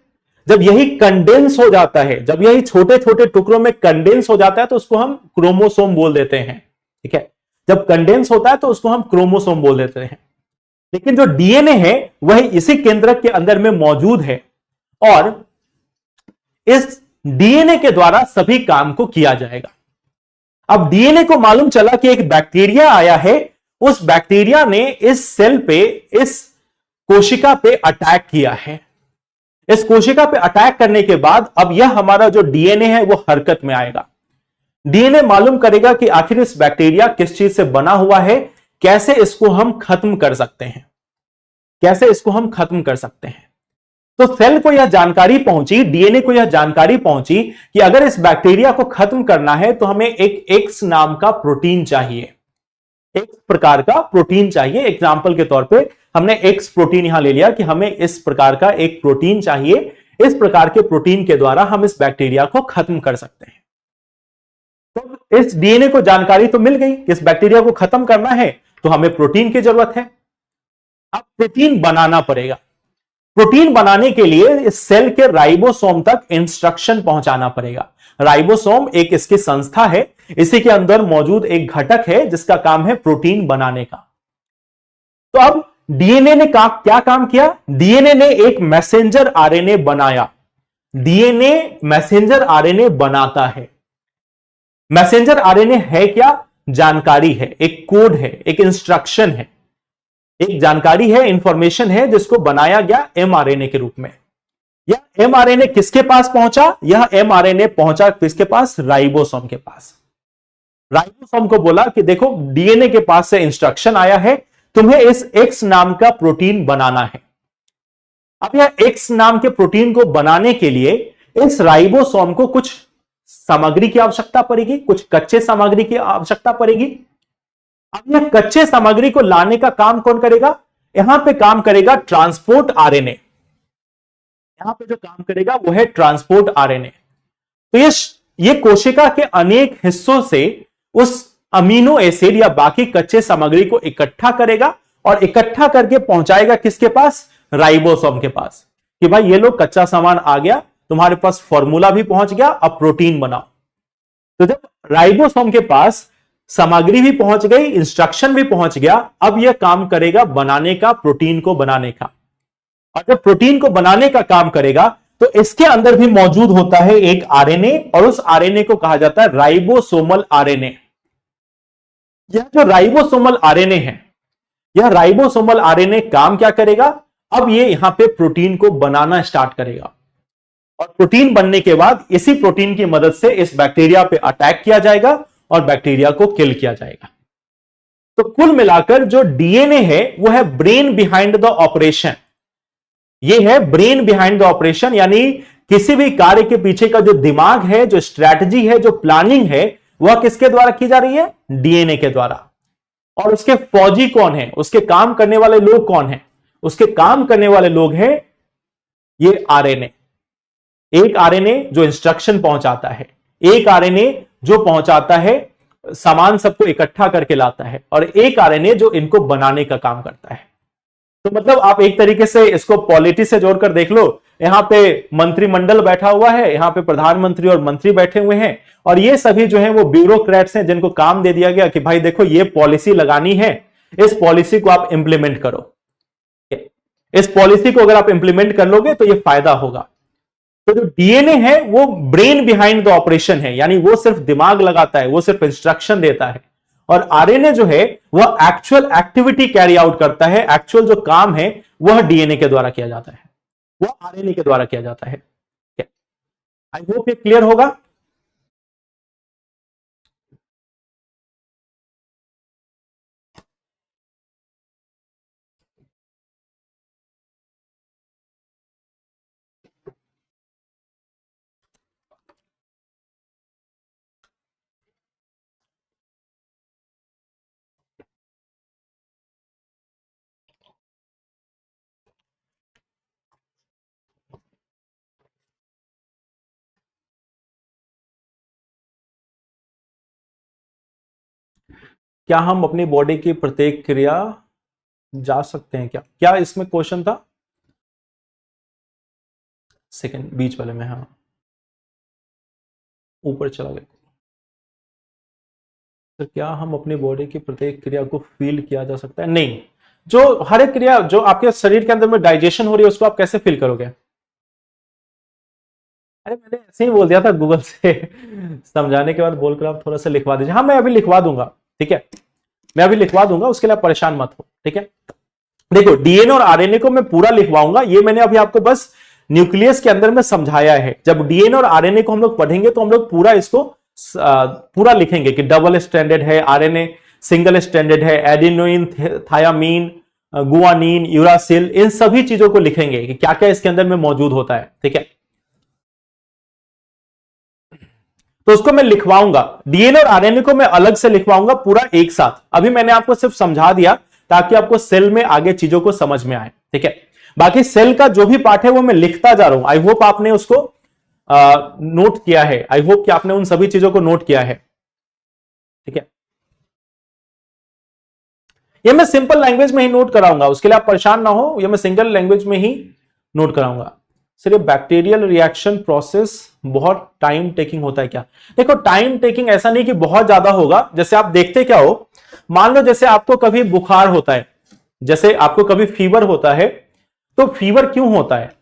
जब यही कंडेंस हो जाता है, जब यही छोटे छोटे टुकड़ों में कंडेंस हो जाता है तो उसको हम क्रोमोसोम बोल देते हैं। ठीक है, जब कंडेंस होता है तो उसको हम क्रोमोसोम बोल देते हैं। लेकिन जो डीएनए है वह इसी केंद्रक के अंदर में मौजूद है और इस डीएनए के द्वारा सभी काम को किया जाएगा। अब डीएनए को मालूम चला कि एक बैक्टीरिया आया है, उस बैक्टीरिया ने इस सेल पे, इस कोशिका पे अटैक किया है। इस कोशिका पे अटैक करने के बाद अब यह हमारा जो डीएनए है वो हरकत में आएगा। डीएनए मालूम करेगा कि आखिर इस बैक्टीरिया किस चीज से बना हुआ है, कैसे इसको हम खत्म कर सकते हैं, कैसे इसको हम खत्म कर सकते हैं। तो सेल को यह जानकारी पहुंची, डीएनए को यह जानकारी पहुंची कि अगर इस बैक्टीरिया को खत्म करना है तो हमें एक एक्स नाम का प्रोटीन चाहिए, एक प्रकार का प्रोटीन चाहिए। एग्जाम्पल के तौर पे हमने एक्स प्रोटीन यहां ले लिया कि हमें इस प्रकार का एक प्रोटीन चाहिए। इस प्रकार के प्रोटीन के द्वारा हम इस बैक्टीरिया को खत्म कर सकते हैं। तो इस डीएनए को जानकारी तो मिल गई, इस बैक्टीरिया को खत्म करना है तो हमें प्रोटीन की जरूरत है। अब प्रोटीन बनाना पड़ेगा। प्रोटीन बनाने के लिए इस सेल के राइबोसोम तक इंस्ट्रक्शन पहुंचाना पड़ेगा। राइबोसोम एक इसकी संस्था है, इसी के अंदर मौजूद एक घटक है जिसका काम है प्रोटीन बनाने का। तो अब डीएनए ने क्या काम किया? डीएनए ने एक मैसेंजर आरएनए बनाया। डीएनए मैसेंजर आरएनए बनाता है। मैसेंजर आरएनए है क्या? जानकारी है, एक कोड है, एक इंस्ट्रक्शन है, एक जानकारी है, इंफॉर्मेशन है जिसको बनाया गया एमआरएनए के रूप में। यह एमआरएनए किसके पास पहुंचा? यह एमआरएनए पहुंचा किसके पास? राइबोसोम के पास। राइबोसोम को बोला कि देखो, डीएनए के पास से इंस्ट्रक्शन आया है, तुम्हें इस एक्स नाम का प्रोटीन बनाना है। अब यह एक्स नाम के प्रोटीन को बनाने के लिए इस राइबोसोम को कुछ सामग्री की आवश्यकता पड़ेगी, कुछ कच्चे सामग्री की आवश्यकता पड़ेगी। अब यह कच्चे सामग्री को लाने का काम कौन करेगा? यहां पे काम करेगा ट्रांसपोर्ट आरएनए। यहां पे जो काम करेगा वो है ट्रांसपोर्ट आरएनए। तो ये कोशिका के अनेक हिस्सों से उस अमीनो एसिड या बाकी कच्चे सामग्री को इकट्ठा करेगा और इकट्ठा करके पहुंचाएगा किसके पास, राइबोसोम के पास, कि भाई ये लो कच्चा सामान आ गया, तुम्हारे पास फॉर्मूला भी पहुंच गया, अब प्रोटीन बनाओ। तो जब राइबोसोम के पास सामग्री भी पहुंच गई, इंस्ट्रक्शन भी पहुंच गया, अब यह काम करेगा बनाने का, प्रोटीन को बनाने का। और जब प्रोटीन को बनाने का काम करेगा तो इसके अंदर भी मौजूद होता है एक आरएनए, और उस आरएनए को कहा जाता है राइबोसोमल आरएनए। यह जो राइबोसोमल आरएनए है, यह राइबोसोमल आरएनए काम क्या करेगा, अब ये यहां पे प्रोटीन को बनाना स्टार्ट करेगा, और प्रोटीन बनने के बाद इसी प्रोटीन की मदद से इस बैक्टीरिया पे अटैक किया जाएगा और बैक्टीरिया को किल किया जाएगा। तो कुल मिलाकर जो डीएनए है वो है ब्रेन बिहाइंड द ऑपरेशन। ये है ब्रेन बिहाइंड द ऑपरेशन, यानी किसी भी कार्य के पीछे का जो दिमाग है, जो स्ट्रैटेजी है, जो प्लानिंग है, वह किसके द्वारा की जा रही है, डीएनए के द्वारा। और उसके फौजी कौन है, उसके काम करने वाले लोग कौन है, उसके काम करने वाले लोग हैं ये आरएनए। एक आरएनए जो इंस्ट्रक्शन पहुंचाता है, एक आरएनए जो पहुंचाता है सामान सबको इकट्ठा करके लाता है, और एक आरएनए जो इनको बनाने का काम करता है। तो मतलब आप एक तरीके से इसको पॉलिटी से जोड़कर देख लो, यहां पे मंत्रिमंडल बैठा हुआ है, यहां पे प्रधानमंत्री और मंत्री बैठे हुए हैं, और ये सभी जो है वो ब्यूरोक्रेट्स हैं जिनको काम दे दिया गया कि भाई देखो ये पॉलिसी लगानी है, इस पॉलिसी को आप इंप्लीमेंट करो, इस पॉलिसी को अगर आप इंप्लीमेंट कर लोगे तो ये फायदा होगा। तो जो डीएनए है वो ब्रेन बिहाइंड द ऑपरेशन है, यानी वो सिर्फ दिमाग लगाता है, वो सिर्फ इंस्ट्रक्शन देता है, और आरएनए जो है वह एक्चुअल एक्टिविटी कैरी आउट करता है, एक्चुअल जो काम है वह डीएनए के द्वारा किया जाता है, वह आरएनए के द्वारा किया जाता है। आई होप ये क्लियर होगा। क्या हम अपनी बॉडी की प्रत्येक क्रिया जा सकते हैं, क्या क्या इसमें क्वेश्चन था, सेकंड बीच वाले में, हाँ ऊपर चला गया। तो क्या हम अपनी बॉडी की प्रत्येक क्रिया को फील किया जा सकता है, नहीं। जो हर एक क्रिया जो आपके शरीर के अंदर में डाइजेशन हो रही है उसको आप कैसे फील करोगे, अरे मैंने ऐसे ही बोल दिया था गूगल से समझाने के बाद बोलकर आप थोड़ा सा लिखवा दीजिए। हाँ मैं अभी लिखवा दूंगा, ठीक है, मैं अभी लिखवा दूंगा, उसके लिए आप परेशान मत हो, ठीक है। देखो डीएनए और आरएनए को मैं पूरा लिखवाऊंगा, ये मैंने अभी आपको बस न्यूक्लियस के अंदर में समझाया है। जब डीएनए और आरएनए को हम लोग पढ़ेंगे तो हम लोग पूरा इसको पूरा लिखेंगे कि डबल स्ट्रैंडेड है, आरएनए सिंगल स्ट्रैंडेड है, एडेनोइन, थायामीन, गुआनिन, यूरासिल, इन सभी चीजों को लिखेंगे कि क्या क्या इसके अंदर में मौजूद होता है, ठीक है। तो उसको मैं लिखवाऊंगा, डीएनए और आरएनए को मैं अलग से लिखवाऊंगा पूरा एक साथ। अभी मैंने आपको सिर्फ समझा दिया ताकि आपको सेल में आगे चीजों को समझ में आए, ठीक है। बाकी सेल का जो भी पार्ट है वो मैं लिखता जा रहा हूं। आई होप आपने उसको नोट किया है, आई होप कि आपने उन सभी चीजों को नोट किया है, ठीक है। ये मैं सिंपल लैंग्वेज में ही नोट कराऊंगा, उसके लिए आप परेशान ना हो, ये मैं सिंगल लैंग्वेज में ही नोट कराऊंगा। सिर्फ बैक्टीरियल रिएक्शन प्रोसेस बहुत टाइम टेकिंग होता है क्या, देखो टाइम टेकिंग ऐसा नहीं कि बहुत ज्यादा होगा। जैसे आप देखते क्या हो, मान लो जैसे आपको कभी बुखार होता है, जैसे आपको कभी फीवर होता है, तो फीवर क्यों होता है,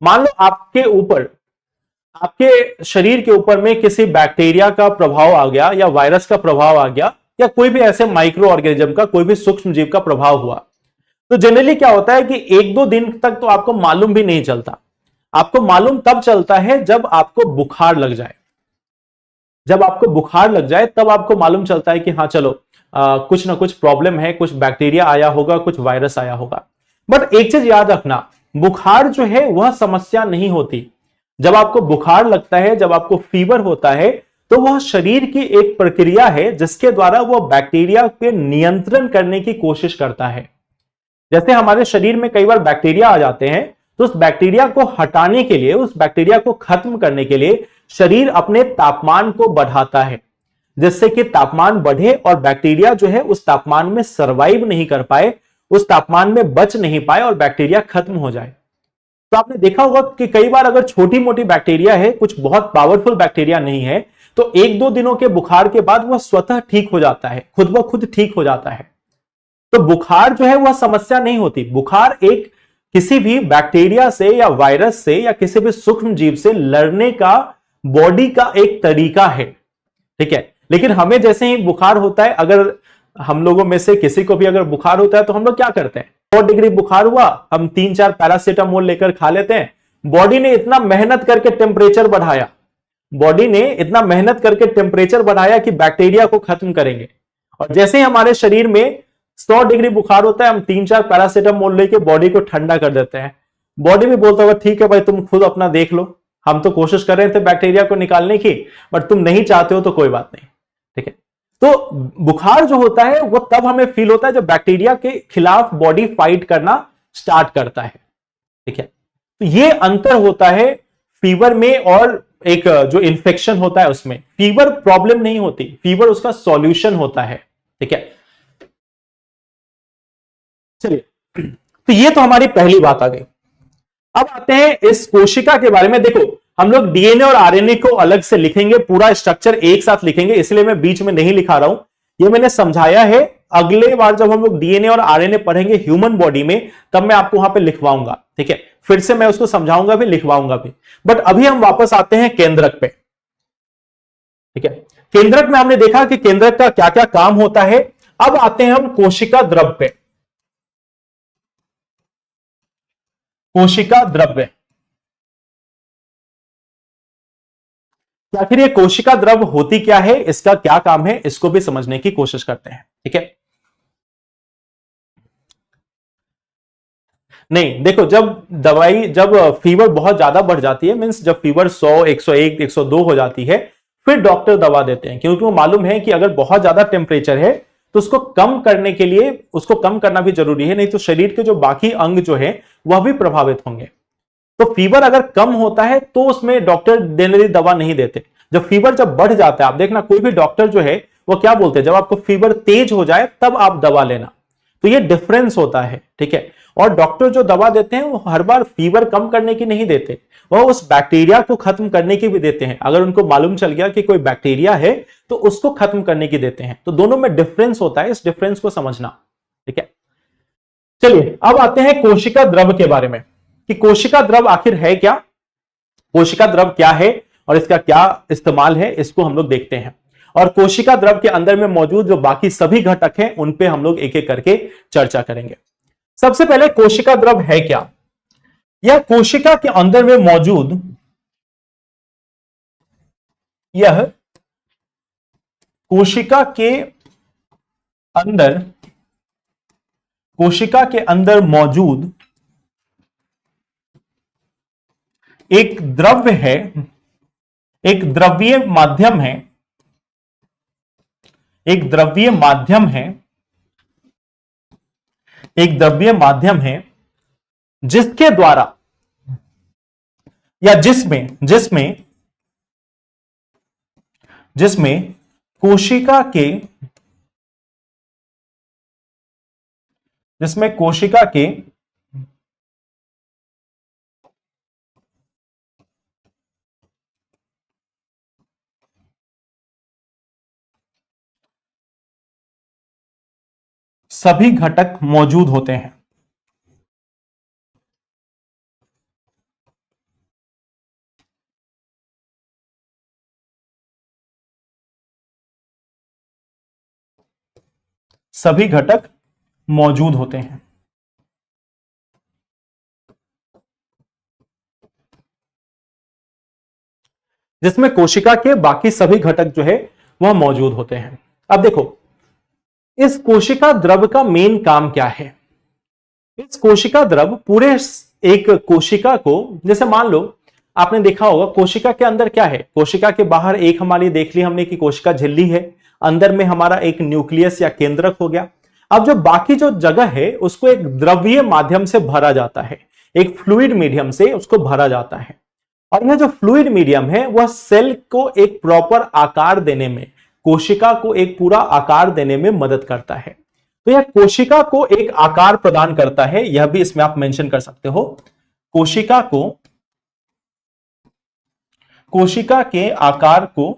मान लो आपके ऊपर, आपके शरीर के ऊपर में किसी बैक्टीरिया का प्रभाव आ गया या वायरस का प्रभाव आ गया या कोई भी ऐसे माइक्रो ऑर्गेनिज्म का, कोई भी सूक्ष्म जीव का प्रभाव हुआ, तो जनरली क्या होता है कि एक दो दिन तक तो आपको मालूम भी नहीं चलता। आपको मालूम तब चलता है जब आपको बुखार लग जाए, जब आपको बुखार लग जाए तब आपको मालूम चलता है कि हाँ चलो कुछ ना कुछ प्रॉब्लम है, कुछ बैक्टीरिया आया होगा, कुछ वायरस आया होगा। बट एक चीज याद रखना, बुखार जो है वह समस्या नहीं होती। जब आपको बुखार लगता है, जब आपको फीवर होता है, तो वह शरीर की एक प्रक्रिया है जिसके द्वारा वह बैक्टीरिया पे नियंत्रण करने की कोशिश करता है। जैसे हमारे शरीर में कई बार बैक्टीरिया आ जाते हैं तो उस बैक्टीरिया को हटाने के लिए, उस बैक्टीरिया को खत्म करने के लिए शरीर अपने तापमान को बढ़ाता है, जिससे कि तापमान बढ़े और बैक्टीरिया जो है उस तापमान में सरवाइव नहीं कर पाए, उस तापमान में बच नहीं पाए और बैक्टीरिया खत्म हो जाए। तो आपने देखा होगा कि कई बार अगर छोटी मोटी बैक्टीरिया है, कुछ बहुत पावरफुल बैक्टीरिया नहीं है, तो 1-2 दिनों के बुखार के बाद वह स्वतः ठीक हो जाता है, खुद ब खुद ठीक हो जाता है। तो बुखार जो है वह समस्या नहीं होती। बुखार एक किसी भी बैक्टीरिया से या वायरस से या किसी भी सूक्ष्म जीव से लड़ने का बॉडी का एक तरीका है, ठीक है। लेकिन हमें जैसे ही बुखार होता है, अगर हम लोगों में से किसी को भी अगर बुखार होता है तो हम लोग क्या करते हैं, 100 डिग्री बुखार हुआ, हम 3-4 पैरासीटामोल लेकर खा लेते हैं। बॉडी ने इतना मेहनत करके टेम्परेचर बढ़ाया, बॉडी ने इतना मेहनत करके टेम्परेचर बढ़ाया कि बैक्टीरिया को खत्म करेंगे, और जैसे ही हमारे शरीर में 100 डिग्री बुखार होता है, हम 3-4 पैरासीटामोल लेके बॉडी को ठंडा कर देते हैं। बॉडी भी बोलता होगा ठीक है भाई, तुम खुद अपना देख लो, हम तो कोशिश कर रहे थे बैक्टीरिया को निकालने की, बट तुम नहीं चाहते हो तो कोई बात नहीं, ठीक है। तो बुखार जो होता है वो तब हमें फील होता है जब बैक्टीरिया के खिलाफ बॉडी फाइट करना स्टार्ट करता है, ठीक है। तो ये अंतर होता है फीवर में और एक जो इन्फेक्शन होता है उसमें। फीवर प्रॉब्लम नहीं होती, फीवर उसका सॉल्यूशन होता है, ठीक है। चलिए, तो ये तो हमारी पहली बात आ गई। अब आते हैं इस कोशिका के बारे में। देखो, हम लोग डीएनए और आरएनए को अलग से लिखेंगे, पूरा स्ट्रक्चर एक साथ लिखेंगे, इसलिए मैं बीच में नहीं लिखा रहा हूं, ये मैंने समझाया है। अगले बार जब हम लोग डीएनए और आरएनए पढ़ेंगे ह्यूमन बॉडी में, तब मैं आपको वहां पे लिखवाऊंगा, ठीक है। फिर से मैं उसको समझाऊंगा भी, लिखवाऊंगा भी। बट अभी हम वापस आते हैं केंद्रक पे, ठीक है। केंद्रक में हमने देखा कि केंद्रक का क्या क्या काम होता है। अब आते हैं हम कोशिका द्रव पे। कोशिका द्रव्य, आखिर ये कोशिका द्रव होती क्या है, इसका क्या काम है, इसको भी समझने की कोशिश करते हैं, ठीक है। नहीं, देखो, जब फीवर बहुत ज्यादा बढ़ जाती है, मींस जब फीवर 100, 101, 102 हो जाती है, फिर डॉक्टर दवा देते हैं, क्योंकि वो मालूम है कि अगर बहुत ज्यादा टेम्परेचर है तो उसको कम करने के लिए उसको कम करना भी जरूरी है, नहीं तो शरीर के जो बाकी अंग जो है वह भी प्रभावित होंगे। तो फीवर अगर कम होता है तो उसमें डॉक्टर जनरली दवा नहीं देते। जब फीवर जब बढ़ जाता है, आप देखना कोई भी डॉक्टर जो है वो क्या बोलते हैं, जब आपको फीवर तेज हो जाए तब आप दवा लेना। तो ये डिफरेंस होता है, ठीक है। और डॉक्टर जो दवा देते हैं वो हर बार फीवर कम करने की नहीं देते, वो उस बैक्टीरिया को खत्म करने की भी देते हैं। अगर उनको मालूम चल गया कि कोई बैक्टीरिया है तो उसको खत्म करने की देते हैं। तो दोनों में डिफरेंस होता है, इस डिफरेंस को समझना, ठीक है। चलिए, अब आते हैं कोशिका द्रव के बारे में कि कोशिका द्रव आखिर है क्या, कोशिका द्रव क्या है और इसका क्या इस्तेमाल है, इसको हम लोग देखते हैं। और कोशिका द्रव के अंदर में मौजूद जो बाकी सभी घटक हैं उन पे हम लोग एक एक करके चर्चा करेंगे। सबसे पहले कोशिका द्रव है क्या। यह कोशिका के अंदर में मौजूद, यह कोशिका के अंदर मौजूद एक द्रव्य है, एक द्रव्य माध्यम है, एक द्रव्य माध्यम है, एक द्रव्य माध्यम है जिसके द्वारा या जिसमें कोशिका के सभी घटक मौजूद होते हैं। सभी घटक मौजूद होते हैं। जिसमें कोशिका के बाकी सभी घटक जो है वह मौजूद होते हैं। अब देखो, इस कोशिका द्रव का मेन काम क्या है। इस कोशिका द्रव पूरे एक कोशिका को, जैसे मान लो आपने देखा होगा कोशिका के अंदर क्या है, कोशिका के बाहर एक हमारी देख ली हमने कि कोशिका झिल्ली है, अंदर में हमारा एक न्यूक्लियस या केंद्रक हो गया। अब जो बाकी जो जगह है उसको एक द्रव्य माध्यम से भरा जाता है। एक फ्लूइड मीडियम से उसको भरा जाता है। और यह जो फ्लूइड मीडियम है वह सेल को एक प्रॉपर आकार देने में, कोशिका को एक पूरा आकार देने में मदद करता है। तो यह कोशिका को एक आकार प्रदान करता है, यह भी इसमें आप मेंशन कर सकते हो। कोशिका के आकार को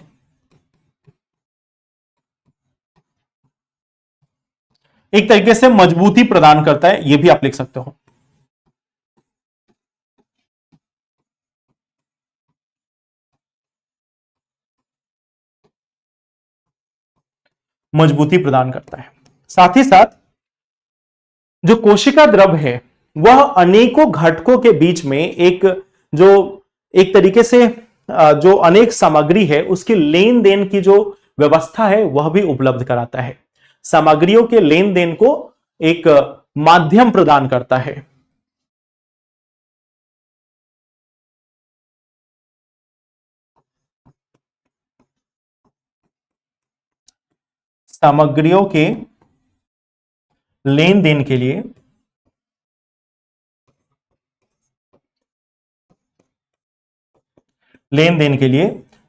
एक तरीके से मजबूती प्रदान करता है, यह भी आप लिख सकते हो। मजबूती प्रदान करता है। साथ ही साथ जो कोशिका द्रव है वह अनेकों घटकों के बीच में एक तरीके से जो अनेक सामग्री है उसकी लेन देन की जो व्यवस्था है वह भी उपलब्ध कराता है। सामग्रियों के लेन देन को एक माध्यम प्रदान करता है। सामग्रियों के लेन देन के लिए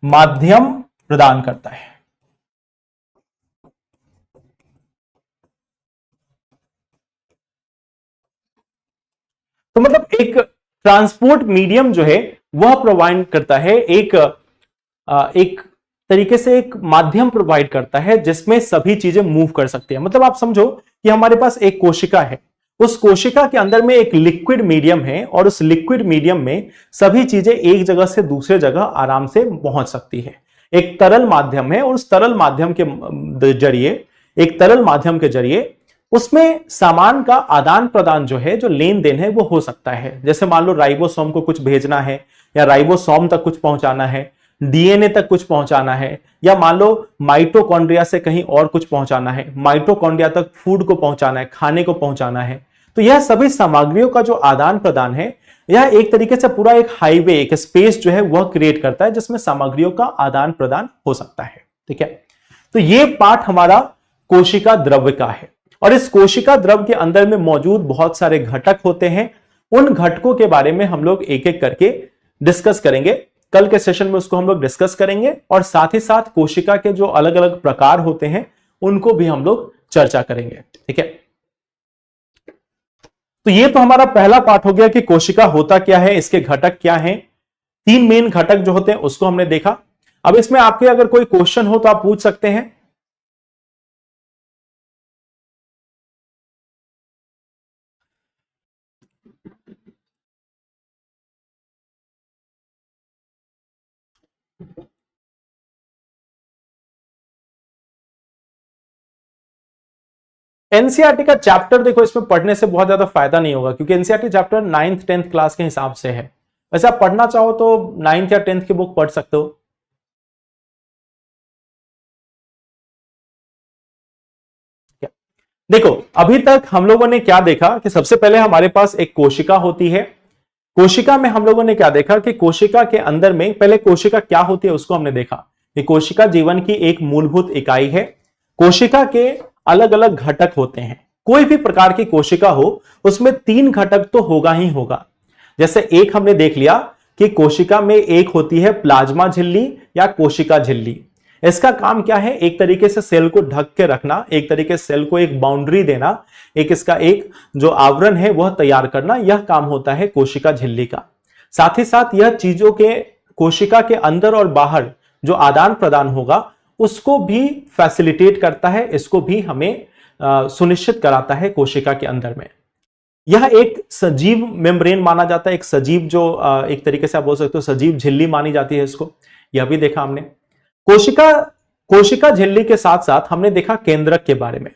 माध्यम प्रदान करता है। तो मतलब एक ट्रांसपोर्ट मीडियम जो है वह प्रोवाइड करता है, एक तरीके से एक माध्यम प्रोवाइड करता है जिसमें सभी चीजें मूव कर सकती है। मतलब आप समझो कि हमारे पास एक कोशिका है, उस कोशिका के अंदर में एक लिक्विड मीडियम है और उस लिक्विड मीडियम में सभी चीजें एक जगह से दूसरे जगह आराम से पहुंच सकती है। एक तरल माध्यम है और उस तरल माध्यम के जरिए उसमें सामान का आदान प्रदान जो है, जो लेन देन है वो हो सकता है। जैसे मान लो राइबोसोम को कुछ भेजना है या राइबोसोम तक कुछ पहुंचाना है, डीएनए तक कुछ पहुंचाना है, या मान लो माइटोकॉन्ड्रिया से कहीं और कुछ पहुंचाना है, माइटोकॉन्ड्रिया तक फूड को पहुंचाना है, खाने को पहुंचाना है। तो यह सभी सामग्रियों का जो आदान प्रदान है यह एक तरीके से पूरा एक हाईवे, एक स्पेस जो है वह क्रिएट करता है जिसमें सामग्रियों का आदान प्रदान हो सकता है। ठीक है, तो यह पार्ट हमारा कोशिका द्रव्य का है। और इस कोशिका द्रव के अंदर में मौजूद बहुत सारे घटक होते हैं। उन घटकों के बारे में हम लोग एक एक करके डिस्कस करेंगे। कल के सेशन में उसको हम लोग डिस्कस करेंगे और साथ ही साथ कोशिका के जो अलग अलग प्रकार होते हैं उनको भी हम लोग चर्चा करेंगे। ठीक है, तो ये तो हमारा पहला पार्ट हो गया कि कोशिका होता क्या है, इसके घटक क्या हैं। 3 मेन घटक जो होते हैं उसको हमने देखा। अब इसमें आपके अगर कोई क्वेश्चन हो तो आप पूछ सकते हैं। एनसीईआरटी का चैप्टर देखो, इसमें पढ़ने से बहुत ज्यादा फायदा नहीं होगा क्योंकि NCERT chapter 9th 10th class के हिसाब से है। वैसे आप पढ़ना चाहो तो 9th या 10th की बुक पढ़ सकते हो। देखो अभी तक हम लोगों ने क्या देखा कि सबसे पहले हमारे पास एक कोशिका होती है। कोशिका में हम लोगों ने क्या देखा कि कोशिका के अंदर में पहले कोशिका क्या होती है उसको हमने देखा कि कोशिका जीवन की एक मूलभूत इकाई है। कोशिका के अलग अलग घटक होते हैं। कोई भी प्रकार की कोशिका हो उसमें 3 घटक तो होगा ही होगा। जैसे एक हमने देख लिया कि कोशिका में एक होती है प्लाज्मा झिल्ली या कोशिका झिल्ली। इसका काम क्या है, एक तरीके से सेल को ढक के रखना, एक तरीके से सेल को एक बाउंड्री देना, एक इसका एक जो आवरण है वह तैयार करना, यह काम होता है कोशिका झिल्ली का। साथ ही साथ यह चीजों के कोशिका के अंदर और बाहर जो आदान प्रदान होगा उसको भी फैसिलिटेट करता है, इसको भी हमें सुनिश्चित कराता है कोशिका के अंदर में। यह एक सजीव मेम्ब्रेन माना जाता है, एक सजीव जो एक तरीके से आप बोल सकते हो सजीव झिल्ली मानी जाती है इसको, यह भी देखा हमने। कोशिका झिल्ली के साथ साथ हमने देखा केंद्रक के बारे में।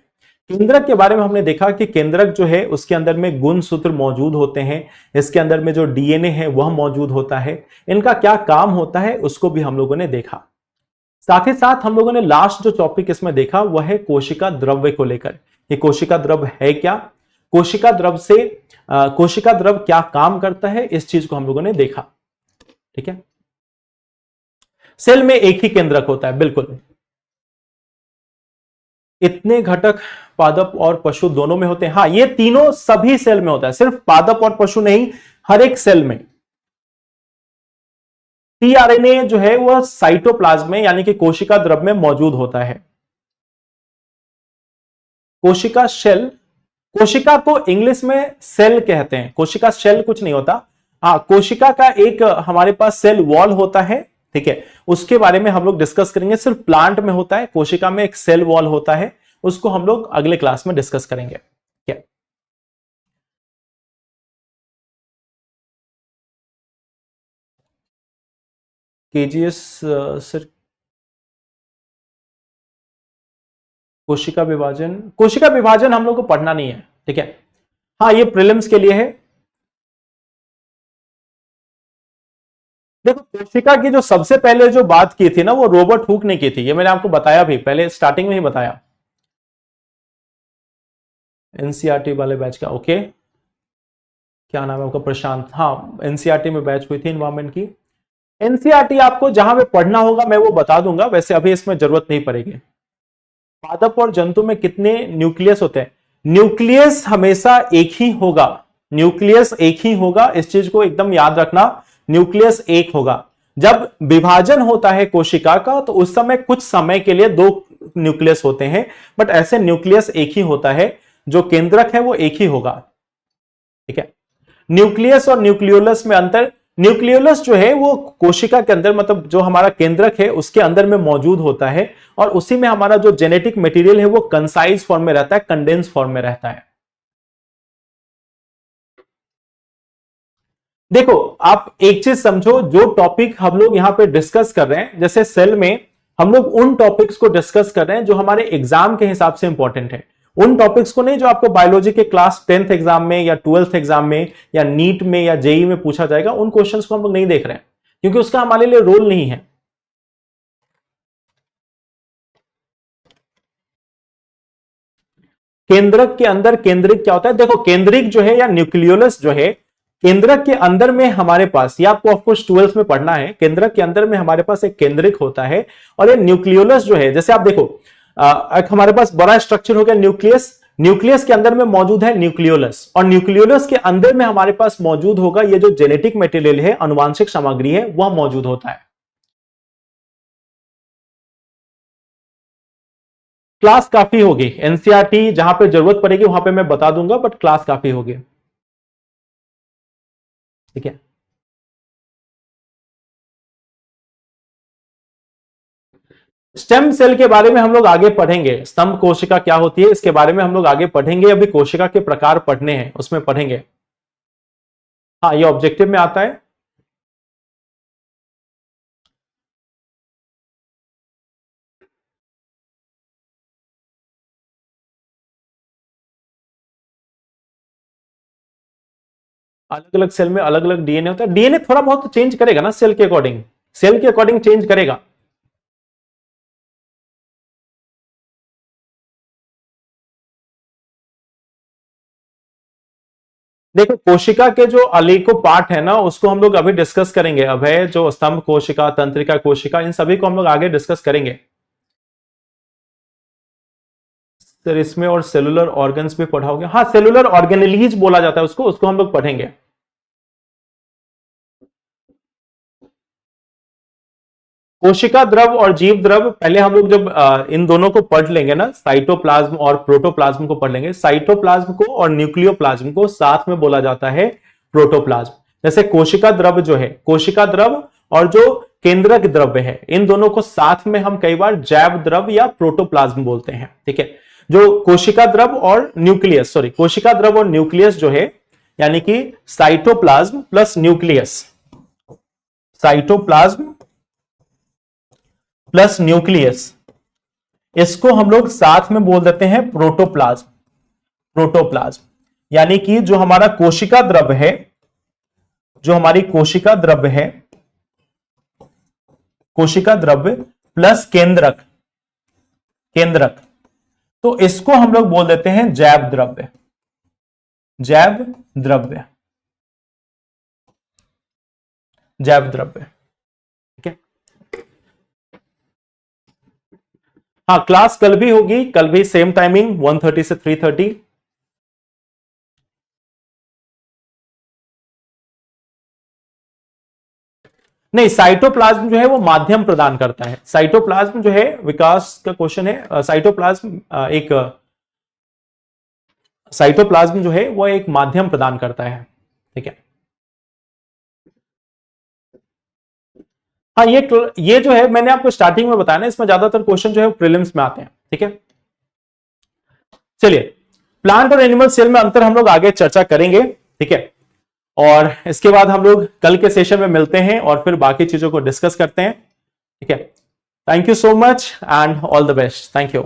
केंद्रक के बारे में हमने देखा कि केंद्रक जो है उसके अंदर में गुणसूत्र मौजूद होते हैं, इसके अंदर में जो डीएनए है वह मौजूद होता है। इनका क्या काम होता है उसको भी हम लोगों ने देखा। साथ ही साथ हम लोगों ने लास्ट जो टॉपिक इसमें देखा वह है कोशिका द्रव्य को लेकर। ये कोशिका द्रव्य है क्या, कोशिका द्रव क्या काम करता है, इस चीज को हम लोगों ने देखा। ठीक है, सेल में एक ही केंद्रक होता है, बिल्कुल। इतने घटक पादप और पशु दोनों में होते हैं। हाँ, ये तीनों सभी सेल में होता है, सिर्फ पादप और पशु नहीं, हर एक सेल में टीआरएनए जो है वह साइटोप्लाज्म में यानी कि कोशिका द्रव में मौजूद होता है। कोशिका शेल, कोशिका को इंग्लिश में सेल कहते हैं, कोशिका शेल कुछ नहीं होता। हाँ, कोशिका का एक हमारे पास सेल वॉल होता है, ठीक है, उसके बारे में हम लोग डिस्कस करेंगे। सिर्फ प्लांट में होता है, कोशिका में एक सेल वॉल होता है, उसको हम लोग अगले क्लास में डिस्कस करेंगे। क्या केजीएस सर, कोशिका विभाजन हम लोग को पढ़ना नहीं है, ठीक है। हाँ, ये प्रीलिम्स के लिए है। देखो, कोशिका की जो सबसे पहले जो बात की थी ना, वो रॉबर्ट हुक ने की थी, ये मैंने आपको बताया भी पहले स्टार्टिंग में ही बताया, एनसीईआरटी वाले बैच का। ओके, क्या नाम है आपका? प्रशांत। हाँ, एनसीईआरटी में बैच हुई थी इन्वायरमेंट की। एनसीईआरटी आपको जहां पे पढ़ना होगा मैं वो बता दूंगा, वैसे अभी इसमें जरूरत नहीं पड़ेगी। पादप और जंतु में कितने न्यूक्लियस होते हैं? न्यूक्लियस हमेशा एक ही होगा, न्यूक्लियस एक ही होगा, इस चीज को एकदम याद रखना, न्यूक्लियस एक होगा। जब विभाजन होता है कोशिका का तो उस समय कुछ समय के लिए दो न्यूक्लियस होते हैं, बट ऐसे न्यूक्लियस एक ही होता है, जो केंद्रक है वो एक ही होगा, ठीक है। न्यूक्लियस और न्यूक्लियोलस में अंतर, न्यूक्लियोलस जो है वो कोशिका के अंदर, मतलब जो हमारा केंद्रक है उसके अंदर में मौजूद होता है, और उसी में हमारा जो जेनेटिक मटेरियल है वो कंसाइज फॉर्म में रहता है, कंडेंस फॉर्म में रहता है। देखो, आप एक चीज समझो, जो टॉपिक हम लोग यहां पे डिस्कस कर रहे हैं, जैसे सेल में हम लोग उन टॉपिक्स को डिस्कस कर रहे हैं जो हमारे एग्जाम के हिसाब से इंपॉर्टेंट है, उन टॉपिक्स को नहीं जो आपको बायोलॉजी के क्लास 10th एग्जाम में या 12th एग्जाम में या नीट में या जेई में पूछा जाएगा, उन क्वेश्चंस को हम लोग नहीं देख रहे हैं, क्योंकि उसका हमारे लिए रोल नहीं है। केंद्रक के अंदर केंद्रिक क्या होता है? देखो, केंद्रिक जो है या न्यूक्लियोलस जो है, केंद्रक के अंदर में हमारे पास, ये आपको ऑफकोर्स 12th में पढ़ना है, केंद्रक के अंदर में हमारे पास एक केंद्रिक होता है, और ये न्यूक्लियोलस जो है, जैसे आप देखो, एक हमारे पास बड़ा स्ट्रक्चर हो गया न्यूक्लियस, न्यूक्लियस के अंदर में मौजूद है न्यूक्लियोलस, और न्यूक्लियोलस के अंदर में हमारे पास मौजूद होगा ये जो जेनेटिक मटेरियल है, अनुवांशिक सामग्री है, वह मौजूद होता है। क्लास काफी होगी, एनसीईआरटी जहां पे जरूरत पड़ेगी वहां पे मैं बता दूंगा, बट क्लास काफी होगी, ठीक है। स्टेम सेल के बारे में हम लोग आगे पढ़ेंगे, स्तंभ कोशिका क्या होती है इसके बारे में हम लोग आगे पढ़ेंगे, अभी कोशिका के प्रकार पढ़ने हैं, उसमें पढ़ेंगे। हाँ, ये ऑब्जेक्टिव में आता है। अलग अलग सेल में अलग अलग डीएनए होता है, डीएनए थोड़ा बहुत तो चेंज करेगा ना सेल के अकॉर्डिंग, सेल के अकॉर्डिंग चेंज करेगा। देखो, कोशिका के जो अलीको पार्ट है ना, उसको हम लोग अभी डिस्कस करेंगे, अभय जो स्तंभ कोशिका, तंत्रिका कोशिका, इन सभी को हम लोग आगे डिस्कस करेंगे। सर, इसमें और सेलुलर ऑर्गन्स भी पढ़ाओगे? हाँ, सेलुलर ऑर्गेनेलीज बोला जाता है उसको, उसको हम लोग पढ़ेंगे। कोशिका द्रव और जीव द्रव, पहले हम लोग जब इन दोनों को पढ़ लेंगे ना, साइटोप्लाज्म और प्रोटोप्लाज्म को पढ़ लेंगे, साइटोप्लाज्म को और न्यूक्लियोप्लाज्म को साथ में बोला जाता है प्रोटोप्लाज्म। जैसे कोशिका द्रव जो है, कोशिका द्रव और जो केंद्रक द्रव्य है, इन दोनों को साथ में हम कई बार जैव द्रव या प्रोटोप्लाज्म बोलते हैं, ठीक है। जो कोशिका द्रव और न्यूक्लियस, सॉरी, कोशिका द्रव और न्यूक्लियस जो है, यानी कि cytoplasm plus nucleus, cytoplasm plus nucleus, इसको हम लोग साथ में बोल देते हैं प्रोटोप्लाज्म। प्रोटोप्लाज्म यानी कि जो हमारा कोशिका द्रव्य है, जो हमारी कोशिका द्रव्य है, कोशिका द्रव्य प्लस केंद्रक, केंद्रक, तो इसको हम लोग बोल देते हैं जैव द्रव्य, जैव द्रव्य, जैव द्रव्य, ठीक है। हाँ, क्लास कल भी होगी, कल भी सेम टाइमिंग 1:30 से 3:30। नहीं, साइटोप्लाज्म जो है वो माध्यम प्रदान करता है। साइटोप्लाज्म जो है, विकास का क्वेश्चन है, साइटोप्लाज्म जो है वो एक माध्यम प्रदान करता है। ठीक है, हाँ, ये जो है मैंने आपको स्टार्टिंग में बताया ना, इसमें ज्यादातर क्वेश्चन जो है प्रीलिम्स में आते हैं। ठीक है, चलिए, प्लांट और एनिमल सेल में अंतर हम लोग आगे चर्चा करेंगे। ठीक है, और इसके बाद हम लोग कल के सेशन में मिलते हैं और फिर बाकी चीजों को डिस्कस करते हैं। ठीक है, thank you so much and all the best. Thank you.